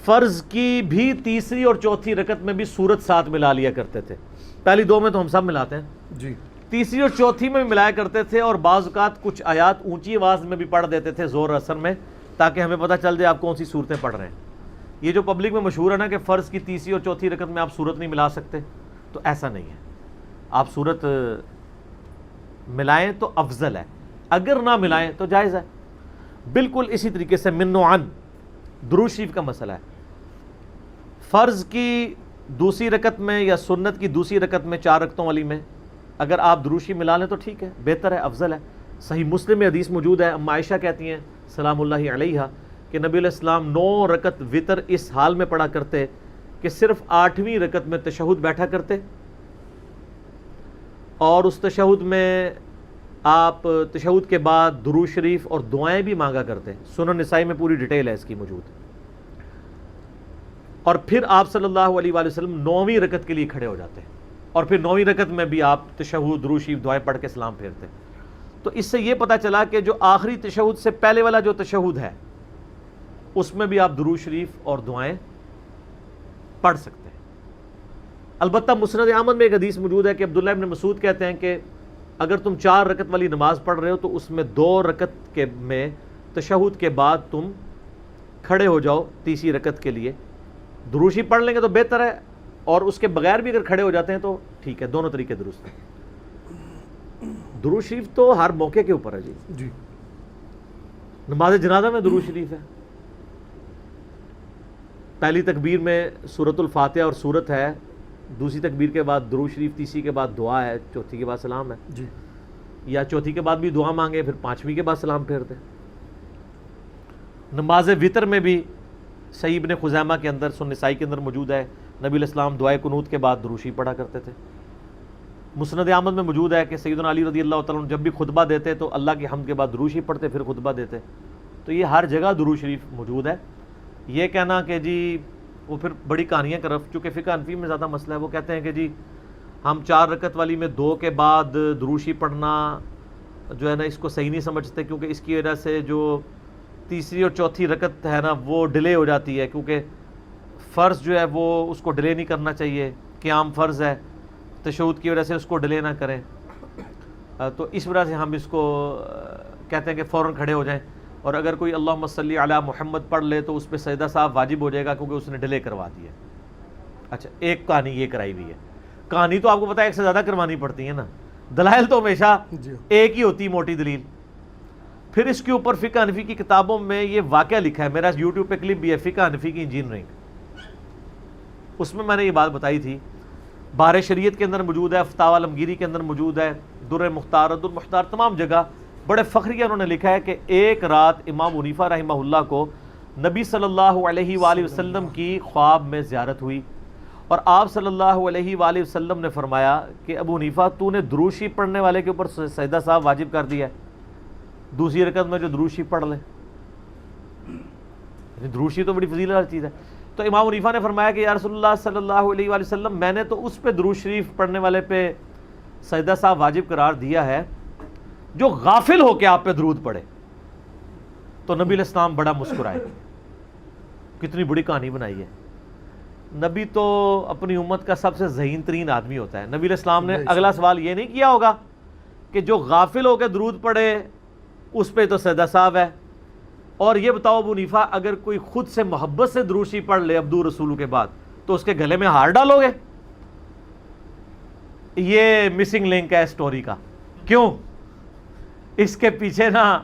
فرض کی بھی تیسری اور چوتھی رکعت میں بھی سورت ساتھ ملا لیا کرتے تھے. پہلی دو میں تو ہم سب ملاتے ہیں جی، تیسری اور چوتھی میں بھی ملایا کرتے تھے، اور بعض اوقات کچھ آیات اونچی آواز میں بھی پڑھ دیتے تھے زور اثر میں، تاکہ ہمیں پتہ چل جائے آپ کون سی صورتیں پڑھ رہے ہیں. یہ جو پبلک میں مشہور ہے نا کہ فرض کی تیسری اور چوتھی رکعت میں آپ صورت نہیں ملا سکتے، تو ایسا نہیں ہے. آپ صورت ملائیں تو افضل ہے، اگر نہ ملائیں تو جائز ہے. بالکل اسی طریقے سے من و عن درود شریف کا مسئلہ ہے. فرض کی دوسری رکعت میں یا سنت کی دوسری رکعت میں 4 رکعتوں والی میں اگر آپ درود شریف ملا لیں تو ٹھیک ہے، بہتر ہے، افضل ہے. صحیح مسلم میں حدیث موجود ہے، ام عائشہ کہتی ہیں سلام اللہ علیہا کہ نبی علیہ السلام 9 رکعت وتر اس حال میں پڑھا کرتے کہ صرف 8ویں رکعت میں تشہد بیٹھا کرتے، اور اس تشہد میں آپ تشہد کے بعد درود شریف اور دعائیں بھی مانگا کرتے ہیں. سنن نسائی میں پوری ڈیٹیل ہے اس کی موجود. اور پھر آپ صلی اللہ علیہ وآلہ وسلم 9ویں رکعت کے لیے کھڑے ہو جاتے ہیں، اور پھر 9ویں رکعت میں بھی آپ تشہد درود شریف دعائیں پڑھ کے سلام پھیرتے ہیں. تو اس سے یہ پتہ چلا کہ جو آخری تشہد سے پہلے والا جو تشہد ہے اس میں بھی آپ درود شریف اور دعائیں پڑھ سکتے ہیں. البتہ مسند احمد میں ایک حدیث موجود ہے کہ عبداللہ ابن مسعود کہتے ہیں کہ اگر تم 4 رکعت والی نماز پڑھ رہے ہو تو اس میں 2 رکعت میں تشہد کے بعد تم کھڑے ہو جاؤ تیسری رکعت کے لیے. درود شریف پڑھ لیں گے تو بہتر ہے، اور اس کے بغیر بھی اگر کھڑے ہو جاتے ہیں تو ٹھیک ہے، دونوں طریقے درست ہیں. درود شریف تو ہر موقع کے اوپر ہے جی. نماز جنازہ میں درود شریف ہے. پہلی تکبیر میں سورۃ الفاتحہ اور سورت ہے، دوسری تکبیر کے بعد درود شریف، تیسری کے بعد دعا ہے، چوتھی کے بعد سلام ہے جی. یا چوتھی کے بعد بھی دعا مانگے، پھر 5ویں کے بعد سلام پھیر دیں. نماز وتر میں بھی صحیح ابن خزیمہ کے اندر، سنن نسائی کے اندر موجود ہے، نبی علیہ السلام دعائے قنوت کے بعد درود شریف پڑھا کرتے تھے. مسند احمد میں موجود ہے کہ سیدنا علی رضی اللہ تعالیٰ عنہ جب بھی خطبہ دیتے تو اللہ کی حمد کے بعد درود شریف پڑھتے پھر خطبہ دیتے. تو یہ ہر جگہ درود شریف موجود ہے. یہ کہنا کہ جی وہ پھر بڑی کہانیاں کرف، چونکہ فقہ حنفی میں زیادہ مسئلہ ہے، وہ کہتے ہیں کہ جی ہم 4 رکعت والی میں 2 کے بعد درود شریف پڑھنا جو ہے نا اس کو صحیح نہیں سمجھتے، کیونکہ اس کی وجہ سے جو تیسری اور چوتھی رکعت ہے نا وہ ڈیلے ہو جاتی ہے، کیونکہ فرض جو ہے وہ اس کو ڈیلے نہیں کرنا چاہیے، قیام فرض ہے، تشہد کی وجہ سے اس کو ڈیلے نہ کریں. تو اس وجہ سے ہم اس کو کہتے ہیں کہ فوراً کھڑے ہو جائیں، اور اگر کوئی اللہم صلی علی محمد پڑھ لے تو اس پہ سجدہ صاحب واجب ہو جائے گا، کیونکہ اس نے ڈیلے کروا دی ہے. اچھا، ایک کہانی یہ کرائی ہوئی ہے. کہانی تو آپ کو پتہ ہے ایک سے زیادہ کروانی پڑتی ہے نا، دلائل تو ہمیشہ ایک ہی ہوتی، موٹی دلیل. پھر اس کے اوپر فقہ حنفی کی کتابوں میں یہ واقعہ لکھا ہے، میرا یوٹیوب پہ کلپ بھی ہے، فقہ حنفی کی انجینئرنگ. اس میں میں نے یہ بات بتائی تھی. بحر شریعت کے اندر موجود ہے، فتاوی عالمگیری کے اندر موجود ہے، در مختار، رد المختار، تمام جگہ بڑے فخریہ انہوں نے لکھا ہے کہ ایک رات امام ابو حنیفہ رحمہ اللہ کو نبی صلی اللہ علیہ وآلہ وسلم کی خواب میں زیارت ہوئی، اور آپ صلی اللہ علیہ وآلہ وسلم نے فرمایا کہ ابو حنیفہ تو نے درود شریف پڑھنے والے کے اوپر سجدہ صاحب واجب کر دیا ہے، دوسری رکعت میں جو درود شریف پڑھ لیں. درود شریف تو بڑی فضیلت والی چیز ہے. تو امام حنیفہ نے فرمایا کہ یا رسول اللہ صلی اللہ علیہ وآلہ وسلم میں نے تو اس پہ درود شریف پڑھنے والے پہ سجدہ صاحب واجب قرار دیا ہے جو غافل ہو کے آپ پہ درود پڑھے. تو نبی علیہ السلام بڑا مسکرائے. کتنی بڑی کہانی بنائی ہے. نبی تو اپنی امت کا سب سے ذہین ترین آدمی ہوتا ہے. نبی علیہ السلام نے اگلا سوال یہ نہیں کیا ہوگا کہ جو غافل ہو کے درود پڑھے اس پہ تو سجدہ صاحب ہے. اور یہ بتاؤ ابو حنیفہ اگر کوئی خود سے محبت سے درود شریف پڑھ لے عبدو رسولو کے بعد تو اس کے گلے میں ہار ڈالو گے؟ یہ مسنگ لنک ہے سٹوری کا. کیوں؟ اس کے پیچھے نا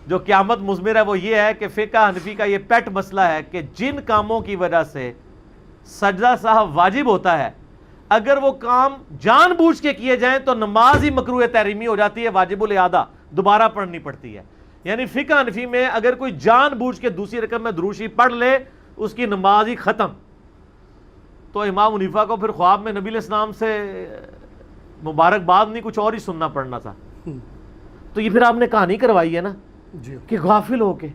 جو قیامت مضمر ہے وہ یہ ہے کہ فقہ حنفی کا یہ پیٹ مسئلہ ہے کہ جن کاموں کی وجہ سے سجدہ صاحب واجب ہوتا ہے اگر وہ کام جان بوجھ کے کیے جائیں تو نماز ہی مکروہ تحریمی ہو جاتی ہے، واجب الاعادہ دوبارہ پڑھنی پڑتی ہے. یعنی فقہ حنفی میں اگر کوئی جان بوجھ کے دوسری رکعت میں درود شریف پڑھ لے اس کی نماز ہی ختم. تو امام حنیفہ کو پھر خواب میں نبی علیہ السلام سے مبارکباد نہیں کچھ اور ہی سننا پڑنا تھا. تو یہ پھر آپ نے کہانی کروائی ہے نا جی کہ غافل ہو کے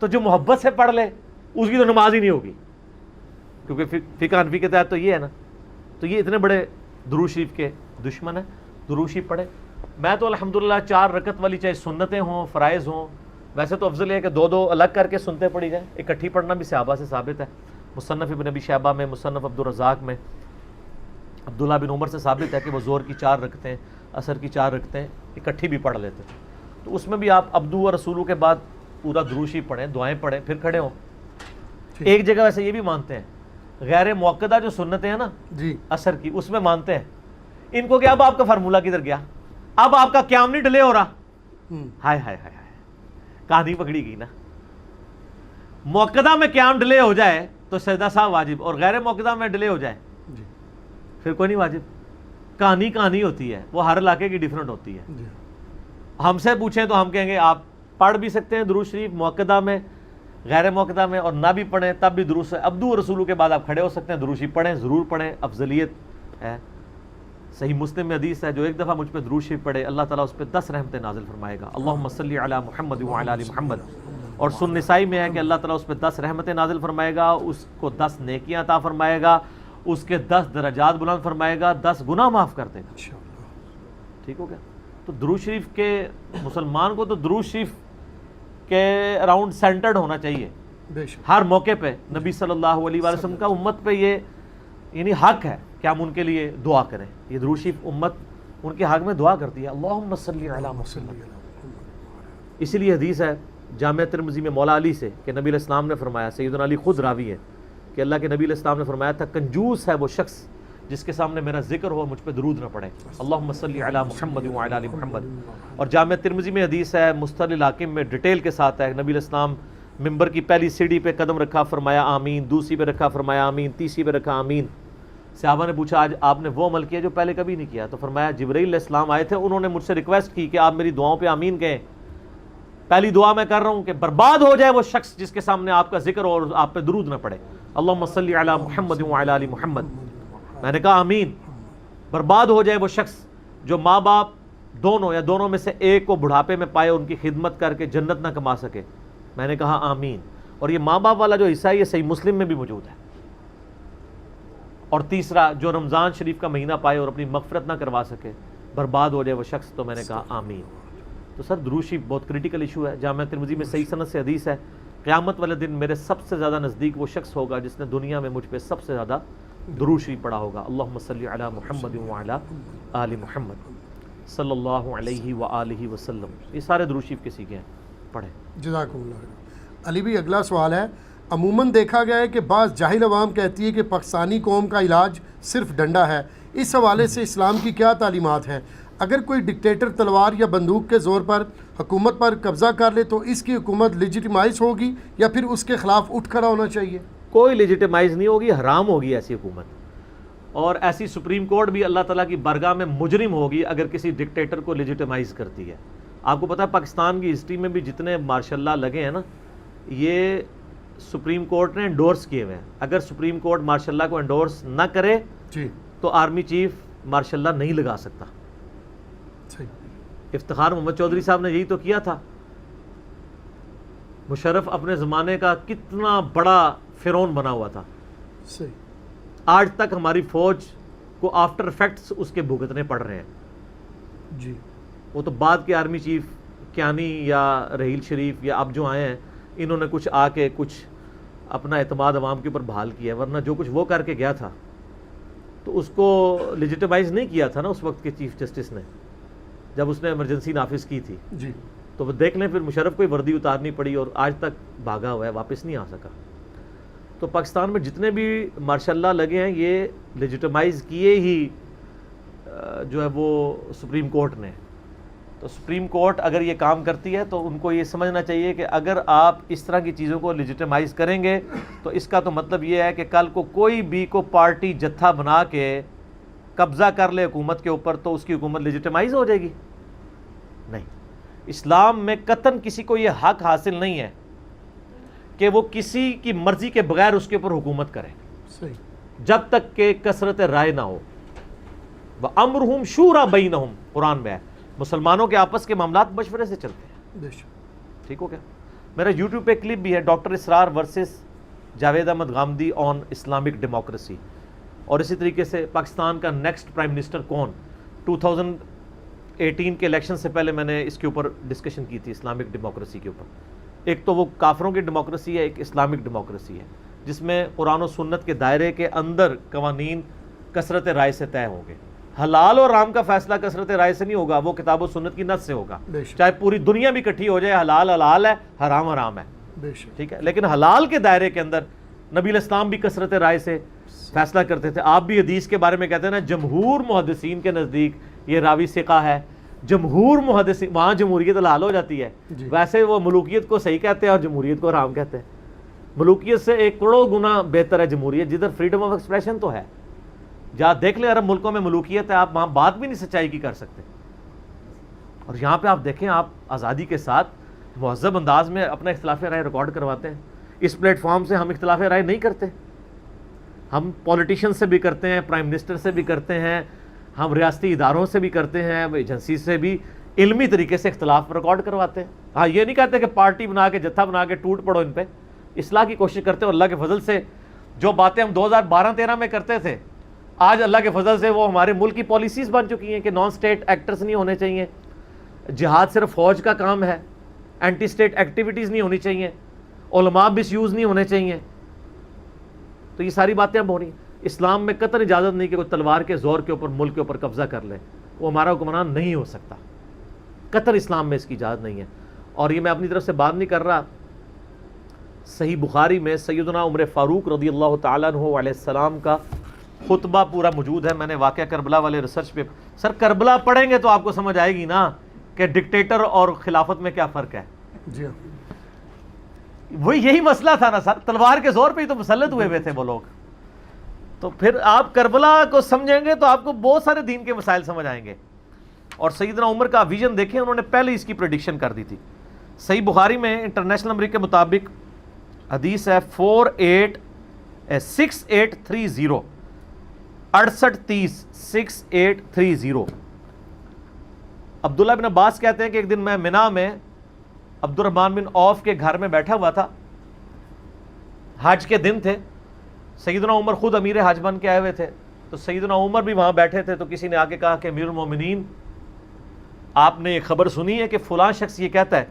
تو جو محبت سے پڑھ لے اس کی تو نماز ہی نہیں ہوگی, کیونکہ فقہ حنفی کے تحت تو یہ ہے نا. تو یہ اتنے بڑے درود شریف کے دشمن ہیں. درود شریف پڑھے. میں تو الحمدللہ 4 رکعت والی چاہے سنتیں ہوں فرائض ہوں, ویسے تو افضل ہے کہ 2 الگ کر کے سنتے پڑھی جائیں, اکٹھی پڑھنا بھی صحابہ سے ثابت ہے. مصنف ابن ابی شیبہ میں, مصنف عبدالرزاق میں عبداللہ بن عمر سے ثابت ہے کہ وہ ظہر کی 4 رکعتیں, عصر کی 4 رکعتیں اکٹھی بھی پڑھ لیتے. تو اس میں بھی آپ عبدو و رسولو کے بعد پورا درود شریف پڑھیں, دعائیں پڑھیں, پھر کھڑے ہوں. ایک جگہ ویسے یہ بھی مانتے ہیں غیر موقدہ جو سنتیں ہیں نا جی عصر کی, اس میں مانتے ہیں ان کو کہ اب آپ کا فارمولہ کدھر گیا, اب آپ کا قیام نہیں ڈیلے ہو رہا. ہائے ہائے ہائے ہائے, کہانی پکڑی گئی نا. موقدہ میں قیام ڈیلے ہو جائے تو سجدہ صاحب واجب, اور غیر موقدہ میں ڈیلے ہو جائے پھر کوئی نہیں واجب. کہانی ہوتی ہے, وہ ہر علاقے کی ڈیفرنٹ ہوتی ہے. ہم سے پوچھیں تو ہم کہیں گے آپ پڑھ بھی سکتے ہیں درود شریف موقدہ میں, غیر موقدہ میں, اور نہ بھی پڑھیں تب بھی درود سے عبدو و رسولو کے بعد آپ کھڑے ہو سکتے ہیں. درود شریف پڑھیں, ضرور پڑھیں, افضلیت ہے. صحیح مسلم میں حدیث ہے جو ایک دفعہ مجھ پہ درود شریف پڑھے اللہ تعالیٰ اس پہ 10 رحمتیں نازل فرمائے گا. اللہم صلی علی محمد وعلی آل محمد. اور سن نسائی میں ہے کہ اللہ تعالیٰ اس پہ 10 رحمتیں نازل فرمائے گا, اس کو 10 نیکیاں عطا فرمائے گا, اس کے 10 درجات بلند فرمائے گا, 10 گناہ معاف کر دے گا. ٹھیک ہو گیا. تو درود شریف کے مسلمان کو تو درود شریف کے اراؤنڈ سینٹرڈ ہونا چاہیے ہر موقع پہ. نبی صلی اللہ علیہ وآلہ وسلم کا امت پہ یہ یعنی حق ہے کہ ہم ان کے لیے دعا کریں. یہ درود شریف امت ان کے حق میں دعا کرتی ہے, اللہم صلی علی محمد. اسی لیے حدیث ہے جامع ترمذی میں مولا علی سے کہ نبی علیہ السلام نے فرمایا, سیدنا علی خود راوی ہے کہ اللہ کے نبی علیہ السلام نے فرمایا تھا کنجوس ہے وہ شخص جس کے سامنے میرا ذکر ہو مجھ پہ درود نہ پڑھے. اللہم صلی علی محمد وعلی آل محمد. اور جامع ترمذی میں حدیث ہے مستدل الحاکم میں ڈیٹیل کے ساتھ ہے, نبی علیہ السلام ممبر کی پہلی سیڑھی پہ قدم رکھا فرمایا آمین, دوسری پہ رکھا فرمایا آمین, تیسری پہ رکھا آمین. صحابہ نے پوچھا آج آپ نے وہ عمل کیا جو پہلے کبھی نہیں کیا؟ تو فرمایا جبرائیل علیہ السلام آئے تھے, انہوں نے مجھ سے ریکویسٹ کی کہ آپ میری دعاؤں پہ آمین کہیں. پہلی دعا میں کر رہا ہوں کہ برباد ہو جائے وہ شخص جس کے سامنے آپ کا ذکر ہو اور آپ پہ درود نہ پڑے. اللہم صلی علی محمد وعلی آل محمد. میں نے کہا آمین. برباد ہو جائے وہ شخص جو ماں باپ دونوں یا دونوں میں سے ایک کو بڑھاپے میں پائے, ان کی خدمت کر کے جنت نہ کما سکے. میں نے کہا آمین. اور یہ ماں باپ والا جو حصہ ہے یہ صحیح مسلم میں بھی موجود ہے. اور تیسرا جو رمضان شریف کا مہینہ پائے اور اپنی مغفرت نہ کروا سکے, برباد ہو جائے وہ شخص. تو میں نے کہا آمین. تو سر درود شریف بہت کریٹیکل ایشو ہے. جامع ترمذی میں صحیح سند سے حدیث ہے قیامت والے دن میرے سب سے زیادہ نزدیک وہ شخص ہوگا جس نے دنیا میں مجھ پہ سب سے زیادہ درود شریف پڑھا ہوگا. اللہم صلی علی محمد وعلی آل محمد صلی اللہ علیہ وآلہ وسلم. یہ سارے درود شریف کے سیکھے ہیں, پڑھیں. جزاکم اللہ خیر. علی بھی اگلا سوال ہے, عموماً دیکھا گیا ہے کہ بعض جاہل عوام کہتی ہے کہ پاکستانی قوم کا علاج صرف ڈنڈا ہے. اس حوالے سے اسلام کی کیا تعلیمات ہیں؟ اگر کوئی ڈکٹیٹر تلوار یا بندوق کے زور پر حکومت پر قبضہ کر لے تو اس کی حکومت لیجیٹیمائز ہوگی یا پھر اس کے خلاف اٹھ کھڑا ہونا چاہیے؟ کوئی لیجیٹیمائز نہیں ہوگی, حرام ہوگی ایسی حکومت. اور ایسی سپریم کورٹ بھی اللہ تعالیٰ کی بارگاہ میں مجرم ہوگی اگر کسی ڈکٹیٹر کو لیجیٹیمائز کرتی ہے. آپ کو پتہ ہے پاکستان کی ہسٹری میں بھی جتنے مارشاء اللہ لگے ہیں نا, یہ سپریم کورٹ نے انڈورس کیے ہوئے ہیں. اگر سپریم کورٹ مارشاء اللہ کو انڈورس نہ کرے جی تو آرمی چیف مارشاء اللہ نہیں لگا سکتا. افتخار محمد چودھری صاحب نے یہی تو کیا تھا. مشرف اپنے زمانے کا کتنا بڑا فرعون بنا ہوا تھا, آج تک ہماری فوج کو آفٹر افیکٹس اس کے بھگتنے پڑ رہے ہیں. جی وہ تو بعد کے آرمی چیف کیانی یا رحیل شریف یا اب جو آئے ہیں انہوں نے کچھ آ کے کچھ اپنا اعتماد عوام کے اوپر بحال کیا ہے, ورنہ جو کچھ وہ کر کے گیا تھا تو اس کو لیجیٹیمائز نہیں کیا تھا نا اس وقت کے چیف جسٹس نے, جب اس نے ایمرجنسی نافذ کی تھی. جی تو وہ دیکھ لیں پھر مشرف کو ہی وردی اتارنی پڑی اور آج تک بھاگا ہوا ہے, واپس نہیں آ سکا. تو پاکستان میں جتنے بھی ماشاء اللہ لگے ہیں یہ لیجیٹیمائز کیے ہی جو ہے وہ سپریم کورٹ نے. تو سپریم کورٹ اگر یہ کام کرتی ہے تو ان کو یہ سمجھنا چاہیے کہ اگر آپ اس طرح کی چیزوں کو لیجیٹیمائز کریں گے تو اس کا تو مطلب یہ ہے کہ کل کو کوئی بھی کو پارٹی جتھا بنا کے قبضہ کر لے حکومت کے اوپر تو اس کی حکومت لیجیٹیمائز ہو جائے گی؟ نہیں. اسلام میں قطعاً کسی کو یہ حق حاصل نہیں ہے کہ وہ کسی کی مرضی کے بغیر اس کے اوپر حکومت کرے، صحیح، جب تک کہ کثرت رائے نہ ہو۔ وَأَمْرُهُمْ شُورَى بَيْنَهُمْ، قرآن میں ہے، مسلمانوں کے آپس کے معاملات مشورے سے چلتے ہیں۔ بے شک، ٹھیک ہو گیا؟ میرا یوٹیوب پہ کلپ بھی ہے، doctor Israr versus Javed Ahmad Ghamidi on Islamic democracy, اور اسی طریقے سے پاکستان کا نیکسٹ پرائم منسٹر کون، 2018 کے الیکشن سے پہلے میں نے اس کے اوپر ڈسکشن کی تھی، اسلامک ڈیموکریسی کے اوپر۔ ایک تو وہ کافروں کی ڈیموکریسی ہے، ایک اسلامک ڈیموکریسی ہے، جس میں قرآن و سنت کے دائرے کے اندر قوانین کثرت رائے سے طے ہوں گے۔ حلال اور حرام کا فیصلہ کثرت رائے سے نہیں ہوگا، وہ کتاب و سنت کی نص سے ہوگا، بے شک، چاہے پوری دنیا بھی اکٹھی ہو جائے، حلال حلال ہے، حرام حرام ہے، بے شک، ٹھیک ہے۔ لیکن حلال کے دائرے کے اندر نبی علیہ السلام بھی کثرت رائے سے فیصلہ کرتے تھے۔ آپ بھی حدیث کے بارے میں کہتے ہیں نا، جمہور محدثین کے نزدیک یہ راوی ثقہ ہے، جمہور محدثین، وہاں جمہوریت حلال ہو جاتی ہے، جی، ویسے وہ ملوکیت کو صحیح کہتے ہیں اور جمہوریت کو حرام کہتے ہیں۔ ملوکیت سے 1 کروڑ گنا بہتر ہے جمہوریت، جدھر فریڈم آف ایکسپریشن تو ہے۔ جہاں دیکھ لیں عرب ملکوں میں ملوکیت ہے، آپ وہاں بات بھی نہیں سچائی کی کر سکتے، اور یہاں پہ آپ دیکھیں، آپ آزادی کے ساتھ مہذب انداز میں اپنا اختلاف رائے ریکارڈ کرواتے ہیں۔ اس پلیٹ فارم سے ہم اختلاف رائے نہیں کرتے، ہم پولیٹیشین سے بھی کرتے ہیں، پرائم منسٹر سے بھی کرتے ہیں، ہم ریاستی اداروں سے بھی کرتے ہیں، ایجنسی سے بھی علمی طریقے سے اختلاف ریکارڈ کرواتے ہیں۔ ہاں، یہ نہیں کہتے کہ پارٹی بنا کے، جتھا بنا کے ٹوٹ پڑو ان پہ، اصلاح کی کوشش کرتے ہیں۔ اور اللہ کے فضل سے جو باتیں ہم 2012-13 میں کرتے تھے، آج اللہ کے فضل سے وہ ہمارے ملک کی پالیسیز بن چکی ہیں کہ نان اسٹیٹ ایکٹرز نہیں ہونے چاہیے، جہاد صرف فوج کا کام ہے، اینٹی اسٹیٹ ایکٹیویٹیز نہیں ہونی چاہیے، علماء مس یوز نہیں ہونے چاہیے۔ تو یہ ساری باتیں اب ہو رہی ہیں۔ اسلام میں قطعاً اجازت نہیں کہ کوئی تلوار کے زور کے اوپر ملک کے اوپر قبضہ کر لے، وہ ہمارا حکمران نہیں ہو سکتا، قطعاً اسلام میں اس کی اجازت نہیں ہے۔ اور یہ میں اپنی طرف سے بات نہیں کر رہا، صحیح بخاری میں سیدنا عمر فاروق رضی اللہ تعالیٰ عنہ علیہ السلام کا خطبہ پورا موجود ہے۔ میں نے واقعہ کربلا والے ریسرچ پہ، سر کربلا پڑھیں گے تو آپ کو سمجھ آئے گی نا کہ ڈکٹیٹر اور خلافت میں کیا فرق ہے۔ جی ہاں، وہی یہی مسئلہ تھا نا سر، تلوار کے زور پہ ہی تو مسلط ہوئے تھے وہ لوگ۔ تو پھر آپ کربلا کو سمجھیں گے تو آپ کو بہت سارے دین کے مسائل سمجھ آئیں گے۔ اور سیدنا عمر کا ویژن دیکھیں، انہوں نے پہلے اس کی پریڈکشن کر دی تھی۔ صحیح بخاری میں انٹرنیشنل نمبر کے مطابق حدیث ہے 6830 6830 عبداللہ بن عباس کہتے ہیں کہ ایک دن میں منا میں عبد الرحمن بن عوف کے گھر میں بیٹھا ہوا تھا، حج کے دن تھے، سیدنا عمر خود امیر حج بن کے آئے ہوئے تھے، تو سیدنا عمر بھی وہاں بیٹھے تھے۔ تو کسی نے آ کے کہا کہ امیر المومنین، آپ نے یہ خبر سنی ہے کہ فلاں شخص یہ کہتا ہے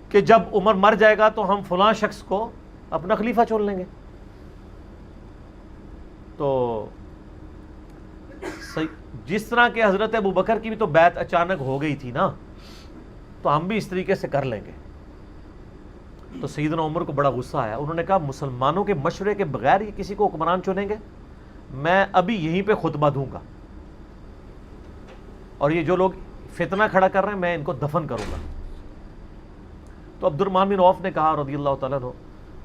کہ جب عمر مر جائے گا تو ہم فلاں شخص کو اپنا خلیفہ چن لیں گے۔ تو جس طرح کہ حضرت ابوبکر کی بھی تو بیعت اچانک ہو گئی تھی نا، تو ہم بھی اس طریقے سے کر لیں گے۔ تو سیدنا عمر کو بڑا غصہ آیا، انہوں نے کہا مسلمانوں کے مشورے کے بغیر یہ کسی کو حکمران چنیں گے؟ میں ابھی یہیں پہ خطبہ دوں گا، اور یہ جو لوگ فتنہ کھڑا کر رہے ہیں میں ان کو دفن کروں گا۔ تو عبد الرحمن بن عوف نے کہا رضی اللہ تعالیٰ عنہ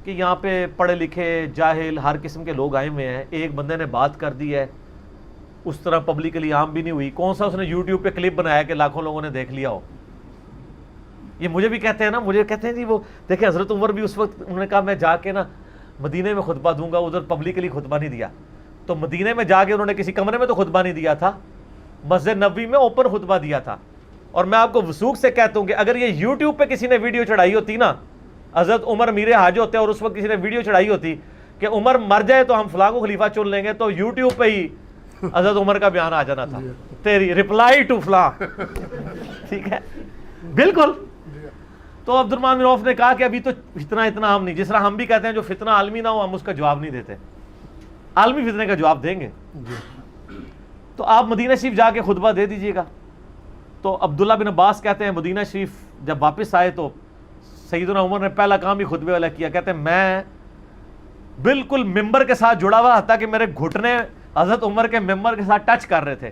کہ یہاں پہ پڑھے لکھے جاہل ہر قسم کے لوگ آئے ہوئے ہیں، ایک بندے نے بات کر دی ہے، اس طرح پبلکلی عام بھی نہیں ہوئی، کون سا اس نے یوٹیوب پہ کلپ بنایا کہ لاکھوں لوگوں نے دیکھ لیا ہو۔ یہ مجھے بھی کہتے ہیں نا، مجھے کہتے ہیں جی وہ دیکھیں حضرت عمر بھی اس وقت انہوں نے کہا میں جا کے نا مدینے میں خطبہ دوں گا، ادھر پبلکلی خطبہ نہیں دیا۔ تو مدینے میں جا کے انہوں نے کسی کمرے میں تو خطبہ نہیں دیا تھا، مسجد نبوی میں اوپن خطبہ دیا تھا۔ اور میں آپ کو وثوق سے کہتا ہوں کہ اگر یہ یوٹیوب پہ کسی نے ویڈیو چڑھائی ہوتی نا، حضرت عمر امیر حج ہوتے اور اس وقت کسی نے ویڈیو چڑھائی ہوتی کہ عمر مر جائے تو ہم فلاں کو خلیفہ چن لیں گے، تو یوٹیوب پہ ہی حضرت عمر کا بیان آ جانا تھا، تیری رپلائی ٹو فلاں، ٹھیک ہے، بالکل۔ تو عبد الرحمن بن عوف نے کہا کہ ابھی تو اتنا ہم نہیں، جس طرح ہم بھی کہتے ہیں جو فتنہ عالمی نہ ہو ہم اس کا جواب نہیں دیتے، عالمی فتنے کا جواب دیں گے۔ تو آپ مدینہ شریف جا کے خطبہ دے دیجئے گا۔ تو عبداللہ بن عباس کہتے ہیں مدینہ شریف جب واپس آئے تو سیدنا عمر نے پہلا کام ہی خطبے والا کیا، کہتے ہیں میں بالکل ممبر کے ساتھ جڑا ہوا، حتیٰ کہ میرے گھٹنے حضرت عمر کے ممبر کے ساتھ ٹچ کر رہے تھے،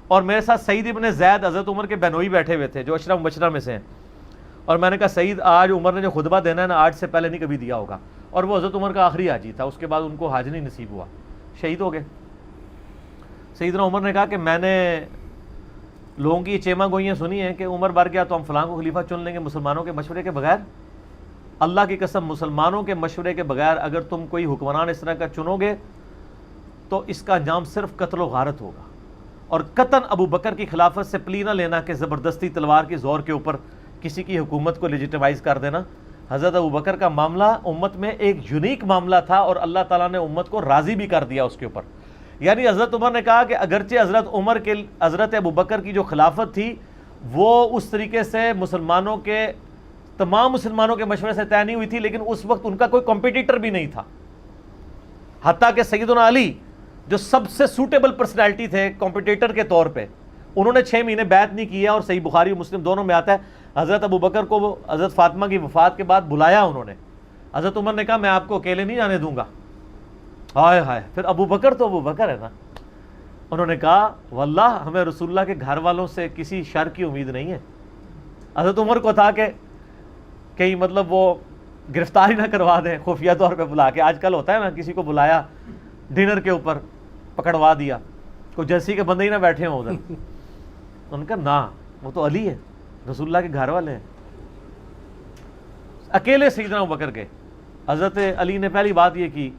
اور میرے ساتھ سعید ابن زید حضرت عمر کے بہنوئی بیٹھے ہوئے تھے جو عشرہ مبشرہ میں سے ہیں، اور میں نے کہا سعید آج عمر نے جو خطبہ دینا ہے نا آج سے پہلے نہیں کبھی دیا ہوگا، اور وہ حضرت عمر کا آخری حاجی تھا، اس کے بعد ان کو حج نہیں نصیب ہوا، شہید ہو گئے۔ سیدنا عمر نے کہا کہ میں نے لوگوں کی یہ چیما گوئیاں سنی ہیں کہ عمر بڑھ گیا تو ہم فلاں کو خلیفہ چن لیں گے مسلمانوں کے مشورے کے بغیر. اللہ کی قسم مسلمانوں کے مشورے کے بغیر اگر تم کوئی حکمران اس طرح کا چنو گے تو اس کا انجام صرف قتل و غارت ہوگا. اور قطعاً ابو بکر کی خلافت سے پلی نہ لینا کہ زبردستی تلوار کے زور کے اوپر کسی کی حکومت کو لیجیٹیمائز کر دینا. حضرت ابو بکر کا معاملہ امت میں ایک یونیک معاملہ تھا اور اللہ تعالیٰ نے امت کو راضی بھی کر دیا اس کے اوپر. یعنی حضرت عمر نے کہا کہ اگرچہ حضرت ابو بکر کی جو خلافت تھی وہ اس طریقے سے تمام مسلمانوں کے مشورے سے طے نہیں ہوئی تھی، لیکن اس وقت ان کا کوئی کمپیٹیٹر بھی نہیں تھا. حتیٰ کہ سیدنا علی جو سب سے سوٹیبل پرسنالٹی تھے کمپیٹیٹر کے طور پہ، انہوں نے 6 مہینے بیعت نہیں کیا. اور صحیح بخاری اور مسلم دونوں میں آتا ہے حضرت ابو بکر کو حضرت فاطمہ کی وفات کے بعد بلایا انہوں نے. حضرت عمر نے کہا میں آپ کو اکیلے نہیں جانے دوں گا. ہائے ہائے، پھر ابو بکر تو ابو بکر ہے نا. انہوں نے کہا واللہ ہمیں رسول اللہ کے گھر والوں سے کسی شر کی امید نہیں ہے. حضرت عمر کو تھا کہ کہیں مطلب وہ گرفتاری نہ کروا دیں خفیہ طور پہ بلا کے. آج کل ہوتا ہے نا کسی کو بلایا ڈنر کے اوپر پکڑوا دیا، کوئی جیسی کے بندے ہی نہ بیٹھے ہوں ادھر. ان کا نہ وہ تو علی ہے، رسول اللہ کے گھر والے ہیں. اکیلے سیدنا ابو بکر کے. حضرت علی نے پہلی بات یہ کی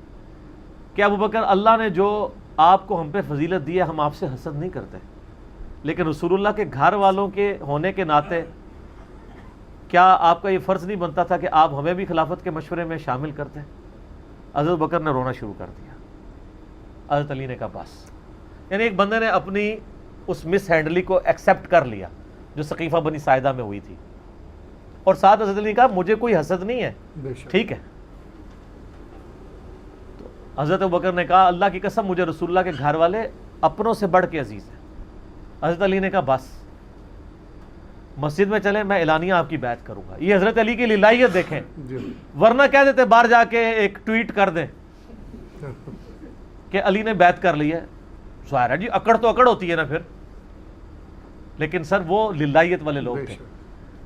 کہ ابو بکر اللہ نے جو آپ کو ہم پہ فضیلت دی ہے ہم آپ سے حسد نہیں کرتے، لیکن رسول اللہ کے گھر والوں کے ہونے کے ناطے کیا آپ کا یہ فرض نہیں بنتا تھا کہ آپ ہمیں بھی خلافت کے مشورے میں شامل کرتے؟ حضرت بکر نے رونا شروع کر دیا. حضرت علی نے کہا بس. یعنی ایک بندے نے اپنی اس مس ہینڈلی کو ایکسیپٹ کر لیا جو سقیفہ بنی ساعدہ میں ہوئی تھی، اور ساتھ حضرت علی نے کہا مجھے کوئی حسد نہیں ہے، ٹھیک ہے. تو حضرت بکر نے کہا اللہ کی قسم مجھے رسول اللہ کے گھر والے اپنوں سے بڑھ کے عزیز ہیں. حضرت علی نے کہا بس مسجد میں چلیں میں اعلانیہ آپ کی بیعت کروں گا. یہ حضرت علی کی للہیت دیکھیں، ورنہ کہہ دیتے باہر جا کے ایک ٹویٹ کر دیں کہ علی نے بیعت کر لی ہے. ظاہر ہے جی اکڑ تو اکڑ ہوتی ہے نا پھر، لیکن سر وہ للہیت والے لوگ تھے.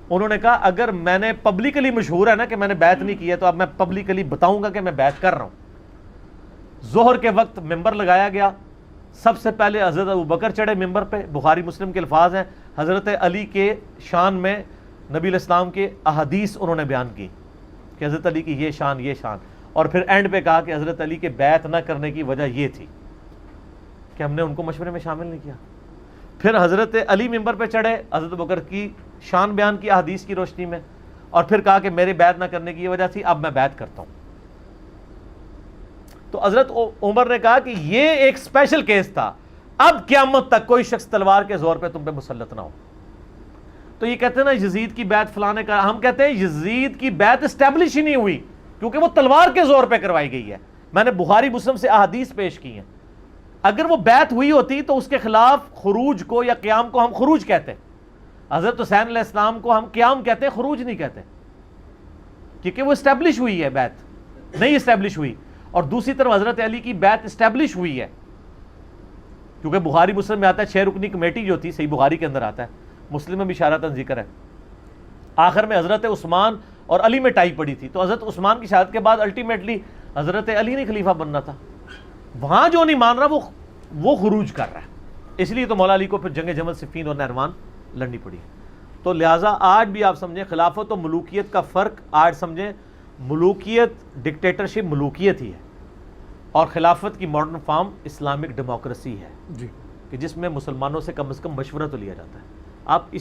انہوں نے کہا اگر میں نے پبلکلی مشہور ہے نا کہ میں نے بیعت نہیں کی ہے تو اب میں پبلکلی بتاؤں گا کہ میں بیعت کر رہا ہوں. ظہر کے وقت ممبر لگایا گیا. سب سے پہلے حضرت ابو بکر چڑھے ممبر پہ. بخاری مسلم کے الفاظ ہیں حضرت علی کے شان میں نبی علیہ السلام کے احادیث انہوں نے بیان کی کہ حضرت علی کی یہ شان یہ شان، اور پھر اینڈ پہ کہا کہ حضرت علی کے بیعت نہ کرنے کی وجہ یہ تھی کہ ہم نے ان کو مشورے میں شامل نہیں کیا. پھر حضرت علی ممبر پہ چڑھے حضرت بکر کی شان بیان کی احادیث کی روشنی میں، اور پھر کہا کہ میری بیعت نہ کرنے کی یہ وجہ تھی اب میں بیعت کرتا ہوں. تو حضرت عمر نے کہا کہ یہ ایک اسپیشل کیس تھا، اب قیامت تک کوئی شخص تلوار کے زور پہ تم پہ مسلط نہ ہو. تو یہ کہتے ہیں نا یزید کی بیعت فلانے کا، ہم کہتے ہیں یزید کی بیعت اسٹیبلش ہی نہیں ہوئی کیونکہ وہ تلوار کے زور پہ کروائی گئی ہے. میں نے بخاری مسلم سے احادیث پیش کی ہیں. اگر وہ بیعت ہوئی ہوتی تو اس کے خلاف خروج کو یا قیام کو ہم خروج کہتے. حضرت حسین علیہ السلام کو ہم قیام کہتے ہیں، خروج نہیں کہتے، کیونکہ وہ اسٹیبلش ہوئی ہے. بیعت نہیں اسٹیبلش ہوئی. اور دوسری طرف حضرت علی کی بیعت اسٹیبلش ہوئی ہے کیونکہ بخاری مسلم میں آتا ہے 6 رکنی کمیٹی جو تھی، صحیح بخاری کے اندر آتا ہے، مسلم میں بھی اشارتاً ذکر ہے. آخر میں حضرت عثمان اور علی میں ٹائی پڑی تھی، تو حضرت عثمان کی شہادت کے بعد الٹیمیٹلی حضرت علی نے خلیفہ بننا تھا. وہاں جو نہیں مان رہا وہ خروج کر رہا ہے. اس لیے تو مولا علی کو پھر جنگ جمل صفین اور نہروان لڑنی پڑی. تو لہٰذا آج بھی آپ سمجھیں خلافت و ملوکیت کا فرق، آج سمجھیں ملوکیت ڈکٹیٹرشپ ملوکیت ہی ہے، اور خلافت کی ماڈرن فارم اسلامک ڈیموکریسی ہے جی، کہ جس میں مسلمانوں سے کم از کم مشورہ تو لیا جاتا ہے. آپ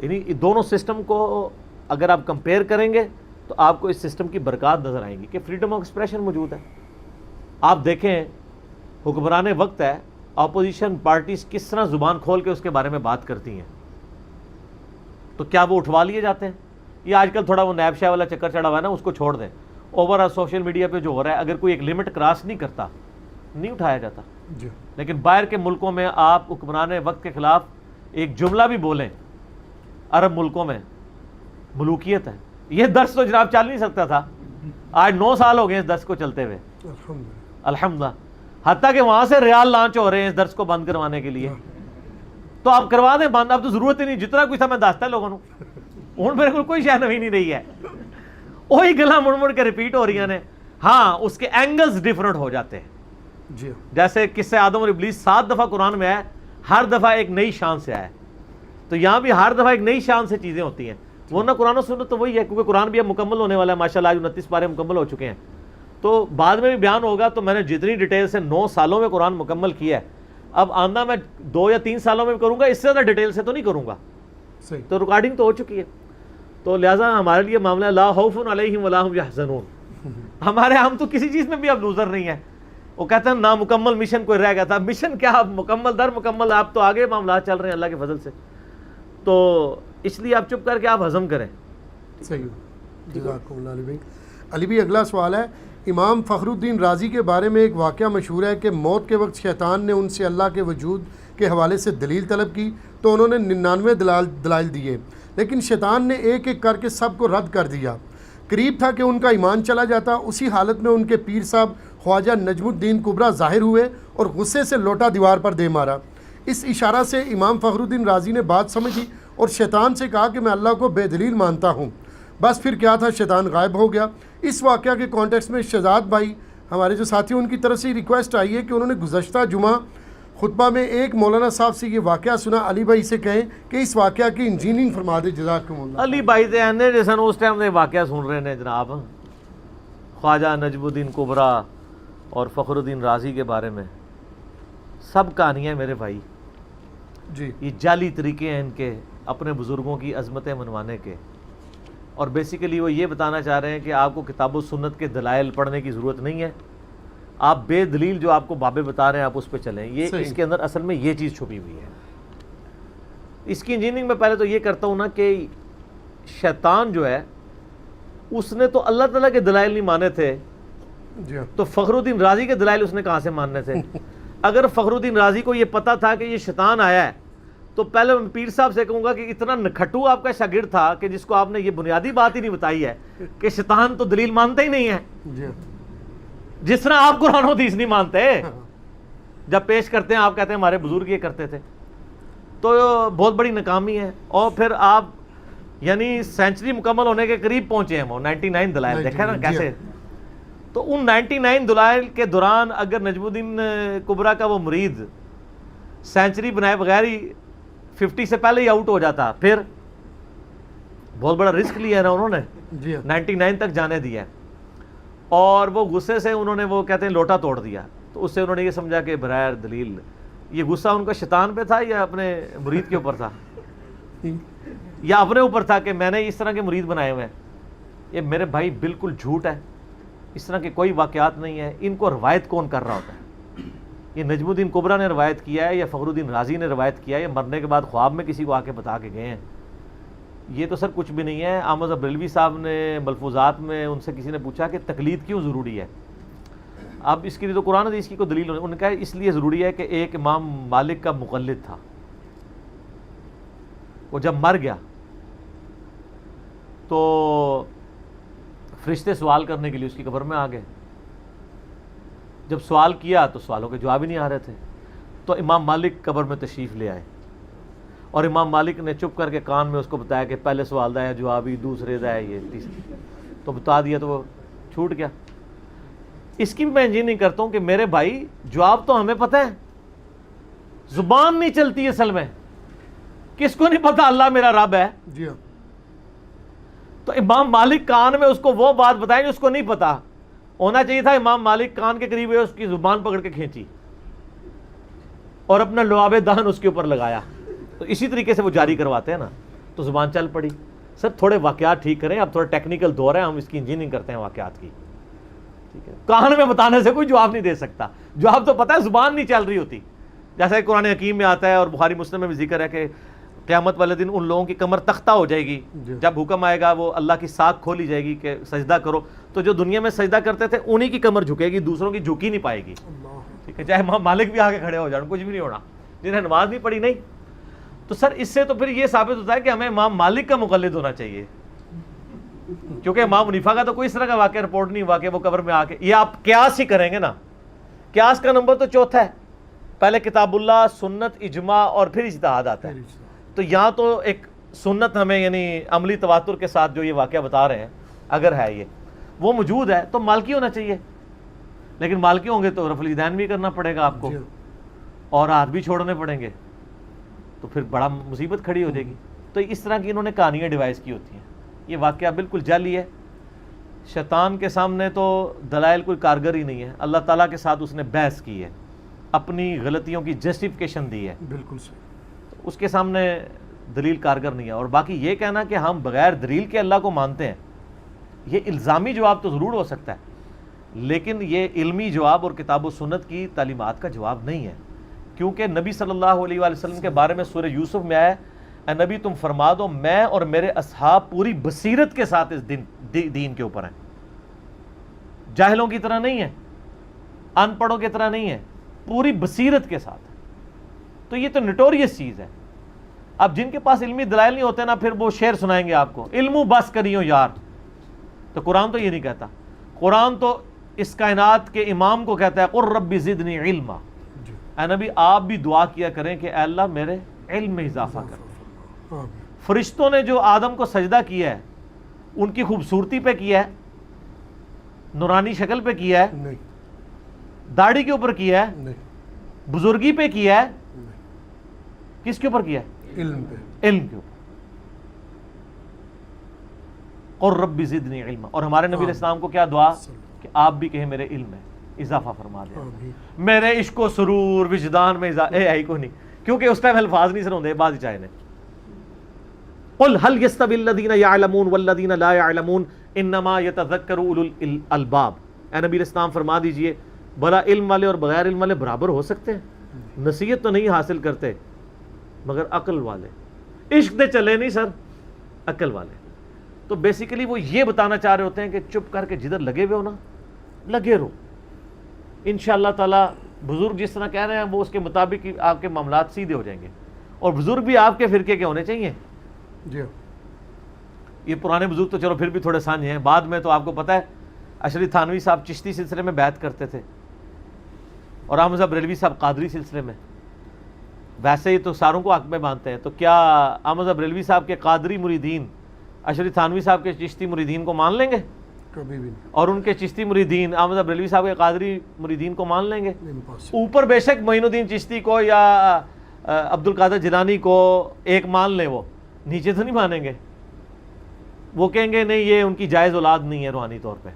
یعنی دونوں سسٹم کو اگر آپ کمپیئر کریں گے تو آپ کو اس سسٹم کی برکات نظر آئیں گی کہ فریڈم آف ایکسپریشن موجود ہے. آپ دیکھیں حکمران وقت ہے، اپوزیشن پارٹیز کس طرح زبان کھول کے اس کے بارے میں بات کرتی ہیں، تو کیا وہ اٹھوا لیے جاتے ہیں؟ یہ آج کل تھوڑا وہ نیب شاہ والا چکر چڑھا ہوا ہے نا، اس کو چھوڑ دیں. اوور سوشل میڈیا پہ جو ہو رہا ہے اگر کوئی ایک لمٹ کراس نہیں کرتا نہیں اٹھایا جاتا. لیکن باہر کے ملکوں میں آپ حکمران وقت کے خلاف ایک جملہ بھی بولیں، عرب ملکوں میں ملوکیت ہے. یہ درس تو جناب چل نہیں سکتا تھا، آج 9 سال ہو گئے اس درس کو چلتے ہوئے الحمدللہ. حتیٰ کہ وہاں سے ریال لانچ ہو رہے ہیں اس درس کو بند کروانے کے لیے. تو آپ کروا دیں بند، اب تو ضرورت ہی نہیں. جتنا کچھ تھا میں دستا ہے لوگوں کو، ہوں میرے کو کوئی شے نوی نہیں رہی ہے، وہی گلا مڑ مڑ کے ریپیٹ ہو رہی ہیں. ہاں اس کے اینگلز ڈیفرنٹ ہو جاتے ہیں. جیسے قصہ آدم اور ابلیس 7 دفعہ قرآن میں ہے، ہر دفعہ ایک نئی شان سے آیا ہے. تو یہاں بھی ہر دفعہ ایک نئی شان سے چیزیں ہوتی ہیں، ورنہ قرآن و سنت تو وہی ہے، کیونکہ قرآن بھی اب مکمل ہونے والا ہے ماشاءاللہ، آج 29 پارے مکمل ہو چکے ہیں، تو بعد میں بھی بیان ہوگا. تو میں نے جتنی ڈیٹیل سے 9 سالوں میں قرآن مکمل کیا ہے، اب آندہ میں 2 یا 3 سالوں میں کروں گا، اس سے زیادہ ڈیٹیل سے تو نہیں کروں گا. صحیح. تو ریکارڈنگ تو ہو چکی ہے. تو لہٰذا ہمارے لیے معاملہ لا خوف علیہم ولا ہم یحزنون. ہمارے ہم تو کسی چیز میں بھی اب لوزر نہیں ہیں. وہ کہتے ہیں نامکمل مشن کوئی رہ گیا تھا، مشن کیا اب مکمل در مکمل، آپ تو آگے معاملات چل رہے ہیں اللہ کے فضل سے. تو اس لیے آپ چپ کر کے آپ ہضم کریں. صحیح. جزاکم اللہ علی بھائی. علی بھائی اگلا سوال ہے، امام فخر الدین رازی کے بارے میں ایک واقعہ مشہور ہے کہ موت کے وقت شیطان نے ان سے اللہ کے وجود کے حوالے سے دلیل طلب کی تو انہوں نے 99 دلائل دیے، لیکن شیطان نے ایک ایک کر کے سب کو رد کر دیا. قریب تھا کہ ان کا ایمان چلا جاتا. اسی حالت میں ان کے پیر صاحب خواجہ نجم الدین کبریٰ ظاہر ہوئے اور غصے سے لوٹا دیوار پر دے مارا. اس اشارہ سے امام فخر الدین رازی نے بات سمجھی اور شیطان سے کہا کہ میں اللہ کو بے دلیل مانتا ہوں. بس پھر کیا تھا، شیطان غائب ہو گیا. اس واقعہ کے کانٹیکس میں شہزاد بھائی ہمارے جو ساتھی ان کی طرف سے ریکویسٹ آئی ہے کہ انہوں نے گزشتہ جمعہ خطبہ میں ایک مولانا صاحب سے یہ واقعہ سنا. علی بھائی سے کہیں کہ اس واقعہ کی انجینئرنگ فرما دے. جزاکم اللہ. علی بھائی دے نے جیسا اس ٹائم نے واقعہ سن رہے ہیں جناب، خواجہ نجم الدین کبریٰ اور فخر الدین رازی کے بارے میں سب کہانیاں میرے بھائی. جی. یہ جعلی طریقے ہیں ان کے اپنے بزرگوں کی عظمتیں منوانے کے، اور بیسیکلی وہ یہ بتانا چاہ رہے ہیں کہ آپ کو کتاب و سنت کے دلائل پڑھنے کی ضرورت نہیں ہے، آپ بے دلیل جو آپ کو بابے بتا رہے ہیں آپ اس پہ چلیں. یہ اس کے اندر اصل میں یہ چیز چھپی ہوئی ہے. اس کی انجینئرنگ میں پہلے تو یہ کرتا ہوں نا کہ شیطان جو ہے اس نے تو اللہ تعالیٰ کے دلائل نہیں مانے تھے، تو فخر الدین رازی کے دلائل اس نے کہاں سے ماننے تھے؟ اگر فخر الدین رازی کو یہ پتا تھا کہ یہ شیطان آیا ہے تو پہلے میں پیر صاحب سے کہوں گا کہ اتنا نکھٹو آپ کا شاگرد تھا کہ جس کو آپ نے یہ بنیادی بات ہی نہیں بتائی ہے کہ شیطان تو دلیل مانتے ہی نہیں ہے. جس طرح آپ قرآن و حدیث نہیں مانتے، جب پیش کرتے ہیں آپ کہتے ہیں ہمارے بزرگ یہ کرتے تھے، تو بہت بڑی ناکامی ہے. اور پھر آپ یعنی سینچری مکمل ہونے کے قریب پہنچے ہیں، وہ 99 دلائل دیکھیں نا کیسے. تو ان 99 دلائل کے دوران اگر نجم الدین کبریٰ کا وہ مرید سینچری بنائے بغیر ہی 50 سے پہلے ہی آؤٹ ہو جاتا، پھر بہت بڑا رسک لیا ہے نا انہوں نے، 99 تک جانے دیا. اور وہ غصے سے انہوں نے وہ کہتے ہیں لوٹا توڑ دیا. تو اس سے انہوں نے یہ سمجھا کہ برائے دلیل یہ غصہ ان کا شیطان پہ تھا یا اپنے مرید کے اوپر تھا، یا اپنے اوپر تھا کہ میں نے اس طرح کے مرید بنائے ہوئے ہیں. یہ میرے بھائی بالکل جھوٹ ہے، اس طرح کے کوئی واقعات نہیں ہیں. ان کو روایت کون کر رہا ہوتا ہے؟ یہ نجم الدین کبریٰ نے روایت کیا ہے یا فخر الدین رازی نے روایت کیا ہے یا مرنے کے بعد خواب میں کسی کو آ کے بتا کے گئے ہیں؟ یہ تو سر کچھ بھی نہیں ہے. احمد بریلوی صاحب نے ملفوظات میں ان سے کسی نے پوچھا کہ تقلید کیوں ضروری ہے؟ اب اس کے لیے تو قرآن حدیث کی کوئی دلیل نہیں. انہوں نے کہا اس لیے ضروری ہے کہ ایک امام مالک کا مقلد تھا، وہ جب مر گیا تو فرشتے سوال کرنے کے لیے اس کی قبر میں آ گئے. جب سوال کیا تو سوالوں کے جواب ہی نہیں آ رہے تھے، تو امام مالک قبر میں تشریف لے آئے اور امام مالک نے چپ کر کے کان میں اس کو بتایا کہ پہلے سوال دا ہے جواب ہی، دوسرے دا ہے یہ، تیسرے، تو بتا دیا تو وہ چھوٹ گیا. اس کی بھی میں انجینئرنگ کرتا ہوں کہ میرے بھائی جواب تو ہمیں پتہ ہے، زبان نہیں چلتی اصل میں. کس کو نہیں پتا اللہ میرا رب ہے؟ جی ہاں. تو امام مالک کان میں اس کو وہ بات بتائیں جو اس کو نہیں پتا. ہونا چاہیے تھا امام مالک کان کے قریب اس کی زبان پکڑ کے کھینچی اور اپنا لعاب دہن اس کے اوپر لگایا. تو اسی طریقے سے وہ جاری کرواتے ہیں نا، تو زبان چل پڑی. سر تھوڑے واقعات ٹھیک کریں، اب تھوڑا ٹیکنیکل دور ہے، ہم اس کی انجینئرنگ کرتے ہیں واقعات کی. ٹھیک ہے، کان میں بتانے سے کوئی جواب نہیں دے سکتا. جواب تو پتہ ہے، زبان نہیں چل رہی ہوتی. جیسا کہ قرآن حکیم میں آتا ہے اور بخاری مسلم میں بھی ذکر ہے کہ قیامت والے دن ان لوگوں کی کمر تختہ ہو جائے گی. جب حکم آئے گا وہ اللہ کی ساکھ کھولی جائے گی کہ سجدہ کرو، تو جو دنیا میں سجدہ کرتے تھے انہی کی کمر جھکے گی، دوسروں کی جھکی نہیں پائے گی. ٹھیک ہے، چاہے امام مالک بھی آگے کھڑے ہو جائیں، کچھ بھی نہیں ہونا. جنہیں نماز نہیں پڑھی نہیں. تو سر اس سے تو پھر یہ ثابت ہوتا ہے کہ ہمیں امام مالک کا مقلد ہونا چاہیے، کیونکہ امام حنیفہ کا تو کوئی اس طرح کا واقعہ رپورٹ نہیں ہوا کہ وہ قبر میں آ کے. یہ آپ قیاس ہی کریں گے نا، قیاس کا نمبر تو چوتھا ہے. پہلے کتاب اللہ، سنت، اجماع اور پھر اجتہاد آتا ہے. تو یہاں تو ایک سنت ہمیں یعنی عملی تواتر کے ساتھ جو یہ واقعہ بتا رہے ہیں اگر ہے یہ وہ موجود ہے تو مالکی ہونا چاہیے. لیکن مالکی ہوں گے تو رفع الیدین بھی کرنا پڑے گا آپ کو اور ہاتھ بھی چھوڑنے پڑیں گے. تو پھر بڑا مصیبت کھڑی ہو جائے گی. تو اس طرح کی انہوں نے کہانیاں ڈیوائز کی ہوتی ہیں. یہ واقعہ بالکل جعلی ہے. شیطان کے سامنے تو دلائل کوئی کارگر ہی نہیں ہے. اللہ تعالیٰ کے ساتھ اس نے بحث کی ہے, اپنی غلطیوں کی جسٹیفیکیشن دی ہے, بالکل صحیح. اس کے سامنے دلیل کارگر نہیں ہے. اور باقی یہ کہنا کہ ہم بغیر دلیل کے اللہ کو مانتے ہیں, یہ الزامی جواب تو ضرور ہو سکتا ہے, لیکن یہ علمی جواب اور کتاب و سنت کی تعلیمات کا جواب نہیں ہے. کیونکہ نبی صلی اللہ علیہ وآلہ وسلم کے بارے میں سورہ یوسف میں آیا, اے نبی تم فرما دو میں اور میرے اصحاب پوری بصیرت کے ساتھ اس دین کے اوپر ہیں, جاہلوں کی طرح نہیں ہے, ان پڑھوں کی طرح نہیں ہے, پوری بصیرت کے ساتھ. تو یہ تو نٹوریس چیز ہے. اب جن کے پاس علمی دلائل نہیں ہوتے نا, پھر وہ شعر سنائیں گے آپ کو, علمو بس کریو یار. تو قرآن تو یہ نہیں کہتا. قرآن تو اس کائنات کے امام کو کہتا ہے قر رب زدنی علما. اے نبی آپ بھی دعا کیا کریں کہ اے اللہ میرے علم میں اضافہ کر. فرشتوں نے جو آدم کو سجدہ کیا ہے, ان کی خوبصورتی پہ کیا ہے, نورانی شکل پہ کیا ہے, داڑھی کے اوپر کیا ہے, بزرگی پہ کیا ہے, کس کے اوپر کیا ہے؟ علم پہ, علم کے اوپر. اور رب زدنی علما. اور ہمارے نبی علیہ السلام کو کیا دعا کہ آپ بھی کہیں میرے علم میں اضافہ فرما دیں, میرے عشق و سرور وجدان میں کو نہیں, کیونکہ اس ٹائم الفاظ نہیں سنوندے بعض چاہے نے. قل هل يستوي الذين يعلمون والذين لا يعلمون انما يتذكر اولو الالباب. اے نبی اسلام فرما دیجئے بڑا علم والے اور بغیر علم والے برابر ہو سکتے ہیں؟ نصیحت تو نہیں حاصل کرتے مگر عقل والے. عشق دے چلے نہیں سر, عقل والے. تو بیسیکلی وہ یہ بتانا چاہ رہے ہوتے ہیں کہ چپ کر کے جدھر لگے ہوئے ہو نا لگے رہو, انشاءاللہ تعالیٰ بزرگ جس طرح کہہ رہے ہیں وہ اس کے مطابق آپ کے معاملات سیدھے ہو جائیں گے. اور بزرگ بھی آپ کے فرقے کے ہونے چاہیے. جی یہ پرانے بزرگ تو چلو پھر بھی تھوڑے سانجھے ہیں, بعد میں تو آپ کو پتہ ہے اشری تھانوی صاحب چشتی سلسلے میں بیعت کرتے تھے, اور احمد صاحب بریلوی صاحب قادری سلسلے میں. ویسے ہی تو ساروں کو حق میں مانتے ہیں, تو کیا احمد صاحب بریلوی صاحب کے قادری مریدین اشری تھانوی صاحب کے چشتی مریدین کو مان لیں گے؟ کبھی بھی نہیں. اور ان کے چشتی مریدین احمد صاحب بریلوی صاحب کے قادری مریدین کو مان لیں گے؟ Impossible. اوپر بے شک معین الدین چشتی کو یا عبد القادر جیلانی کو ایک مان لیں, وہ نیچے تو نہیں مانیں گے. وہ کہیں گے نہیں یہ ان کی جائز اولاد نہیں ہے روحانی طور پہ,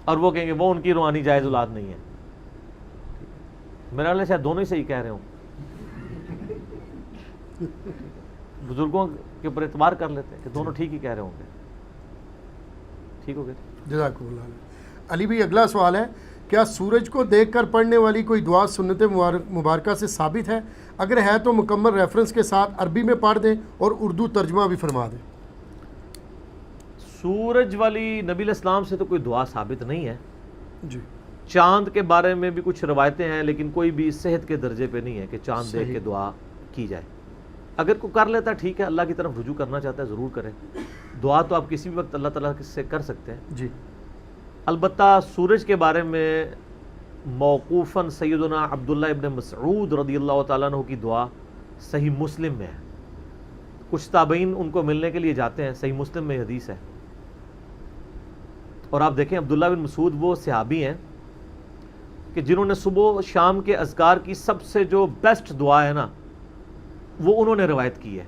اور وہ کہیں گے وہ ان کی روحانی جائز اولاد نہیں ہے. میرا خیال ہے شاید دونوں ہی صحیح کہہ رہے ہوں. بزرگوں کے اوپر اعتبار کر لیتے ہیں کہ دونوں ٹھیک ہی کہہ رہے ہوں گے. ٹھیک ہو گیا. جزاک اللہ. علی بھائی اگلا سوال ہے, کیا سورج کو دیکھ کر پڑھنے والی کوئی دعا سنت مبارکہ سے ثابت ہے؟ اگر ہے تو مکمل ریفرنس کے ساتھ عربی میں پڑھ دیں اور اردو ترجمہ بھی فرما دیں. سورج والی نبی علیہ السلام سے تو کوئی دعا ثابت نہیں ہے. جی. چاند کے بارے میں بھی کچھ روایتیں ہیں, لیکن کوئی بھی صحت کے درجے پہ نہیں ہے کہ چاند دیکھ کے دعا کی جائے. اگر کوئی کر لیتا ٹھیک ہے, اللہ کی طرف رجوع کرنا چاہتا ہے ضرور کرے. دعا تو آپ کسی بھی وقت اللہ تعالیٰ سے کر سکتے ہیں. جی. البتہ سورج کے بارے میں موقوفاً سیدنا عبداللہ ابن مسعود رضی اللہ تعالیٰ عنہ کی دعا صحیح مسلم میں ہے. کچھ تابعین ان کو ملنے کے لیے جاتے ہیں, صحیح مسلم میں حدیث ہے. اور آپ دیکھیں عبداللہ بن مسعود وہ صحابی ہیں کہ جنہوں نے صبح و شام کے اذکار کی سب سے جو بیسٹ دعا ہے نا وہ انہوں نے روایت کی ہے.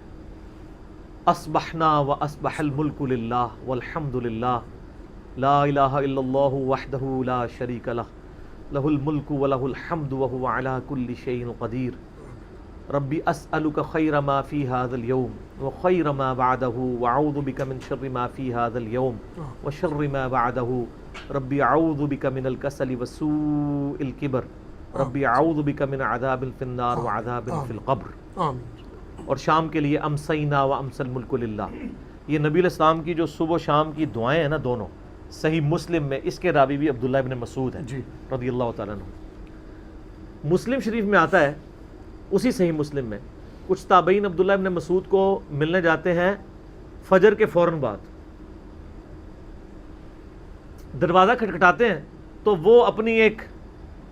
اصبحنا و اصبح الملک للہ والحمد للہ لا الہ الا اللہ وحدہ لا شریک لہ لہ الملک و لہ الحمد وہو علی کل شیء قدیر ربی اسألک خیر ما فی هذا اليوم وخیر ما بعدہ واعوذ بک من شر ما فی هذا اليوم وشر ما بعدہ ربی اعوذ بک من الکسل وسوء الکبر ربی اعوذ بک من عذاب فی النار وعذاب فی القبر. اور شام کے لیے امسینا و امس الملک للہ. یہ نبی علیہ السلام کی جو صبح و شام کی دعائیں ہیں نا دونوں صحیح مسلم میں, اس کے راوی بھی عبداللہ ابن مسعود ہیں رضی اللہ تعالیٰ عنہ. مسلم شریف میں آتا ہے, اسی صحیح مسلم میں کچھ تابعین عبداللہ ابن مسعود کو ملنے جاتے ہیں فجر کے فوراً بعد. دروازہ کھٹکھٹاتے ہیں تو وہ اپنی ایک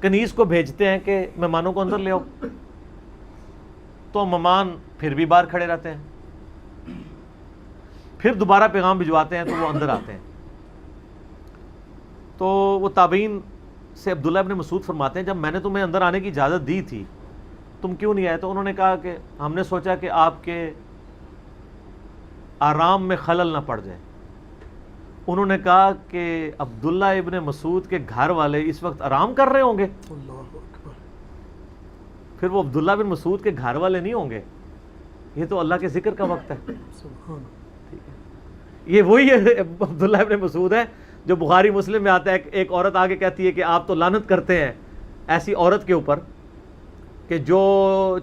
کنیز کو بھیجتے ہیں کہ مہمانوں کو اندر لے آؤ. تو مہمان پھر بھی باہر کھڑے رہتے ہیں. پھر دوبارہ پیغام بھجواتے ہیں تو وہ اندر آتے ہیں. تو وہ تابعین سے عبداللہ ابن مسعود فرماتے ہیں جب میں نے تمہیں اندر آنے کی اجازت دی تھی تم کیوں نہیں آئے؟ تو انہوں نے کہا کہ ہم نے سوچا کہ آپ کے آرام میں خلل نہ پڑ جائے۔ انہوں نے کہا کہ عبداللہ ابن مسعود کے گھر والے اس وقت آرام کر رہے ہوں گے؟ اللہ اکبر۔ پھر وہ عبداللہ بن مسعود کے گھر والے نہیں ہوں گے، یہ تو اللہ کے ذکر کا وقت ہے۔ سبحان یہ وہی ہے عبداللہ ابن مسعود ہے جو بخاری مسلم میں آتا ہے، ایک عورت آگے کہتی ہے کہ آپ تو لعنت کرتے ہیں ایسی عورت کے اوپر کہ جو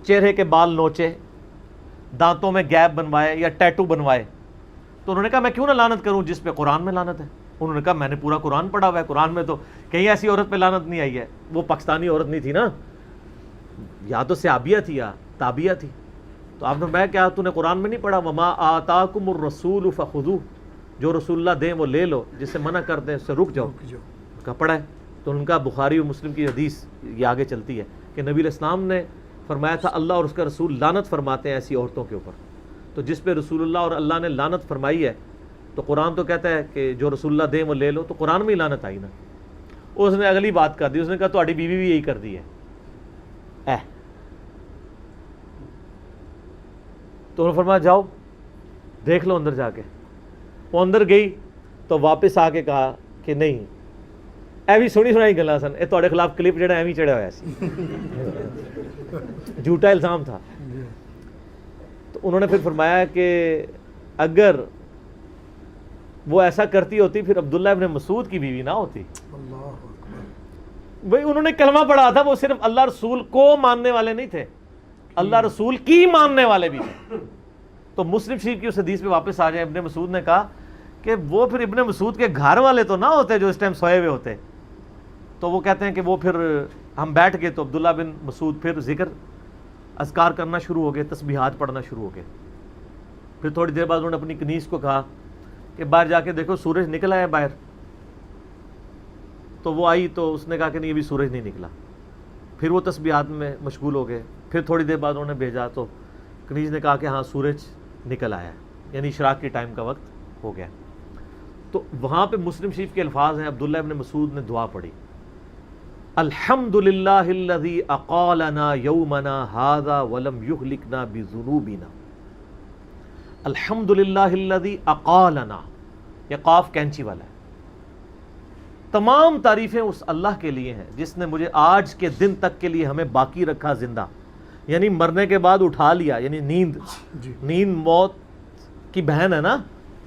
چہرے کے بال نوچے، دانتوں میں گیپ بنوائے یا ٹیٹو بنوائے۔ تو انہوں نے کہا میں کیوں نہ لعنت کروں جس پہ قرآن میں لعنت ہے؟ انہوں نے کہا میں نے پورا قرآن پڑھا ہوا ہے، قرآن میں تو کہیں ایسی عورت پہ لعنت نہیں آئی ہے۔ وہ پاکستانی عورت نہیں تھی نا، یا تو صحابیہ تھی یا تابعیہ تھی۔ تو آپ نے میں کیا تو نے قرآن میں نہیں پڑھا وما آتاکم الرسول فخذوہ، جو رسول اللہ دیں وہ لے لو، جس سے منع کر دیں اس سے رک جاؤ۔ کا پڑھا ہے تو ان کا بخاری و مسلم کی حدیث یہ آگے چلتی ہے کہ نبی علیہ السلام نے فرمایا تھا اللہ اور اس کا رسول لعنت فرماتے ہیں ایسی عورتوں کے اوپر۔ تو جس پہ رسول اللہ اور اللہ نے لعنت فرمائی ہے تو قرآن تو کہتا ہے کہ جو رسول اللہ دیں وہ لے لو، تو قرآن میں ہی لعنت آئی نا۔ اس نے اگلی بات کر دی، اس نے کہا تہاڈی بیوی بھی یہی کر دی ہے۔ تو انہوں نے فرمایا جاؤ دیکھ لو اندر جا کے۔ وہ اندر گئی تو واپس آ کے کہا کہ نہیں ایویں سونی سنائی گلاں سن، یہ تہاڈے خلاف کلپ جہاں ایویں چڑھیا ہوا سی، جھوٹا الزام تھا۔ تو انہوں نے پھر فرمایا کہ اگر وہ ایسا کرتی ہوتی پھر عبداللہ ابن مسعود کی بیوی نہ ہوتی۔ بھئی انہوں نے کلمہ پڑھا تھا، وہ صرف اللہ رسول کو ماننے والے نہیں تھے، اللہ رسول کی ماننے والے بھی تھے۔ تو مسلم شریف کی اس حدیث پہ واپس آ جائیں، ابن مسعود نے کہا کہ وہ پھر ابن مسعود کے گھر والے تو نہ ہوتے جو اس ٹائم سوئے ہوئے ہوتے۔ تو وہ کہتے ہیں کہ وہ پھر ہم بیٹھ گئے تو عبداللہ بن مسعود پھر ذکر اذکار کرنا شروع ہو گئے، تسبیحات پڑھنا شروع ہو گئے۔ پھر تھوڑی دیر بعد انہوں نے اپنی کنیز کو کہا کہ باہر جا کے دیکھو سورج نکلا ہے باہر۔ تو وہ آئی تو اس نے کہا کہ نہیں ابھی سورج نہیں نکلا۔ پھر وہ تسبیحات میں مشغول ہو گئے۔ پھر تھوڑی دیر بعد انہوں نے بھیجا تو کنیز نے کہا کہ ہاں سورج نکل آیا ہے، یعنی اشراق کے ٹائم کا وقت ہو گیا۔ تو وہاں پہ مسلم شریف کے الفاظ ہیں، عبداللہ ابن مسعود نے دعا پڑھی، الحمدللہ الذی اقالنا یومنا ھذا ولم یہلکنا بذنوبنا۔ الحمدللہ الذی اقالنا، یہ قاف کینچی والا ہے۔ تمام تعریفیں اس اللہ کے لیے ہیں جس نے مجھے آج کے دن تک کے لیے ہمیں باقی رکھا زندہ، یعنی مرنے کے بعد اٹھا لیا، یعنی نیند موت کی بہن ہے نا،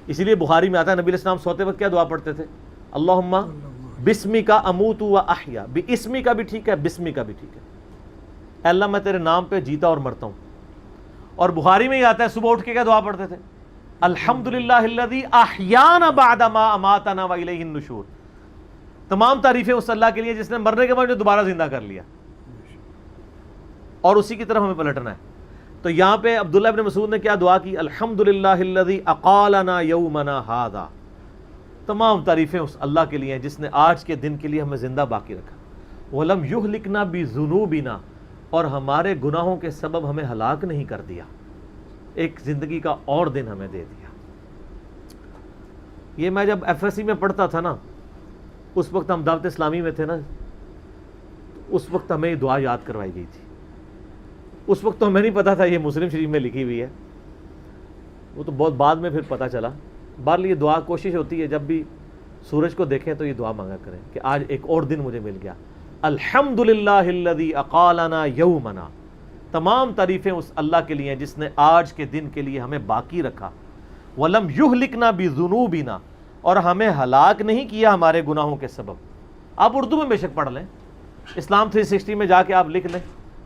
اسی لیے بخاری میں آتا ہے نبی علیہ السلام سوتے وقت کیا دعا پڑھتے تھے؟ اللہم بسمی کا اموت و احیا، اسمی کا بھی ٹھیک ہے بسمی کا بھی ٹھیک ہے، اے اللہ میں تیرے نام پہ جیتا اور مرتا ہوں۔ اور بخاری میں ہی آتا ہے صبح اٹھ کے کیا دعا پڑھتے تھے؟ الحمدللہ الذی احیانا بعد ما اماتنا و الیہ النشور۔ تمام تعریفیں اس اللہ کے لیے جس نے مرنے کے بعد جو دوبارہ زندہ کر لیا اور اسی کی طرف ہمیں پلٹنا ہے۔ تو یہاں پہ عبداللہ ابن مسعود نے کیا دعا کی؟ الحمدللہ الذی اقالنا یومنا ھذا، تمام تعریفیں اس اللہ کے لیے ہیں جس نے آج کے دن کے لیے ہمیں زندہ باقی رکھا، ولم یہلکنا بذنوبنا، اور ہمارے گناہوں کے سبب ہمیں ہلاک نہیں کر دیا، ایک زندگی کا اور دن ہمیں دے دیا۔ یہ میں جب ایف ایس سی میں پڑھتا تھا نا، اس وقت ہم دعوت اسلامی میں تھے نا، اس وقت ہمیں یہ دعا یاد کروائی گئی تھی۔ اس وقت تو ہمیں نہیں پتا تھا یہ مسلم شریف میں لکھی ہوئی ہے، وہ تو بہت بعد میں پھر پتہ چلا۔ بہرحال یہ دعا کوشش ہوتی ہے جب بھی سورج کو دیکھیں تو یہ دعا مانگا کریں کہ آج ایک اور دن مجھے مل گیا۔ الحمدللہ الذی اقالنا یومنا، تمام تعریفیں اس اللہ کے لیے ہیں جس نے آج کے دن کے لیے ہمیں باقی رکھا، ولم یہلکنا بذنوبنا، اور ہمیں ہلاک نہیں کیا ہمارے گناہوں کے سبب۔ آپ اردو میں بے شک پڑھ لیں، اسلام 360 میں جا کے آپ لکھ لیں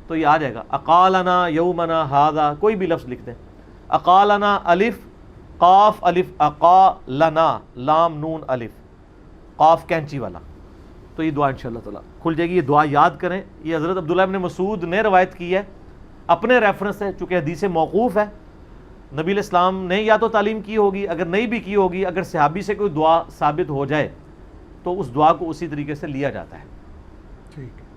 تو یہ آ جائے گا، اقالنا یومنا ھذا، کوئی بھی لفظ لکھ دیں، اقالنا الف قاف الف اقالنا لام نون الف قاف کینچی والا، تو یہ دعا انشاءاللہ تعالیٰ کھل جائے گی۔ یہ دعا یاد کریں، یہ حضرت عبداللہ ابن مسعود نے روایت کی ہے اپنے ریفرنس سے، چونکہ حدیث موقوف ہے، نبی علیہ السلام نے یا تو تعلیم کی ہوگی، اگر نہیں بھی کی ہوگی، اگر صحابی سے کوئی دعا ثابت ہو جائے تو اس دعا کو اسی طریقے سے لیا جاتا ہے۔ ٹھیک ہے،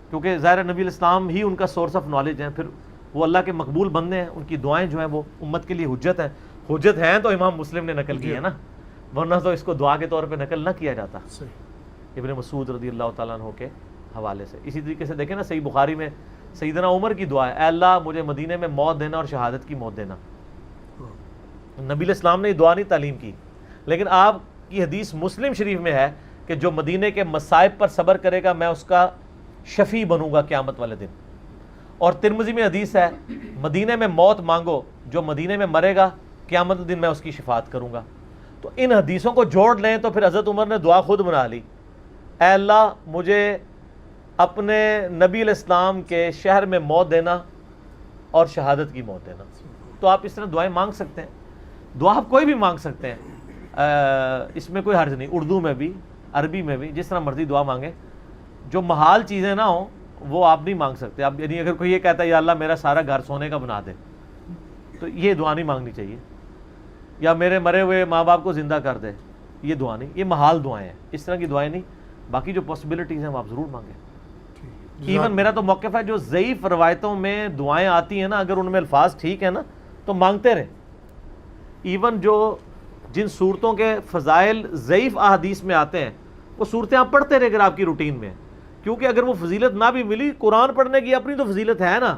کیونکہ ظاہر نبی علیہ السلام ہی ان کا سورس آف نالج ہیں، پھر وہ اللہ کے مقبول بندے ہیں، ان کی دعائیں جو ہیں وہ امت کے لیے حجت ہیں۔ حجت ہیں تو امام مسلم نے نقل کی ہے نا، ورنہ تو اس کو دعا کے طور پہ نقل نہ کیا جاتا ابن مسعود رضی اللہ تعالیٰ عنہ کے حوالے سے۔ اسی طریقے سے دیکھیں نا صحیح بخاری میں سیدنا عمر کی دعا ہے، اے اللہ مجھے مدینے میں موت دینا اور شہادت کی موت دینا. نبی علیہ السلام نے یہ دعا نہیں تعلیم کی، لیکن آپ کی حدیث مسلم شریف میں ہے کہ جو مدینے کے مصائب پر صبر کرے گا میں اس کا شفیع بنوں گا قیامت والے دن. اور ترمذی میں حدیث ہے مدینے میں موت مانگو، جو مدینے میں مرے گا قیامت کے دن میں اس کی شفاعت کروں گا. تو ان حدیثوں کو جوڑ لیں تو پھر حضرت عمر نے دعا خود بنا لی، اے اللہ مجھے اپنے نبی علیہ السلام کے شہر میں موت دینا اور شہادت کی موت دینا. تو آپ اس طرح دعائیں مانگ سکتے ہیں، دعا آپ کوئی بھی مانگ سکتے ہیں، اس میں کوئی حرج نہیں. اردو میں بھی عربی میں بھی جس طرح مرضی دعا مانگیں. جو محال چیزیں نہ ہوں وہ آپ نہیں مانگ سکتے. آپ یعنی اگر کوئی یہ کہتا ہے یا اللہ میرا سارا گھر سونے کا بنا دے، تو یہ دعا نہیں مانگنی چاہیے. یا میرے مرے ہوئے ماں باپ کو زندہ کر دے، یہ دعا نہیں، یہ محال دعائیں ہیں، اس طرح کی دعائیں نہیں. باقی جو پاسبلٹیز ہیں وہ آپ ضرور مانگیں. ایون میرا تو موقف ہے جو ضعیف روایتوں میں دعائیں آتی ہیں نا، اگر ان میں الفاظ ٹھیک ہیں نا تو مانگتے رہیں. ایون جو جن صورتوں کے فضائل ضعیف احادیث میں آتے ہیں وہ صورتیں آپ پڑھتے رہے اگر آپ کی روٹین میں، کیونکہ اگر وہ فضیلت نہ بھی ملی، قرآن پڑھنے کی اپنی تو فضیلت ہے نا.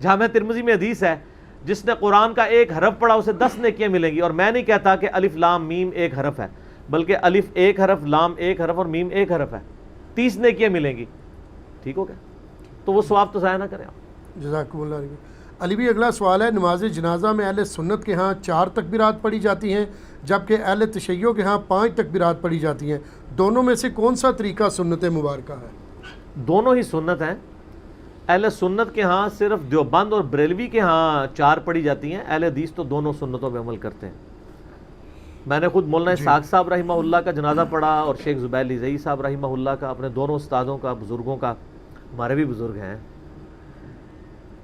جامع ترمذی میں حدیث ہے جس نے قرآن کا ایک حرف پڑھا اسے 10 نیکیاں ملیں گی. اور میں نہیں کہتا کہ الف لام میم ایک حرف ہے، بلکہ الف ایک حرف، لام ایک حرف اور میم ایک حرف ہے، 30 نیکیاں ملیں گی. ٹھیک ہو گیا؟ تو وہ ثواب تو ضائع نہ کریں آپ. جزاکم اللہ علی. علی بھی اگلا سوال ہے، نماز جنازہ میں اہل سنت کے ہاں 4 تکبیرات پڑھی جاتی ہیں جبکہ اہل تشیع کے ہاں 5 تکبیرات پڑھی جاتی ہیں، دونوں میں سے کون سا طریقہ سنت مبارکہ ہے؟ دونوں ہی سنت ہیں. اہل سنت کے ہاں صرف دیوبند اور بریلوی کے ہاں 4 پڑھی جاتی ہیں، اہل حدیث تو دونوں سنتوں پہ عمل کرتے ہیں. میں نے خود مولانا اسحاق صاحب رحمہ اللہ کا جنازہ پڑھا اور شیخ زبیر لذیذ صاحب رحمہ اللہ کا، اپنے دونوں استادوں کا، بزرگوں کا، ہمارے بھی بزرگ ہیں.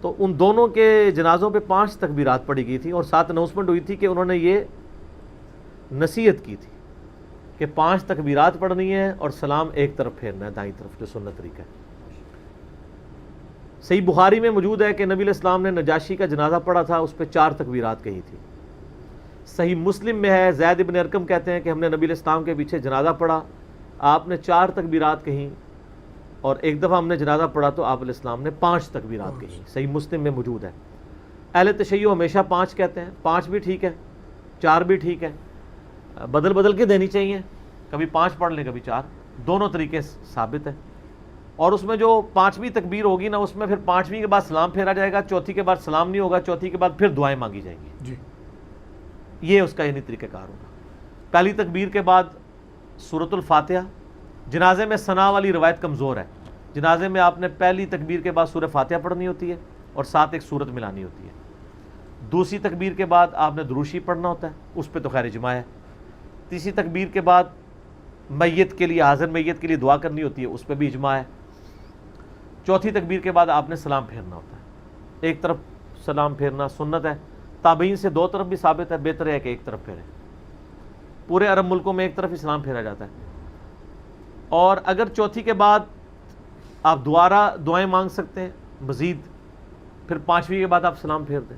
تو ان دونوں کے جنازوں پہ 5 تکبیرات پڑھی گئی تھی اور ساتھ اناؤنسمنٹ ہوئی تھی کہ انہوں نے یہ نصیحت کی تھی کہ 5 تکبیرات پڑھنی ہے اور سلام ایک طرف پھیرنا ہے، دائیں طرف، جو سنت طریقہ ہے. صحیح بخاری میں موجود ہے کہ نبی علیہ السلام نے نجاشی کا جنازہ پڑھا تھا، اس پہ 4 تکبیرات کہی تھی. صحیح مسلم میں ہے، زید بن ارقم کہتے ہیں کہ ہم نے نبی علیہ السلام کے پیچھے جنازہ پڑھا، آپ نے 4 تکبیرات کہیں، اور ایک دفعہ ہم نے جنازہ پڑھا تو آپ علیہ السلام نے 5 تکبیرات کہیں. صحیح مسلم میں موجود ہے. اہل تشیع ہمیشہ 5 کہتے ہیں، 5 بھی ٹھیک ہے، 4 بھی ٹھیک ہے، بدل بدل کے دینی چاہیے، کبھی 5 پڑھ لیں کبھی 4، دونوں طریقے ثابت ہیں. اور اس میں جو 5ویں تکبیر ہوگی نا، اس میں پھر 5ویں کے بعد سلام پھیرا جائے گا، چوتھی کے بعد سلام نہیں ہوگا، چوتھی کے بعد پھر دعائیں مانگی جائیں گی. جی، یہ اس کا یعنی طریقہ کار ہوگا. پہلی تکبیر کے بعد سورۃ الفاتحہ. جنازے میں ثنا والی روایت کمزور ہے. جنازے میں آپ نے پہلی تکبیر کے بعد سورہ فاتحہ پڑھنی ہوتی ہے اور ساتھ ایک سورت ملانی ہوتی ہے. دوسری تکبیر کے بعد آپ نے درود شریف پڑھنا ہوتا ہے، اس پہ تو خیر اجماع ہے. تیسری تکبیر کے بعد میت کے لیے، حاضر میت کے لیے دعا کرنی ہوتی ہے، اس پہ بھی اجماع ہے. چوتھی تکبیر کے بعد آپ نے سلام پھیرنا ہوتا ہے. ایک طرف سلام پھیرنا سنت ہے، تابعین سے 2 طرف بھی ثابت ہے، بہتر ہے کہ ایک طرف پھیریں. پورے عرب ملکوں میں ایک طرف ہی سلام پھیرا جاتا ہے. اور اگر چوتھی کے بعد آپ دوبارہ دعائیں مانگ سکتے ہیں مزید، پھر 5ویں کے بعد آپ سلام پھیر دیں.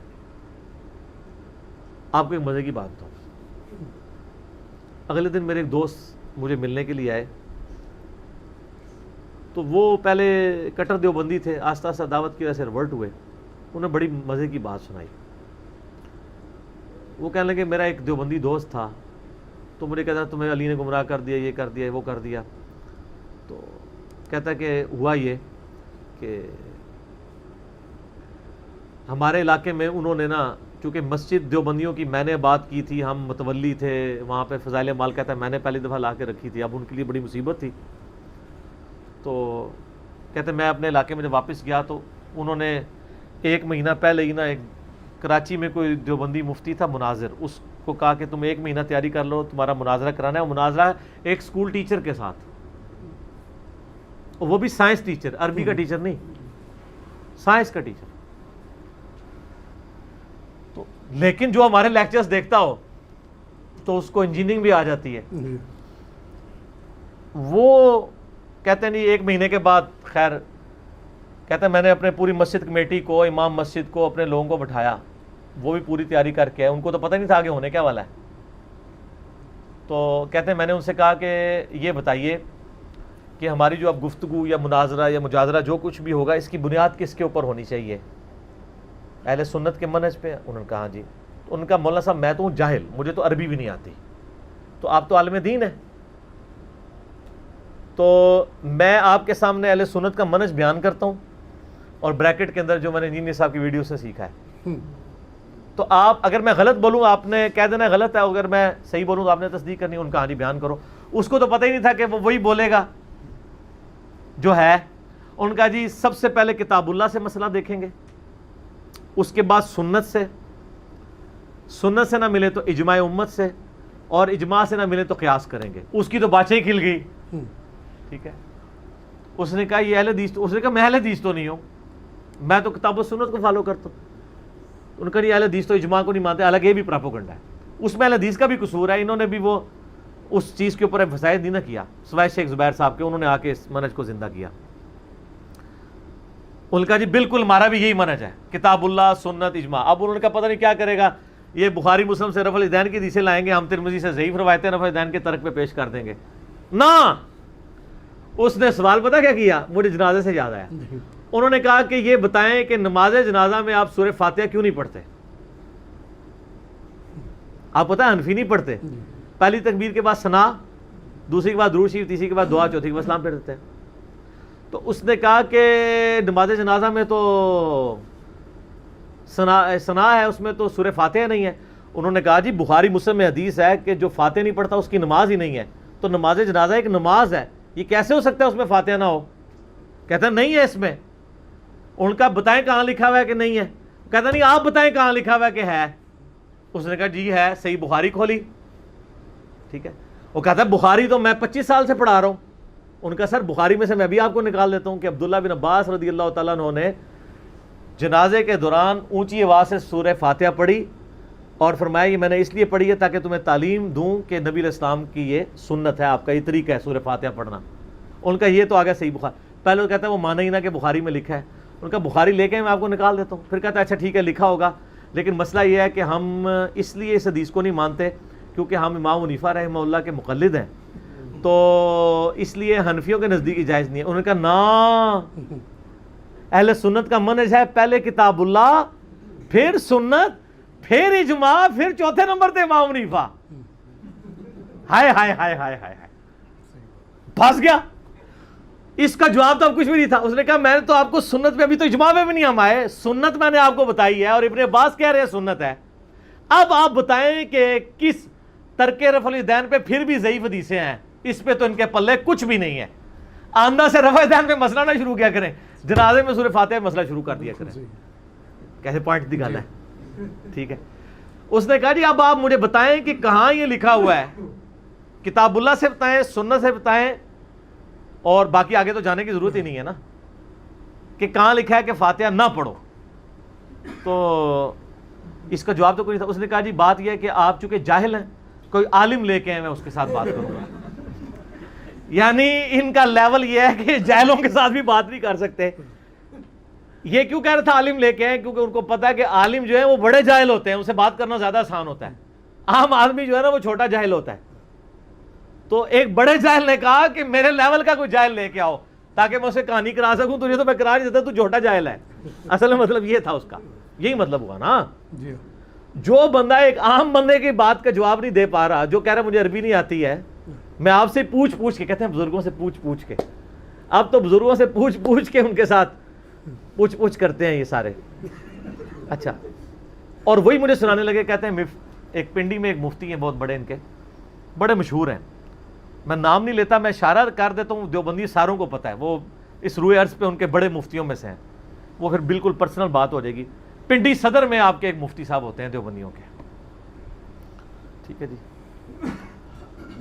آپ کو ایک مزے کی بات بتاؤں، اگلے دن میرے ایک دوست مجھے ملنے کے لیے آئے، تو وہ پہلے کٹر دیوبندی تھے، آہستہ آہستہ دعوت کی وجہ سے ریورٹ ہوئے. انہوں نے بڑی مزے کی بات سنائی. وہ کہنے لگے میرا ایک دیوبندی دوست تھا، تو مجھے کہتا تمہیں علی نے گمراہ کر دیا، یہ کر دیا، وہ کر دیا. تو کہتا کہ ہوا یہ کہ ہمارے علاقے میں انہوں نے نا، چونکہ مسجد دیوبندیوں کی میں نے بات کی تھی، ہم متولی تھے وہاں پہ، فضائل مال کہتا ہے میں نے پہلی دفعہ لا کے رکھی تھی، اب ان کے لیے بڑی مصیبت تھی. تو کہتے میں اپنے علاقے میں جب واپس گیا تو انہوں نے 1 مہینہ پہلے ہی نا، ایک کراچی میں کوئی دیوبندی مفتی تھا مناظر، اس کو کہا کہ تم 1 مہینہ تیاری کر لو، تمہارا مناظرہ کرانا ہے. وہ مناظرہ ایک سکول ٹیچر کے ساتھ، وہ بھی سائنس ٹیچر، عربی کا ٹیچر نہیں، سائنس کا ٹیچر. تو لیکن جو ہمارے لیکچرز دیکھتا ہو تو اس کو انجینئرنگ بھی آ جاتی ہے. وہ کہتے ہیں نہیں، 1 مہینے کے بعد خیر کہتے ہیں میں نے اپنے پوری مسجد کمیٹی کو، امام مسجد کو، اپنے لوگوں کو بٹھایا، وہ بھی پوری تیاری کر کے آئے، ان کو تو پتہ نہیں تھا آگے ہونے کیا والا ہے. تو کہتے ہیں میں نے ان سے کہا کہ یہ بتائیے کہ ہماری جو اب گفتگو یا مناظرہ یا مجادلہ جو کچھ بھی ہوگا اس کی بنیاد کس کے اوپر ہونی چاہیے؟ اہل سنت کے منہج پہ؟ انہوں نے کہا ہاں جی. تو ان کا مولانا صاحب میں تو ہوں جاہل, مجھے تو عربی بھی نہیں آتی, تو آپ تو عالم دین ہیں, تو میں آپ کے سامنے اہل سنت کا منہج بیان کرتا ہوں اور بریکٹ کے اندر جو میں نے انجینئر صاحب کی ویڈیو سے سیکھا ہے. تو آپ اگر میں غلط بولوں آپ نے کہہ دینا غلط ہے, اگر میں صحیح بولوں تو آپ نے تصدیق کرنی, ان کا ہاں جی بیان کرو. اس کو تو پتہ ہی نہیں تھا کہ وہ وہی بولے گا جو ہے. ان کا جی سب سے پہلے کتاب اللہ سے مسئلہ دیکھیں گے, اس کے بعد سنت سے, سنت سے نہ ملے تو اجماع امت سے, اور اجماع سے نہ ملے تو قیاس کریں گے. اس کی تو بادشاہی کھل گئی. ٹھیک ہے, اس نے کہا یہ اہل حدیث, اس نے کہا میں اہل حدیث تو نہیں ہوں, میں تو کتاب و سنت کو فالو کرتا ہوں. ان کا یہ اہل حدیث تو اجماع کو نہیں مانتے, حالانکہ یہ بھی پراپوگنڈا ہے. اس میں اہل حدیث کا بھی قصور ہے, انہوں نے بھی وہ اس چیز کے اوپر ایمفسائز نہیں نہ کیا, سوائے شیخ زبیر صاحب کے, انہوں نے آ کے اس منہج کو زندہ کیا. ان کا جی بالکل ہمارا بھی یہی منہج ہے, کتاب اللہ سنت اجماع. اب انہوں نے کہا پتہ نہیں کیا کرے گا, یہ بخاری مسلم سے رفع الیدین کی حدیثیں لائیں گے, ہم ترمذی سے ضعیف روایتیں رفع الیدین کے ترک پہ پیش کر دیں گے. نہ, اس نے سوال پتہ کیا کیا, مجھے جنازے سے یاد آیا. انہوں نے کہا کہ یہ بتائیں کہ نماز جنازہ میں آپ سورہ فاتحہ کیوں نہیں پڑھتے؟ آپ پتہ ہے حنفی نہیں پڑھتے, پہلی تکبیر کے بعد ثنا, دوسری کے بعد درود شریف, تیسری کے بعد دعا, چوتھی کے بعد سلام پھیر دیتے ہیں. تو اس نے کہا کہ نماز جنازہ میں تو ثنا ہے, اس میں تو سورہ فاتحہ نہیں ہے. انہوں نے کہا جی بخاری مسلم میں حدیث ہے کہ جو فاتحہ نہیں پڑھتا اس کی نماز ہی نہیں ہے. تو نماز جنازہ ایک نماز ہے, یہ کیسے ہو سکتا ہے اس میں فاتحہ نہ ہو؟ کہتا ہے نہیں ہے اس میں. ان کا بتائیں کہاں لکھا ہوا ہے کہ نہیں ہے؟ کہتا نہیں آپ بتائیں کہاں لکھا ہوا ہے کہ ہے. اس نے کہا جی ہے, صحیح بخاری کھولی. ٹھیک ہے, وہ کہتا ہے بخاری تو میں 25 سال سے پڑھا رہا ہوں. ان کا سر بخاری میں سے میں بھی آپ کو نکال دیتا ہوں کہ عبداللہ بن عباس رضی اللہ تعالیٰ عنہ نے جنازے کے دوران اونچی آواز سے سورہ فاتحہ پڑھی اور فرمایا یہ میں نے اس لیے پڑھی ہے تاکہ تمہیں تعلیم دوں کہ نبی علیہ السلام کی یہ سنت ہے, آپ کا یہ طریقہ ہے سورہ فاتحہ پڑھنا. ان کا یہ تو آ گیا صحیح بخاری. پہلے وہ کہتا ہے وہ مانا ہی نہ کہ بخاری میں لکھا ہے. ان کا بخاری لے کے میں آپ کو نکال دیتا ہوں. پھر کہتا ہے اچھا ٹھیک ہے لکھا ہوگا, لیکن مسئلہ یہ ہے کہ ہم اس لیے اس حدیث کو نہیں مانتے کیونکہ ہم امام حنیفہ رحمہ اللہ کے مقلد ہیں, تو اس لیے حنفیوں کے نزدیک جائز نہیں ہے. انہوں نے کہا نا, اہل سنت کا منہج ہے پہلے کتاب اللہ, پھر سنت, پھر اجماع, پھر چوتھے نمبر پہ امام حنیفہ. ہائے ہائے ہائے ہائے ہائے, پھنس گیا. اس کا جواب تو اب کچھ بھی نہیں تھا. اس نے کہا میں نے تو آپ کو سنت پہ, ابھی تو اجماع پہ بھی نہیں ہم آئے, سنت میں نے آپ کو بتائی ہے اور ابن عباس کہہ رہے ہیں سنت ہے. اب آپ بتائیں کہ کس ترک رفع الیدین پہ پھر بھی ضعیف حدیثیں ہیں, اس پہ تو ان کے پلے کچھ بھی نہیں ہے. آندہ سے رفع الیدین پہ مسئلہ نہ شروع کیا کریں, جنازے میں سورہ فاتحہ پہ مسئلہ شروع کر دیا کریں. کیسے پوائنٹ دی گل ہے. ٹھیک ہے, اس نے کہا جی اب آپ مجھے بتائیں کہ کہاں یہ لکھا ہوا ہے, کتاب اللہ سے بتائیں, سنت سے بتائیں, اور باقی آگے تو جانے کی ضرورت ہی نہیں ہے نا, کہ کہاں لکھا ہے کہ فاتحہ نہ پڑھو. تو اس کا جواب تو کوئی نہیں تھا. اس نے کہا جی بات یہ ہے کہ آپ چونکہ جاہل ہیں, کوئی عالم لے کے ہیں, میں اس کے ساتھ بات کروں گا. یعنی ان کا لیول یہ ہے کہ جاہلوں کے ساتھ بھی بات نہیں کر سکتے. یہ کیوں کہہ رہا تھا عالم لے کے ہیں, کیونکہ ان کو پتا ہے کہ عالم جو ہے وہ بڑے جاہل ہوتے ہیں, ان سے بات کرنا زیادہ آسان ہوتا ہے. عام آدمی جو ہے نا وہ چھوٹا جاہل ہوتا ہے. تو ایک بڑے جاہل نے کہا کہ میرے لیول کا کوئی جاہل لے کے آؤ تاکہ میں اسے کہانی کرا سکوں. تجھے تو میں کرا نہیں دیتا, تو چھوٹا جاہل ہے. اصل میں مطلب یہ تھا اس کا, یہی مطلب ہوا نا. جو بندہ ایک عام بندے کی بات کا جواب نہیں دے پا رہا, جو کہہ رہا مجھے عربی نہیں آتی ہے, میں آپ سے پوچھ پوچھ کے, کہتے ہیں بزرگوں سے پوچھ پوچھ کے, اب تو بزرگوں سے پوچھ پوچھ کے ان کے ساتھ پوچھ پوچھ کرتے ہیں یہ سارے. اچھا, اور وہی مجھے سنانے لگے, کہتے ہیں ایک پنڈی میں ایک مفتی ہیں بہت بڑے, ان کے بڑے مشہور ہیں, میں نام نہیں لیتا, میں اشارہ کر دیتا ہوں, دیوبندی ساروں کو پتہ ہے, وہ اس روئے عرض پہ ان کے بڑے مفتیوں میں سے ہیں, وہ پھر بالکل پرسنل بات ہو جائے گی. پنڈی صدر میں آپ کے ایک مفتی صاحب ہوتے ہیں دیوبندیوں کے. ٹھیک ہے جی,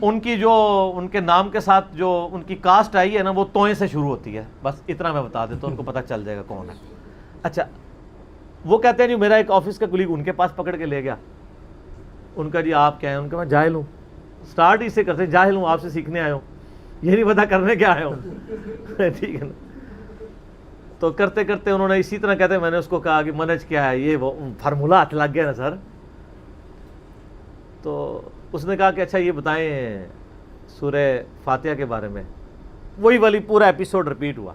ان کی جو ان کے نام کے ساتھ جو ان کی کاسٹ آئی ہے نا, وہ توئیں سے شروع ہوتی ہے. بس اتنا میں بتا دیتا ہوں, ان کو پتہ چل جائے گا کون ہے. اچھا, وہ کہتے ہیں جی میرا ایک آفس کا کلیگ ان کے پاس پکڑ کے لے گیا. ان کا جی آپ کیا ہیں؟ ان کا میں جاہل ہوں. سٹارٹ اس سے کرتے ہیں, جاہل ہوں, آپ سے سیکھنے آئے ہوں, یہ نہیں پتا کرنے کیا آئے ہوں. ٹھیک ہے نا. تو کرتے کرتے انہوں نے اسی طرح کہتے ہیں, میں نے اس کو کہا کہ منہج کیا ہے, یہ وہ فارمولہ ہاتھ لگ گیا نا سر. تو اس نے کہا کہ اچھا یہ بتائیں سورہ فاتحہ کے بارے میں. وہی والی پورا ایپیسوڈ رپیٹ ہوا.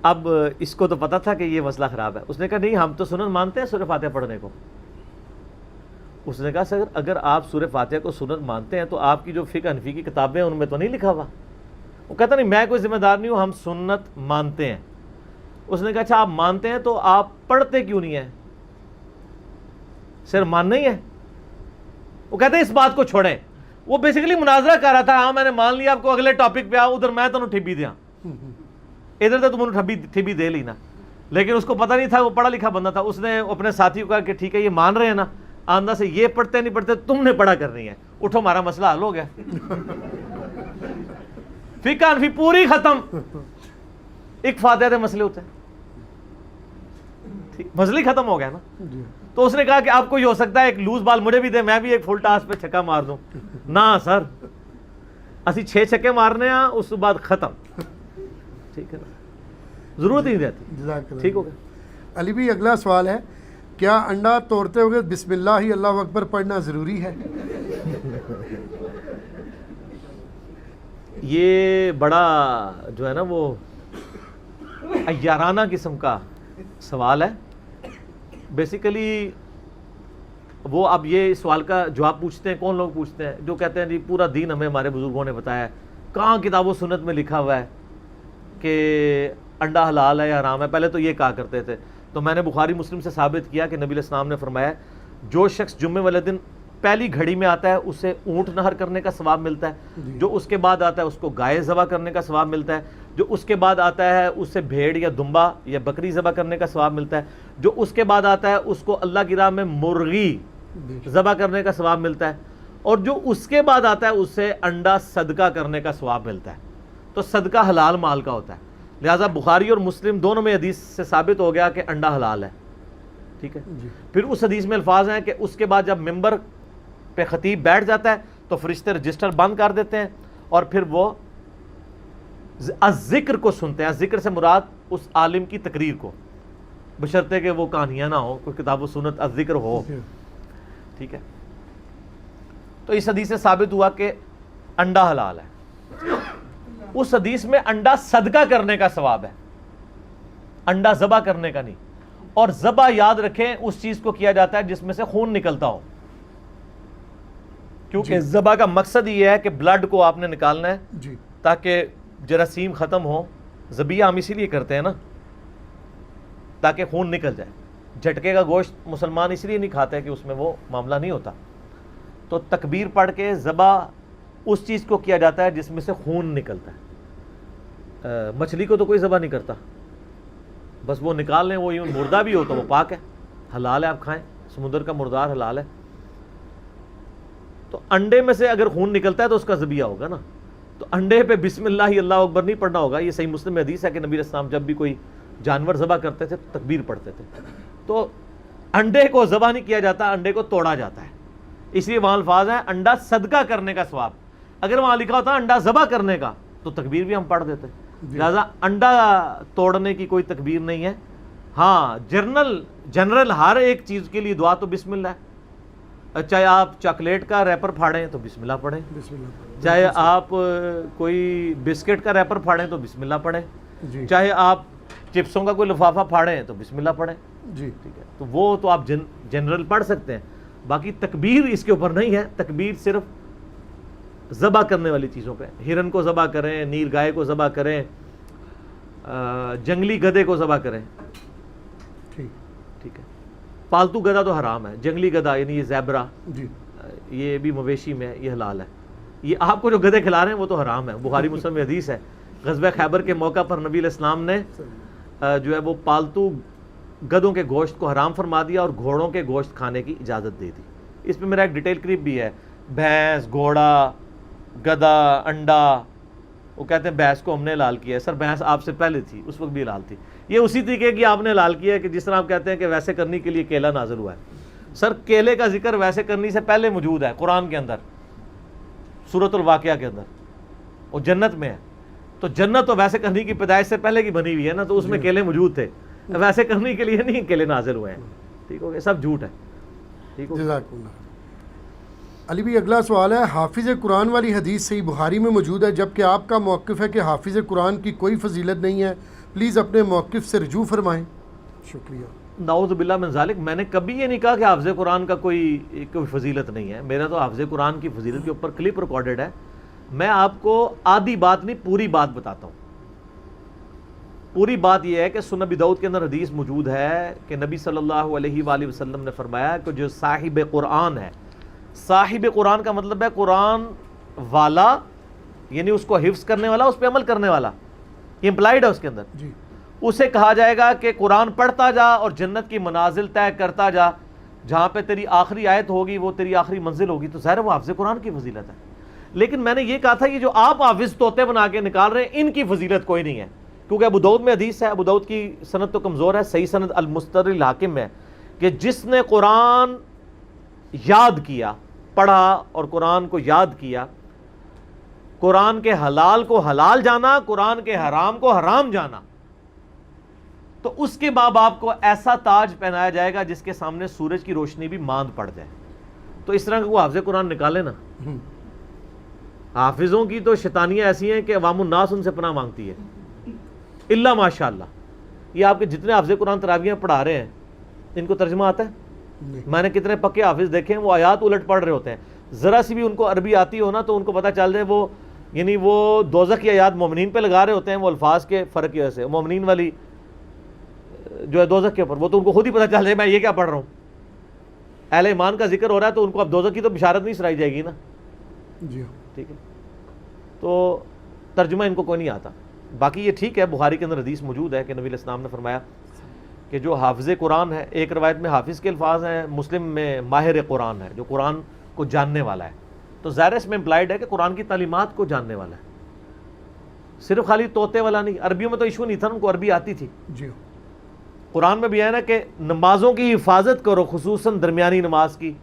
اب اس کو تو پتا تھا کہ یہ مسئلہ خراب ہے. اس نے کہا نہیں ہم تو سنن مانتے ہیں سورہ فاتحہ پڑھنے کو. اس نے کہا سر اگر آپ سورہ فاتحہ کو سنت مانتے ہیں تو آپ کی جو فقہ حنفی کی کتابیں ہیں ان میں تو نہیں لکھا ہوا. وہ کہتا نہیں میں کوئی ذمہ دار نہیں ہوں, ہم سنت مانتے ہیں. اس نے کہا اچھا آپ مانتے ہیں تو آپ پڑھتے کیوں نہیں ہیں؟ سر ماننا ہی ہے. وہ کہتے ہیں اس بات کو چھوڑیں. وہ بیسیکلی مناظرہ کر رہا تھا, ہاں میں نے مان لیا آپ کو, اگلے ٹاپک پہ آؤ, ادھر میں تمہیں ٹھبی دیا, ادھر تو تم نے ٹھبی دے لی نا. لیکن اس کو پتہ نہیں تھا, وہ پڑھا لکھا بندہ تھا. اس نے اپنے ساتھی کو کہا کہ ٹھیک ہے یہ مان رہے ہیں نا, آندہ سے یہ پڑھتے نہیں پڑھتے تم نے پڑھا کرنی ہے, اٹھو ہمارا مسئلہ حل ہو گیا. فقہ حنفی پوری ختم, ایک فاتحہ دے مسئلے ہوتے ہیں, مسئلہ ہی ختم ہو گیا نا. تو اس نے کہا کہ آپ کو یہ ہو سکتا ہے ایک لوز بال مجھے بھی دے, میں بھی ایک فل ٹاس پہ چھکا مار دوں. نہ سر اسی 6 چھکے مارنے ہیں, اس کے بعد ختم. ٹھیک ہے نا, ضرورت ہی نہیں رہتی. ٹھیک ہو گیا. علی بھی اگلا سوال ہے, کیا انڈا توڑتے ہوئے بسم اللہ اللہ اکبر پڑھنا ضروری ہے؟ یہ بڑا جو ہے نا وہ عیارانہ قسم کا سوال ہے. بیسیکلی وہ اب یہ سوال کا جواب پوچھتے ہیں, کون لوگ پوچھتے ہیں؟ جو کہتے ہیں جی پورا دین ہمیں ہمارے بزرگوں نے بتایا ہے. کہاں کتاب و سنت میں لکھا ہوا ہے کہ انڈا حلال ہے یا حرام ہے؟ پہلے تو یہ کہا کرتے تھے. تو میں نے بخاری مسلم سے ثابت کیا کہ نبی علیہ السلام نے فرمایا جو شخص جمعے والے دن پہلی گھڑی میں آتا ہے اسے اونٹ نہر کرنے کا ثواب ملتا ہے, جو اس کے بعد آتا ہے اس کو گائے ذبح کرنے کا ثواب ملتا ہے, جو اس کے بعد آتا ہے اسے بھیڑ یا دمبا یا بکری ذبح کرنے کا ثواب ملتا ہے, جو اس کے بعد آتا ہے اس کو اللہ کی راہ میں مرغی ذبح کرنے کا ثواب ملتا ہے, اور جو اس کے بعد آتا ہے اسے انڈا صدقہ کرنے کا ثواب ملتا ہے. تو صدقہ حلال مال کا ہوتا ہے. لہٰذا بخاری اور مسلم دونوں میں حدیث سے ثابت ہو گیا کہ انڈا حلال ہے. ٹھیک ہے. پھر اس حدیث میں الفاظ ہیں کہ اس کے بعد جب ممبر پہ خطیب بیٹھ جاتا ہے تو فرشتے رجسٹر بند کر دیتے ہیں اور پھر وہ ذکر کو سنتے ہیں. ذکر سے مراد اس عالم کی تقریر کو, بشرطے کہ وہ کہانیاں نہ ہو, کوئی کتاب و سنت ذکر ہو. ٹھیک ہے. تو اس حدیث سے ثابت ہوا کہ انڈا حلال ہے. اس حدیث میں انڈا صدقہ کرنے کا ثواب ہے, انڈا ذبح کرنے کا نہیں. اور ذبح یاد رکھیں اس چیز کو کیا جاتا ہے جس میں سے خون نکلتا ہو, کیونکہ ذبح کا مقصد یہ ہے کہ بلڈ کو آپ نے نکالنا ہے تاکہ جراثیم ختم ہو. ذبیحہ ہم اسی لیے کرتے ہیں نا تاکہ خون نکل جائے. جھٹکے کا گوشت مسلمان اس لیے نہیں کھاتے کہ اس میں وہ معاملہ نہیں ہوتا. تو تکبیر پڑھ کے ذبح اس چیز کو کیا جاتا ہے جس میں سے خون نکلتا ہے. مچھلی کو تو کوئی ذبح نہیں کرتا, بس وہ نکال لیں, وہ مردہ بھی ہو تو وہ پاک ہے, حلال ہے, آپ کھائیں. سمندر کا مردار حلال ہے. تو انڈے میں سے اگر خون نکلتا ہے تو اس کا ذبیحہ ہوگا نا. تو انڈے پہ بسم اللہ اللہ اکبر نہیں پڑھنا ہوگا. یہ صحیح مسلم میں حدیث ہے کہ نبی علیہ السلام جب بھی کوئی جانور ذبح کرتے تھے تو تکبیر پڑھتے تھے. تو انڈے کو ذبح نہیں کیا جاتا, انڈے کو توڑا جاتا ہے. اس لیے وہاں الفاظ ہیں انڈا صدقہ کرنے کا ثواب. اگر وہاں لکھا ہوتا انڈا ذبح کرنے کا تو تکبیر بھی ہم پڑھ دیتے. لہٰذا انڈا توڑنے کی کوئی تکبیر نہیں ہے. ہاں جنرل ہر ایک چیز کے لیے دعا تو بسم اللہ ہے. چاہے آپ چاکلیٹ کا ریپر پھاڑیں تو بسم اللہ پڑھیں, چاہے آپ کوئی بسکٹ کا ریپر پھاڑیں تو بسم اللہ پڑھیں, چاہے آپ چپسوں کا کوئی لفافہ پھاڑیں تو بسم اللہ پڑھیں. ٹھیک ہے. تو وہ تو آپ جنرل پڑھ سکتے ہیں. باقی تکبیر اس کے اوپر نہیں ہے. تکبیر صرف ذبح کرنے والی چیزوں پہ, ہرن کو ذبح کریں, نیل گائے کو ذبح کریں, جنگلی گدھے کو ذبح کریں. ٹھیک ہے. پالتو گدھا تو حرام ہے. جنگلی گدھا یعنی یہ زیبرا, یہ بھی مویشی میں, یہ حلال ہے. یہ آپ کو جو گدھے کھلا رہے ہیں وہ تو حرام ہے. بخاری مسلم میں حدیث ہے غزوہ خیبر کے موقع پر نبی علیہ السلام نے جو ہے وہ پالتو گدھوں کے گوشت کو حرام فرما دیا اور گھوڑوں کے گوشت کھانے کی اجازت دے دی. اس پہ میرا ایک ڈیٹیل کلپ بھی ہے. بھینس, گھوڑا, گدھا, انڈا. وہ کہتے ہیں بھینس کو ہم نے حلال کیا ہے. سر بھینس آپ سے پہلے تھی, اس وقت بھی حلال تھی. یہ اسی طریقے کی آپ نے حلال کیا ہے کہ جس طرح آپ کہتے ہیں کہ ویسے کرنے کے لیے کیلا نازل ہوا ہے. سر کیلے کا ذکر ویسے کرنے سے پہلے موجود ہے قرآن کے اندر, سورۃ الواقعہ کے اندر, اور جنت میں ہے. تو جنت تو ویسے کرنے کی پیدائش سے پہلے کی بنی ہوئی ہے نا, تو اس میں کیلے موجود تھے. ویسے کرنے کے لیے نہیں کیلے نازل ہوئے ہیں. ٹھیک ہو گیا, سب جھوٹ ہے. ٹھیک ہو گیا. علی بھی اگلا سوال ہے، حافظ قرآن والی حدیث صحیح بخاری میں موجود ہے، جبکہ آپ کا موقف ہے کہ حافظ قرآن کی کوئی فضیلت نہیں ہے، پلیز اپنے موقف سے رجوع فرمائیں، شکریہ۔ نعوذ باللہ من ذالک، میں نے کبھی یہ نہیں کہا کہ حافظ قرآن کا کوئی فضیلت نہیں ہے، میرا تو حافظ قرآن کی فضیلت کے اوپر کلپ ریکارڈڈ ہے۔ میں آپ کو آدھی بات نہیں پوری بات بتاتا ہوں۔ پوری بات یہ ہے کہ سنن ابی داؤد کے اندر حدیث موجود ہے کہ نبی صلی اللہ علیہ وآلہ وسلم نے فرمایا کہ جو صاحب قرآن ہے، صاحب قرآن کا مطلب ہے قرآن والا، یعنی اس کو حفظ کرنے والا، اس پہ عمل کرنے والا، یہ امپلائڈ ہے اس کے اندر، جی، اسے کہا جائے گا کہ قرآن پڑھتا جا اور جنت کی منازل طے کرتا جا، جہاں پہ تیری آخری آیت ہوگی وہ تیری آخری منزل ہوگی، تو ظاہر ہے وہ حافظ قرآن کی فضیلت ہے۔ لیکن میں نے یہ کہا تھا یہ جو آپ حافظ طوطے بنا کے نکال رہے ہیں ان کی فضیلت کوئی نہیں ہے، کیونکہ ابو داؤد میں حدیث ہے، ابو داؤد کی سند تو کمزور ہے، صحیح سند المستدرک الحاکم میں کہ جس نے قرآن یاد کیا، پڑھا اور قرآن کو یاد کیا، قرآن کے حلال کو حلال جانا، قرآن کے حرام کو حرام جانا، تو اس کے ماں باپ کو ایسا تاج پہنایا جائے گا جس کے سامنے سورج کی روشنی بھی ماند پڑ جائے۔ تو اس طرح وہ حافظ قرآن نکالے نا۔ حافظوں کی تو شیطانیاں ایسی ہیں کہ عوام الناس ان سے پناہ مانگتی ہے، اللہ ماشاء اللہ۔ یہ آپ کے جتنے حافظ قرآن تراویحیں پڑھا رہے ہیں ان کو ترجمہ آتا ہے؟ میں نے کتنے پکے حافظ دیکھے ہیں وہ آیات الٹ پڑھ رہے ہوتے ہیں، ذرا سی بھی ان کو عربی آتی ہو نا تو ان کو پتہ چل جائے وہ یعنی وہ دوزخ کی آیات مومنین پہ لگا رہے ہوتے ہیں، وہ الفاظ کے فرق کی وجہ سے، مومنین والی جو ہے دوزخ کے اوپر، وہ تو ان کو خود ہی پتہ چل جائے میں یہ کیا پڑھ رہا ہوں۔ اہل ایمان کا ذکر ہو رہا ہے تو ان کو اب دوزخ کی تو بشارت نہیں سنائی جائے گی نا، جی، ٹھیک ہے۔ تو ترجمہ ان کو کوئی نہیں آتا۔ باقی یہ ٹھیک ہے، بخاری کے اندر حدیث موجود ہے کہ نبی علیہ السلام نے فرمایا کہ جو حافظ قرآن ہے، ایک روایت میں حافظ کے الفاظ ہیں، مسلم میں ماہر قرآن ہے، جو قرآن کو جاننے والا ہے، تو ظاہر اس میں امپلائڈ ہے کہ قرآن کی تعلیمات کو جاننے والا ہے، صرف خالی طوطے والا نہیں۔ عربیوں میں تو ایشو نہیں تھا، ان کو عربی آتی تھی۔ جی، قرآن میں بھی ہے نا کہ نمازوں کی حفاظت کرو، خصوصاً درمیانی نماز کی،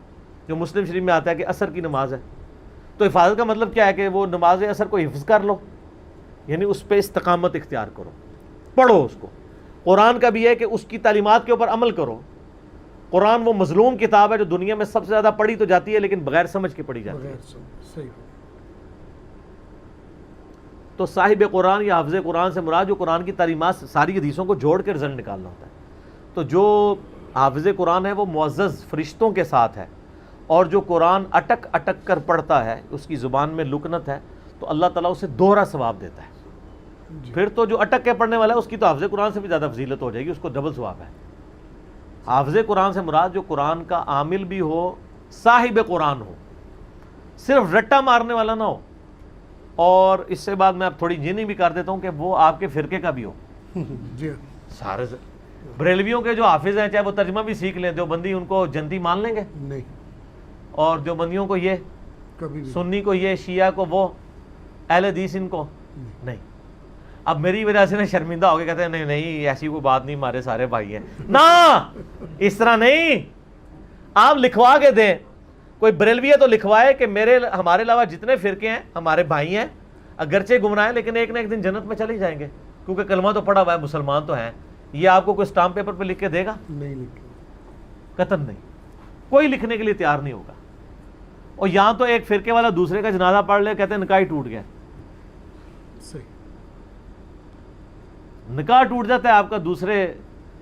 جو مسلم شریف میں آتا ہے کہ عصر کی نماز ہے، تو حفاظت کا مطلب کیا ہے کہ وہ نماز عصر کو حفظ کر لو، یعنی اس پہ استقامت اختیار کرو، پڑھو اس کو۔ قرآن کا بھی ہے کہ اس کی تعلیمات کے اوپر عمل کرو۔ قرآن وہ مظلوم کتاب ہے جو دنیا میں سب سے زیادہ پڑھی تو جاتی ہے لیکن بغیر سمجھ کے پڑھی جاتی ہے۔ صحیح۔ تو صاحب قرآن یا حافظ قرآن سے مراد جو قرآن کی تعلیمات ساری حدیثوں کو جوڑ کے رزلٹ نکالنا ہوتا ہے۔ تو جو حافظ قرآن ہے وہ معزز فرشتوں کے ساتھ ہے، اور جو قرآن اٹک اٹک کر پڑھتا ہے، اس کی زبان میں لکنت ہے، تو اللہ تعالیٰ اسے دوہرا ثواب دیتا ہے۔ پھر تو جو اٹک کے پڑھنے والا ہے اس کی تو حافظ قرآن سے بھی زیادہ فضیلت ہو جائے گی، اس کو ڈبل ثواب ہے۔ حافظ قرآن سے مراد جو قرآن کا عامل بھی ہو، صاحب قرآن ہو، صرف رٹا مارنے والا نہ ہو، اور اس سے بعد میں اب تھوڑی جینی بھی کر دیتا ہوں کہ وہ آپ کے فرقے کا بھی ہو۔ جی، سارے بریلویوں کے جو حافظ ہیں چاہے وہ ترجمہ بھی سیکھ لیں، دیوبندی ان کو جنتی مان لیں گے؟ نہیں، اور دیوبندیوں کو یہ، کبھی بھی سنی کو یہ، شیعہ کو وہ، اہل حدیث ان کو نہیں۔ اب میری وجہ سے شرمندہ ہو کے کہتے ہیں نہیں نہیں ایسی کوئی بات نہیں، ہمارے سارے بھائی ہیں نا، اس طرح نہیں۔ آپ لکھوا کے دیں، کوئی بریلوی ہے تو لکھوائے کہ ہمارے علاوہ جتنے فرقے ہیں ہمارے بھائی ہیں، اگرچہ گمراہ ہیں لیکن ایک نہ ایک دن جنت میں چلے جائیں گے، کیونکہ کلمہ تو پڑھا ہوا ہے، مسلمان تو ہیں۔ یہ آپ کو کوئی اسٹامپ پیپر پہ لکھ کے دے گا؟ نہیں لکھے، قطعاً نہیں، کوئی لکھنے کے لیے تیار نہیں ہوگا۔ اور یہاں تو ایک فرقے والا دوسرے کا جنازہ پڑھ لے، کہتے ہیں نکاح ٹوٹ گیا۔ صحیح، نکاح ٹوٹ جاتا ہے آپ کا دوسرے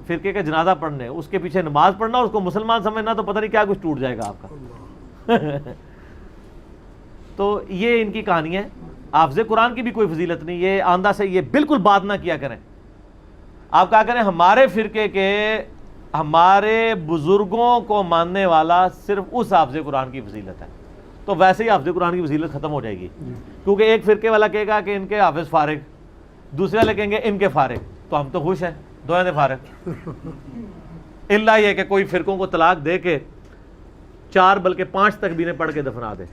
فرقے کا جنازہ پڑھنے، اس کے پیچھے نماز پڑھنا، اس کو مسلمان سمجھنا، تو پتہ نہیں کیا کچھ ٹوٹ جائے گا آپ کا۔ تو یہ ان کی کہانی ہے۔ حافظ قرآن کی بھی کوئی فضیلت نہیں، یہ آندہ سے یہ بالکل بات نہ کیا کریں۔ آپ کہا کریں ہمارے فرقے کے ہمارے بزرگوں کو ماننے والا صرف اس حافظ قرآن کی فضیلت ہے، تو ویسے ہی حافظ قرآن کی فضیلت ختم ہو جائے گی، کیونکہ ایک فرقے والا کہے گا کہ ان کے حافظ فارغ، دوسرے والے کہیں گے ان کے فارغ، تو ہم تو خوش ہیں دو نے فارغ۔ اللہ یہ کہ کوئی فرقوں کو طلاق دے کے 4 بلکہ 5 تکبیریں پڑھ کے دفنا دے،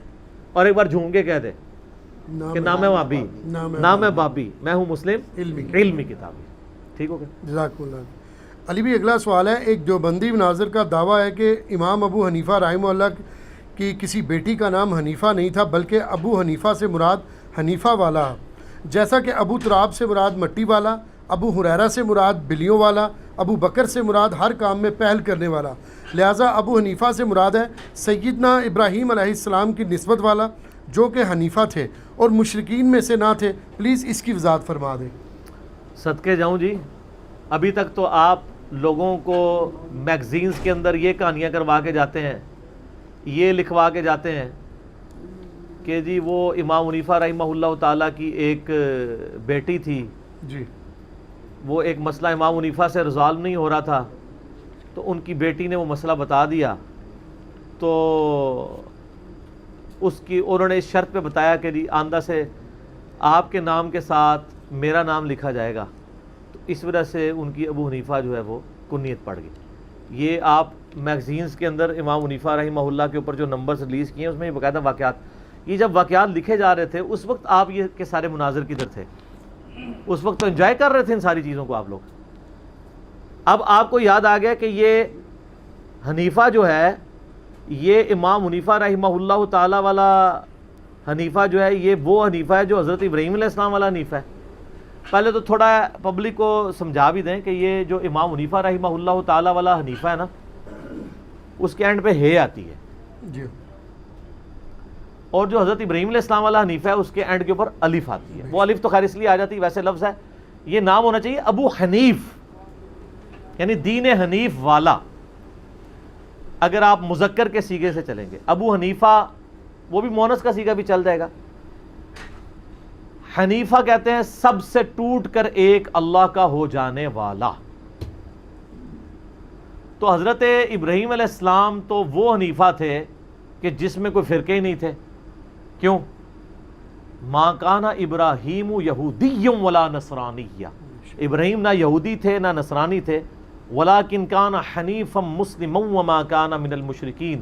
اور ایک بار جھوم کے کہہ دے کہ نام ہے وابی، نام ہے بابی، میں ہوں مسلم علمی کتابی۔ ٹھیک ہو گیا، جزاک اللہ۔ علی بھی اگلا سوال ہے، ایک دیوبندی مناظر کا دعویٰ ہے کہ امام ابو حنیفہ رحمہ اللہ کی کسی بیٹی کا نام حنیفہ نہیں تھا بلکہ ابو حنیفہ سے مراد حنیفہ والا، جیسا کہ ابو تراب سے مراد مٹی والا، ابو ہریرہ سے مراد بلیوں والا، ابو بکر سے مراد ہر کام میں پہل کرنے والا، لہٰذا ابو حنیفہ سے مراد ہے سیدنا ابراہیم علیہ السلام کی نسبت والا جو کہ حنیفہ تھے اور مشرکین میں سے نہ تھے۔ پلیز اس کی وضاحت فرما دیں۔ صدقے جاؤں جی، ابھی تک تو آپ لوگوں کو میگزینز کے اندر یہ کہانیاں کروا کے جاتے ہیں، یہ لکھوا کے جاتے ہیں کہ جی وہ امام حنیفہ رحمہ اللہ تعالیٰ کی ایک بیٹی تھی، جی وہ ایک مسئلہ امام حنیفہ سے ریزالو نہیں ہو رہا تھا تو ان کی بیٹی نے وہ مسئلہ بتا دیا، تو اس کی انہوں نے اس شرط پہ بتایا کہ جی آئندہ سے آپ کے نام کے ساتھ میرا نام لکھا جائے گا، تو اس وجہ سے ان کی ابو حنیفہ جو ہے وہ کنیت پڑ گئی۔ یہ آپ میگزینز کے اندر امام حنیفہ رحمہ اللہ کے اوپر جو نمبرز ریلیز کیے ہیں اس میں یہ باقاعدہ واقعات، یہ جب واقعات لکھے جا رہے تھے اس وقت آپ یہ کے سارے مناظر کدھر تھے؟ اس وقت تو انجوائے کر رہے تھے ان ساری چیزوں کو آپ لوگ۔ اب آپ کو یاد آ گیا کہ یہ حنیفہ جو ہے، یہ امام حنیفہ رحمہ اللہ تعالیٰ والا حنیفہ جو ہے، یہ وہ حنیفہ ہے جو حضرت ابراہیم علیہ السلام والا حنیفہ ہے۔ پہلے تو تھوڑا پبلک کو سمجھا بھی دیں کہ یہ جو امام حنیفہ رحمہ اللہ تعالیٰ والا حنیفہ ہے نا، اس کے اینڈ پہ ہے آتی ہے، جی اور جو حضرت ابراہیم علیہ السلام والا حنیفہ ہے اس کے اینڈ کے اوپر الف آتی ہے۔ وہ الف تو خیر اس لیے آ جاتی ہے، ویسے لفظ ہے، یہ نام ہونا چاہیے ابو حنیف، یعنی دین حنیف والا۔ اگر آپ مذکر کے سیغے سے چلیں گے ابو حنیفہ، وہ بھی مونس کا سیغہ بھی چل جائے گا۔ حنیفہ کہتے ہیں سب سے ٹوٹ کر ایک اللہ کا ہو جانے والا۔ تو حضرت ابراہیم علیہ السلام تو وہ حنیفہ تھے کہ جس میں کوئی فرقے ہی نہیں تھے۔ کیوں؟ ما کان ابراہیم یہودی ولا نصرانی، ابراہیم نہ یہودی تھے نہ نصرانی تھے، ولیکن کان حنیفا مسلما وما کان من المشرکین،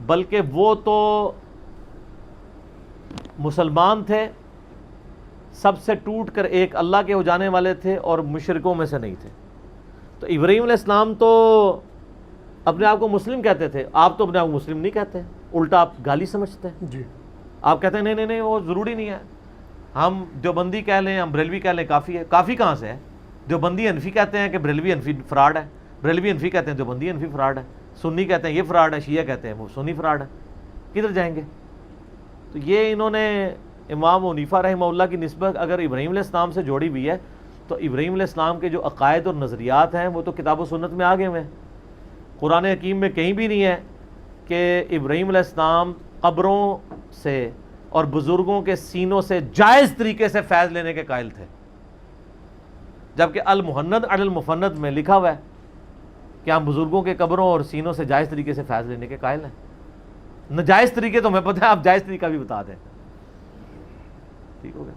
بلکہ وہ تو مسلمان تھے، سب سے ٹوٹ کر ایک اللہ کے ہو جانے والے تھے اور مشرکوں میں سے نہیں تھے۔ تو ابراہیم علیہ السلام تو اپنے آپ کو مسلم کہتے تھے، آپ تو اپنے آپ کو مسلم نہیں کہتے، الٹا آپ گالی سمجھتے ہیں۔ جی آپ کہتے ہیں نہیں نہیں نہیں وہ ضروری نہیں ہے، ہم دیوبندی کہہ لیں، ہم بریلوی کہہ لیں، کافی ہے۔ کافی کہاں سے ہے؟ دیوبندی حنفی کہتے ہیں کہ بریلوی حنفی فراڈ ہے، بریلوی حنفی کہتے ہیں دیوبندی حنفی فراڈ ہے، سنی کہتے ہیں یہ فراڈ ہے، شیعہ کہتے ہیں وہ سنی فراڈ ہے، کدھر جائیں گے؟ تو یہ انہوں نے امام حنیفہ رحمہ اللہ کی نسبت اگر ابراہیم علیہ السلام سے جوڑی ہوئی ہے تو ابراہیم علیہ السلام کے جو عقائد اور نظریات ہیں وہ تو کتاب و سنت میں آگے ہوئے ہیں۔ قرآن حکیم میں کہیں بھی نہیں ہے کہ ابراہیم علیہ السلام قبروں سے اور بزرگوں کے سینوں سے جائز طریقے سے فیض لینے کے قائل تھے، جبکہ المحند علی المفند میں لکھا ہوا ہے کہ ہم بزرگوں کے قبروں اور سینوں سے جائز طریقے سے فیض لینے کے قائل ہیں۔ ناجائز طریقے تو ہمیں پتہ ہے، آپ جائز طریقہ بھی بتا دیں، ٹھیک ہو گیا؟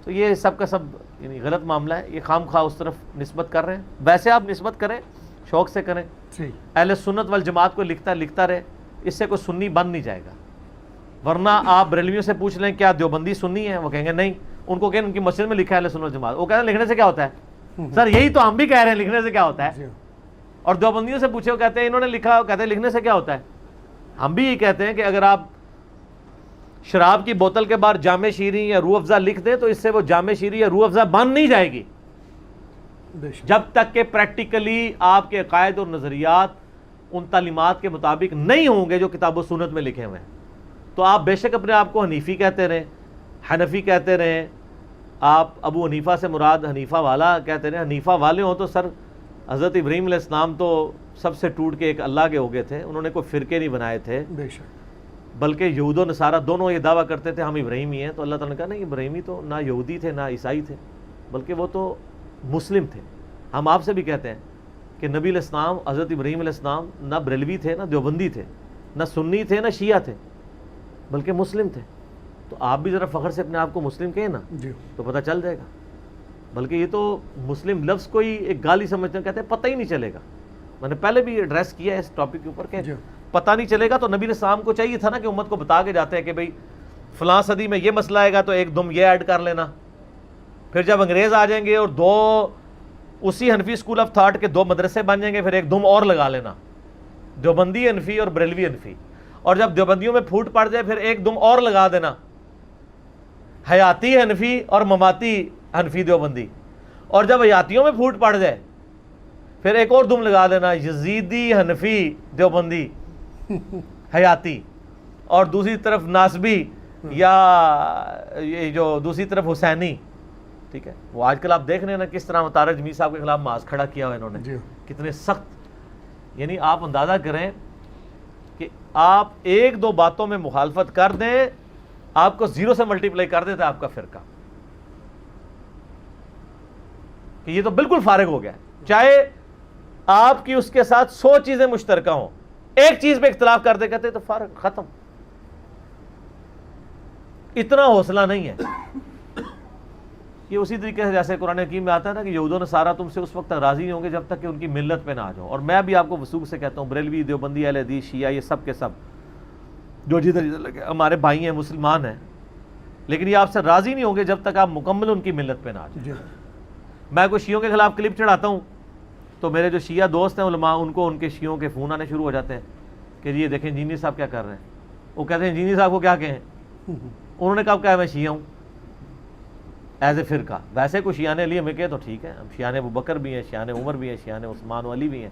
تو یہ سب کا سب یعنی غلط معاملہ ہے، یہ خام خواہ اس طرف نسبت کر رہے ہیں۔ ویسے آپ نسبت کریں، شوق سے کریں، جی اہل سنت والجماعت کو لکھتا رہے، اس سے کوئی سنی بن نہیں جائے گا۔ ورنہ آپ بریلویوں سے پوچھ لیں کیا دیوبندی سنی ہے، وہ کہیں گے نہیں، ان کو کہیں ان کی مسجد میں لکھا ہے اہل سنت والجماعت، وہ کہتے ہیں لکھنے سے کیا ہوتا ہے؟ سر یہی تو ہم بھی کہہ رہے ہیں، لکھنے سے کیا ہوتا ہے؟ جی اور دیوبندیوں سے پوچھے وہ کہتے ہیں انہوں نے لکھا، وہ کہتے ہیں لکھنے سے کیا ہوتا ہے؟ ہم بھی یہ کہتے ہیں کہ اگر آپ شراب کی بوتل کے باہر جامع شیریں یا روح افزا لکھ دیں تو اس سے وہ جامع شیریں یا روح افزا بن نہیں جائے گی، بے شک جب تک کہ پریکٹیکلی آپ کے عقائد اور نظریات ان تعلیمات کے مطابق نہیں ہوں گے جو کتاب و سنت میں لکھے ہوئے ہیں۔ تو آپ بے شک اپنے آپ کو حنیفی کہتے رہیں، حنفی کہتے رہیں، آپ ابو حنیفہ سے مراد حنیفہ والا کہتے رہیں، حنیفہ والے ہوں تو سر حضرت ابراہیم علیہ السلام تو سب سے ٹوٹ کے ایک اللہ کے ہو گئے تھے، انہوں نے کوئی فرقے نہیں بنائے تھے، بے شک بلکہ یہود و نصارہ دونوں یہ دعویٰ کرتے تھے ہم ابراہیمی ہیں۔ تو اللہ تعالیٰ نے کہا نہیں، ابراہیمی تو نہ یہودی تھے نہ عیسائی تھے، بلکہ وہ تو مسلم تھے۔ ہم آپ سے بھی کہتے ہیں کہ نبی علیہ السلام حضرت ابراہیم علیہ السلام نہ بریلوی تھے نہ دیوبندی تھے نہ سنی تھے نہ شیعہ تھے، بلکہ مسلم تھے۔ تو آپ بھی ذرا فخر سے اپنے آپ کو مسلم کہیں نا جی تو پتہ چل جائے گا، بلکہ یہ تو مسلم لفظ کو ہی ایک گالی سمجھتے ہیں، کہتے ہیں پتہ ہی نہیں چلے گا۔ میں نے پہلے بھی ایڈریس کیا ہے اس ٹاپک کے اوپر کہ جی پتہ نہیں چلے گا، تو نبی علیہ السلام کو چاہیے تھا نا کہ امت کو بتا کے جاتے ہیں کہ بھئی فلاں صدی میں یہ مسئلہ آئے گا تو ایک دم یہ ایڈ کر لینا، پھر جب انگریز آ جائیں گے اور دو اسی حنفی اسکول آف تھاٹ کے دو مدرسے بن جائیں گے، پھر ایک دم اور لگا لینا، دیوبندی حنفی اور بریلوی حنفی، اور جب دیوبندیوں میں پھوٹ پڑ جائے پھر ایک دم اور لگا دینا، حیاتی حنفی اور مماتی حنفی دیوبندی، اور جب حیاتیوں میں پھوٹ پڑ جائے پھر ایک اور دم لگا دینا یزیدی حنفی دیوبندی حیاتی، اور دوسری طرف ناسبی یا یہ جو دوسری طرف حسینی، ٹھیک ہے. وہ آج کل آپ دیکھ رہے ہیں نا کس طرح طارق جمیل صاحب کے خلاف ماس کھڑا کیا ہوا انہوں نے، کتنے سخت. یعنی آپ اندازہ کریں کہ آپ ایک دو باتوں میں مخالفت کر دیں، آپ کو 0 سے ملٹیپلائی کر دیتا ہے آپ کا فرقہ، کہ یہ تو بالکل فارغ ہو گیا. چاہے آپ کی اس کے ساتھ 100 چیزیں مشترکہ ہوں، ایک چیز پہ اختلاف کرتے کہتے تو فارغ، ختم. اتنا حوصلہ نہیں ہے. یہ اسی طریقے سے جیسے قرآن حکیم میں آتا ہے نا کہ یہود و نصارہ تم سے اس وقت تک راضی نہیں ہوں گے جب تک کہ ان کی ملت پہ نہ آ جاؤ. اور میں بھی آپ کو وثوق سے کہتا ہوں، بریلوی، دیوبندی، اہل حدیث، شیعہ، یہ سب کے سب جو جدھر لگے ہمارے بھائی ہیں، مسلمان ہیں، لیکن یہ آپ سے راضی نہیں ہوں گے جب تک آپ مکمل ان کی ملت پہ نہ آ جائیں. میں کوئی شیعوں کے خلاف کلپ چڑھاتا ہوں تو میرے جو شیعہ دوست ہیں علماء، ان کو ان کے شیعوں کے فون آنے شروع ہو جاتے ہیں کہ یہ دیکھیں انجینئر صاحب کیا کر رہے ہیں. وہ کہتے ہیں انجینئر صاحب کو کیا کہیں، انہوں نے کب کہا میں شیعہ ہوں ایز اے فرقہ. ویسے کوئی شیعہ علی ہمیں کہے تو ٹھیک ہے، ہم شیعہ ابو بکر بھی ہیں، شیعہ عمر بھی ہیں، شیعہ عثمان و علی بھی ہیں.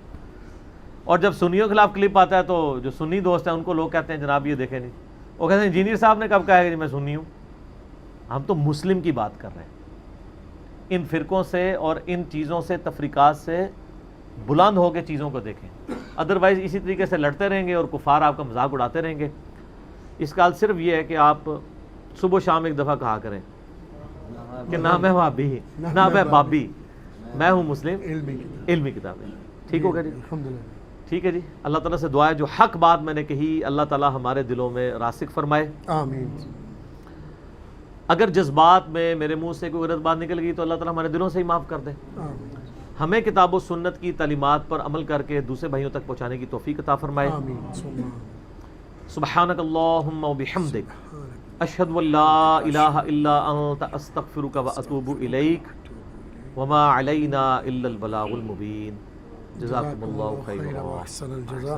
اور جب سنیوں کے خلاف کلپ آتا ہے تو جو سنی دوست ہیں ان کو لوگ کہتے ہیں جناب یہ دیکھیں نہیں. وہ کہتے ہیں انجینئر صاحب نے کب کہا ہے کہ میں سنی ہوں. ہم تو مسلم کی بات کر رہے ہیں. ان فرقوں سے اور ان چیزوں سے، تفریقات سے بلند ہو کے چیزوں کو دیکھیں. ادروائز اسی طریقے سے لڑتے رہیں گے اور کفار آپ کا مذاق اڑاتے رہیں گے. اس کا حل صرف یہ ہے کہ آپ صبح و شام ایک دفعہ کہا کریں کہ نہ میں بھابی، نہ میں بابی، میں ہوں مسلم علمی کتابیں. ٹھیک ہو گیا جی؟ ٹھیک ہے جی. اللہ تعالیٰ سے دعا ہے جو حق بات میں نے کہی اللہ تعالیٰ ہمارے دلوں میں راسخ فرمائے. آمین. اگر جذبات میں میرے منہ سے کوئی غلط بات نکل گئی تو اللہ تعالیٰ ہمارے دلوں سے ہی معاف کر دے. ہمیں کتاب و سنت کی تعلیمات پر عمل کر کے دوسرے بھائیوں تک پہنچانے کی توفیق عطا فرمائے. سبحانک اللہم و بحمدک، اشہد ان لا الہ الا انت، استغفرک و اتوب الیک، وما علینا الا البلاغ المبین. جزاکم اللہ خیرا. احسن الجزاء.